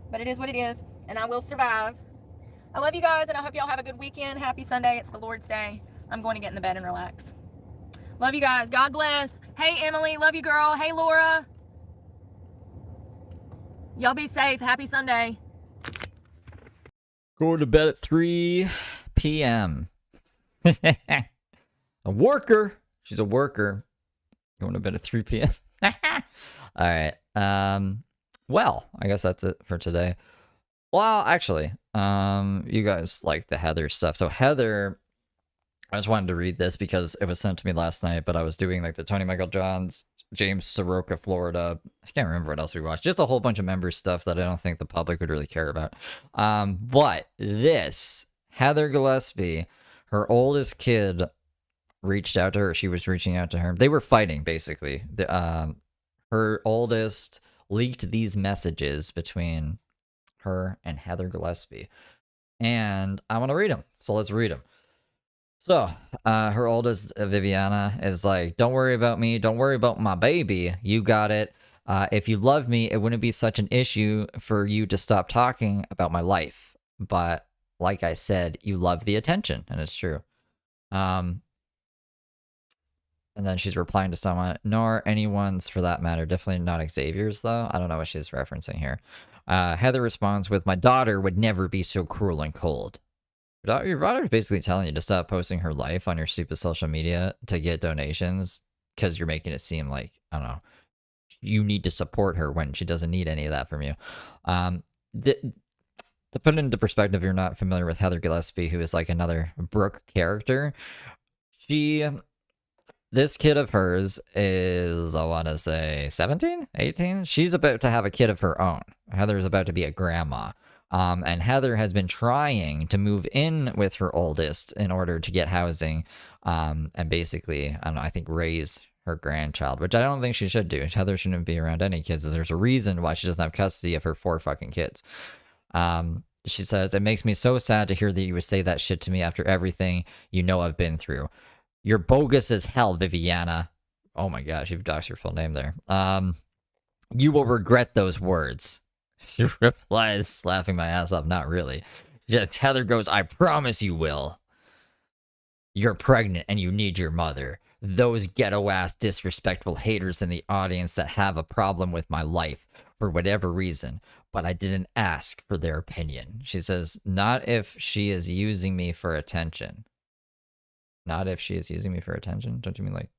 But it is what it is, and I will survive. I love you guys, and I hope y'all have a good weekend. Happy Sunday. It's the Lord's Day. I'm going to get in the bed and relax. Love you guys. God bless. Hey, Emily. Love you, girl. Hey, Laura. Y'all be safe. Happy Sunday. Going to bed at 3 p.m. A worker. She's a worker. Going to bed at 3 p.m. All right. Well, I guess that's it for today. Well, actually, you guys like the Heather stuff. So Heather, I just wanted to read this because it was sent to me last night, but I was doing like the Tony Michael Johns, James Soroka, Florida. I can't remember what else we watched. Just a whole bunch of member stuff that I don't think the public would really care about. But this, Heather Gillespie, her oldest kid reached out to her. She was reaching out to her. They were fighting, basically. Her oldest leaked these messages between her and Heather Gillespie. And I want to read them. So let's read them. So, her oldest, Viviana, is like, don't worry about me. Don't worry about my baby. You got it. If you loved me, it wouldn't be such an issue for you to stop talking about my life. But like I said, you love the attention, and it's true. And then she's replying to someone, nor anyone's for that matter. Definitely not Xavier's, though. I don't know what she's referencing here. Heather responds with, my daughter would never be so cruel and cold. Your daughter's basically telling you to stop posting her life on your stupid social media to get donations because you're making it seem like, I don't know, you need to support her when she doesn't need any of that from you. To put it into perspective, if you're not familiar with Heather Gillespie, who is like another Brooke character, this kid of hers is, I want to say, 17, 18? She's about to have a kid of her own. Heather's about to be a grandma. And Heather has been trying to move in with her oldest in order to get housing and basically, I don't know, I think raise her grandchild, which I don't think she should do. Heather shouldn't be around any kids. There's a reason why she doesn't have custody of her 4 fucking kids. She says, it makes me so sad to hear that you would say that shit to me after everything you know I've been through. You're bogus as hell, Viviana. Oh my gosh, you've doxed your full name there. You will regret those words. She replies, laughing my ass off, not really. Heather goes, I promise you will. You're pregnant and you need your mother. Those ghetto-ass disrespectful haters in the audience that have a problem with my life for whatever reason, but I didn't ask for their opinion. She says, not if she is using me for attention. Not if she is using me for attention? Don't you mean like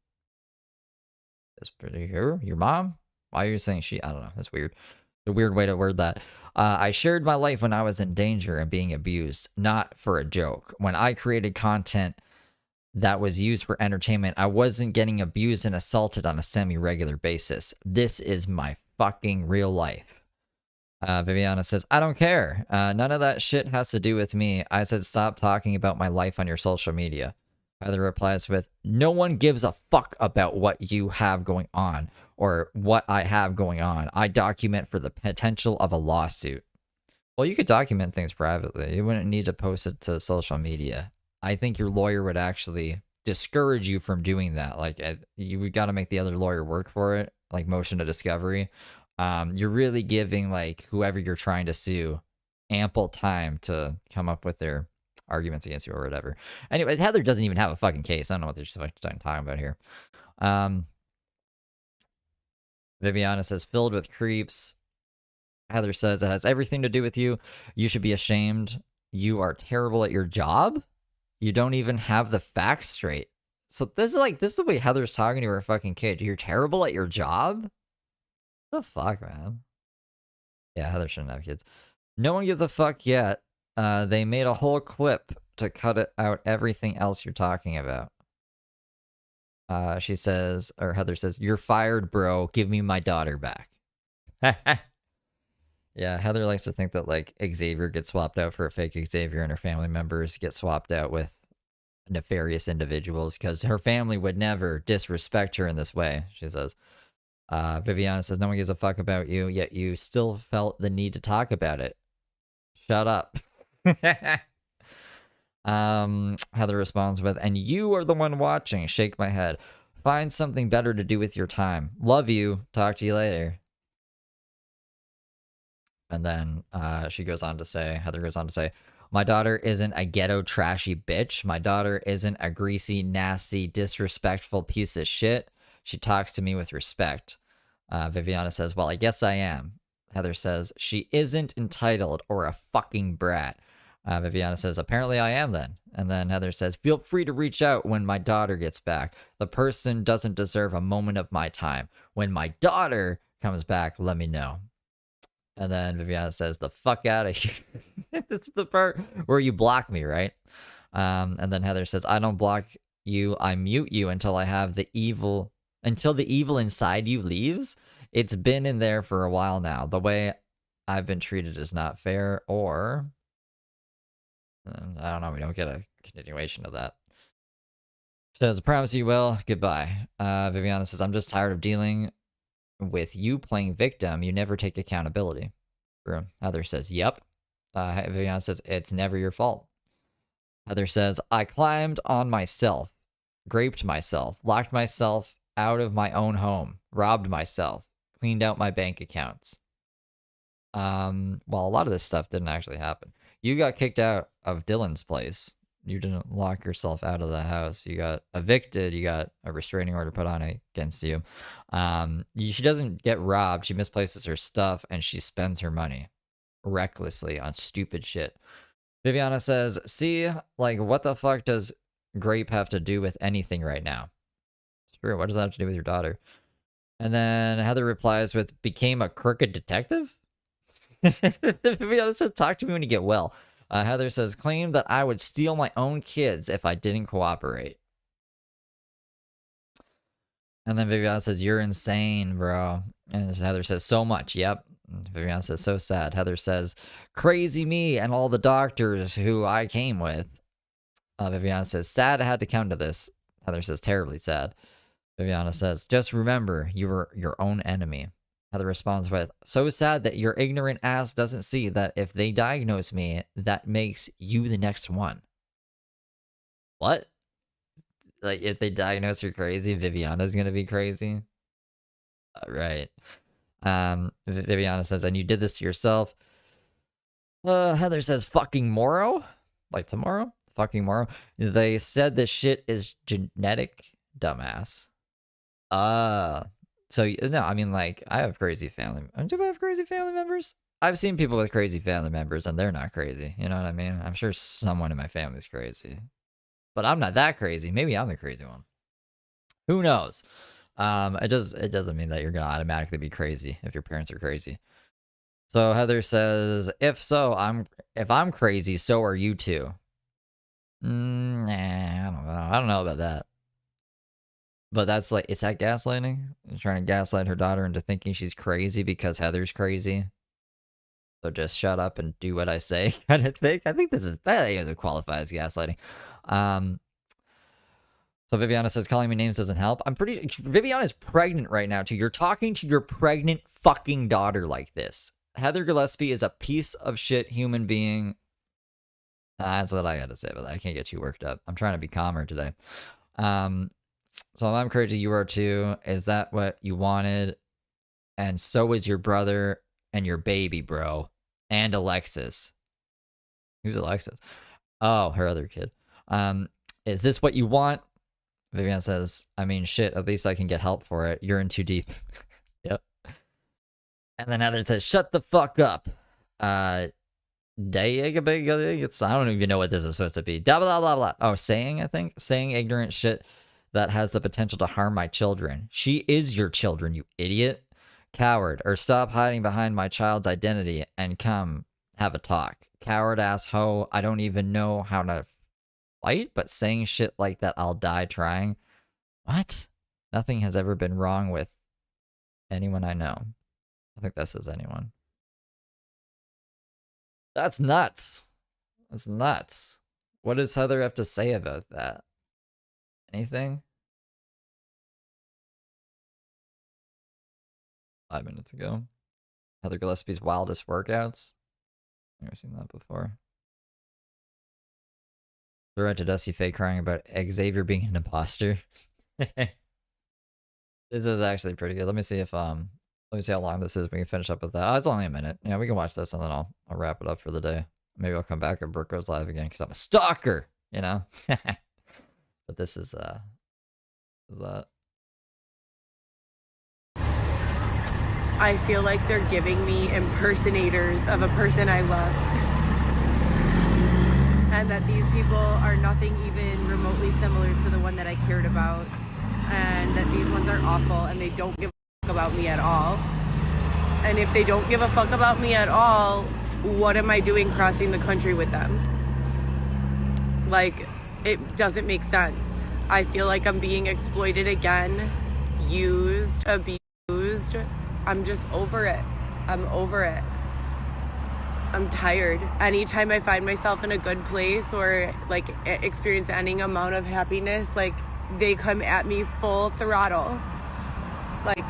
this here? Your mom? Why are you saying she? I don't know. That's weird. A weird way to word that. I shared my life when I was in danger and being abused, not for a joke. When I created content that was used for entertainment, I wasn't getting abused and assaulted on a semi-regular basis. This is my fucking real life. Viviana says, I don't care. None of that shit has to do with me. I said, stop talking about my life on your social media. Heather replies with, no one gives a fuck about what you have going on or what I have going on. I document for the potential of a lawsuit. Well, you could document things privately. You wouldn't need to post it to social media. I think your lawyer would actually discourage you from doing that. Like, you got to make the other lawyer work for it, like motion to discovery. You're really giving like whoever you're trying to sue ample time to come up with their arguments against you or whatever. Anyway, Heather doesn't even have a fucking case. I don't know what they're talking about here. Viviana says, filled with creeps. Heather says, it has everything to do with you. You should be ashamed. You are terrible at your job. You don't even have the facts straight. So this is the way Heather's talking to her fucking kid. You're terrible at your job? The fuck, man? Yeah, Heather shouldn't have kids. No one gives a fuck yet. They made a whole clip to cut it out everything else you're talking about. She says, or Heather says, you're fired, bro. Give me my daughter back. Yeah, Heather likes to think that, like, Xavier gets swapped out for a fake Xavier and her family members get swapped out with nefarious individuals because her family would never disrespect her in this way, she says. Viviana says, no one gives a fuck about you, yet you still felt the need to talk about it. Shut up. Heather responds with, and you are the one watching. Shake my head. Find something better to do with your time. Love you. Talk to you later. And then Heather goes on to say, my daughter isn't a ghetto trashy bitch. My daughter isn't a greasy, nasty, disrespectful piece of shit. She talks to me with respect. Viviana says, well, I guess I am. Heather says, she isn't entitled or a fucking brat. Viviana says, apparently I am then. And then Heather says, feel free to reach out when my daughter gets back. The person doesn't deserve a moment of my time. When my daughter comes back, let me know. And then Viviana says, the fuck out of here. It's the part where you block me, right? And then Heather says, I don't block you. I mute you until the evil inside you leaves. It's been in there for a while now. The way I've been treated is not fair, or I don't know. We don't get a continuation of that. She says, I promise you will. Goodbye. Viviana says, I'm just tired of dealing with you playing victim. You never take accountability. Heather says, yep. Viviana says, it's never your fault. Heather says, I climbed on myself, raped myself, locked myself out of my own home, robbed myself, cleaned out my bank accounts. Well, a lot of this stuff didn't actually happen. You got kicked out of Dylan's place. You didn't lock yourself out of the house. You got evicted. You got a restraining order put on against you. She doesn't get robbed. She misplaces her stuff and she spends her money recklessly on stupid shit. Viviana says, see, like, what the fuck does Grape have to do with anything right now? It's true. What does that have to do with your daughter? And then Heather replies with, became a crooked detective? Viviana says, talk to me when you get well. Heather says, claimed that I would steal my own kids if I didn't cooperate. And then Viviana says, you're insane, bro. And Heather says, so much. Yep. Viviana says, so sad. Heather says, crazy me and all the doctors who I came with. Viviana says, sad I had to come to this. Heather says, terribly sad. Viviana says, just remember, you were your own enemy. Heather responds with, so sad that your ignorant ass doesn't see that if they diagnose me, that makes you the next one. What? Like, if they diagnose her crazy, Viviana's gonna be crazy? Right. Viviana says, and you did this to yourself. Heather says, fucking Moro? Like tomorrow? Fucking Moro? They said this shit is genetic, dumbass. So, no, I mean, like, I have crazy family. Do I have crazy family members? I've seen people with crazy family members, and they're not crazy. You know what I mean? I'm sure someone in my family's crazy. But I'm not that crazy. Maybe I'm the crazy one. Who knows? It doesn't mean that you're going to automatically be crazy if your parents are crazy. So Heather says, if I'm crazy, so are you too. Nah, I don't know. I don't know about that. But that's like, is that gaslighting? Trying to gaslight her daughter into thinking she's crazy because Heather's crazy? So just shut up and do what I say, kind of thing. I think that is qualify as gaslighting. So Viviana says calling me names doesn't help. Viviana's pregnant right now too. You're talking to your pregnant fucking daughter like this. Heather Gillespie is a piece of shit human being. That's what I gotta say about that. I can't get you worked up. I'm trying to be calmer today. So I'm crazy. You are too. Is that what you wanted? And so is your brother and your baby, bro. And Alexis. Who's Alexis? Oh, her other kid. Is this what you want? Vivian says, I mean, shit, at least I can get help for it. You're in too deep. Yep. And then Heather says, shut the fuck up. I don't even know what this is supposed to be. Blah, blah, blah, blah. Oh, I think. Saying ignorant shit that has the potential to harm my children. She is your children, you idiot. Coward. Or stop hiding behind my child's identity and come have a talk. Coward ass hoe. I don't even know how to fight, but saying shit like that, I'll die trying. What? Nothing has ever been wrong with anyone I know. I think that says anyone. That's nuts. That's nuts. What does Heather have to say about that? Anything? 5 minutes ago. Heather Gillespie's wildest workouts. Never seen that before. They're right to Dusty Faye crying about Xavier being an imposter. This is actually pretty good. Let me see if let me see how long this is. We can finish up with that. Oh, it's only a minute. Yeah, we can watch this and then I'll wrap it up for the day. Maybe I'll come back and Brooke goes live again because I'm a stalker, you know. But this is that. I feel like they're giving me impersonators of a person I love. And that these people are nothing even remotely similar to the one that I cared about. And that these ones are awful and they don't give a fuck about me at all. And if they don't give a fuck about me at all, what am I doing crossing the country with them? Like, it doesn't make sense. I feel like I'm being exploited again, used, abused. I'm just over it. I'm over it. I'm tired. Anytime I find myself in a good place or like experience any amount of happiness, like they come at me full throttle. Like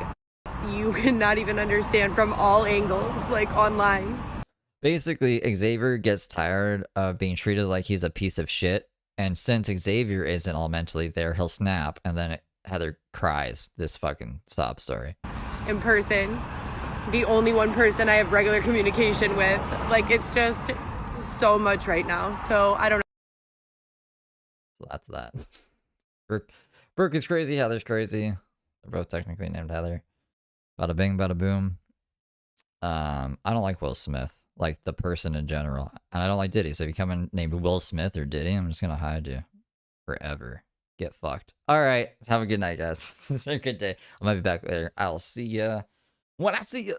you cannot even understand from all angles, like online. Basically, Xavier gets tired of being treated like he's a piece of shit. And since Xavier isn't all mentally there, he'll snap. And then Heather cries this fucking sob story. In person, the only one person I have regular communication with. Like, it's just so much right now. So I don't know. So that's that. Brooke is crazy. Heather's crazy. They're both technically named Heather. Bada bing, bada boom. I don't like Will Smith, like the person in general. And I don't like Diddy. So if you come in named Will Smith or Diddy, I'm just going to hide you forever. Get fucked. All right. Have a good night, guys. It's a good day. I might be back later. I'll see ya when I see ya.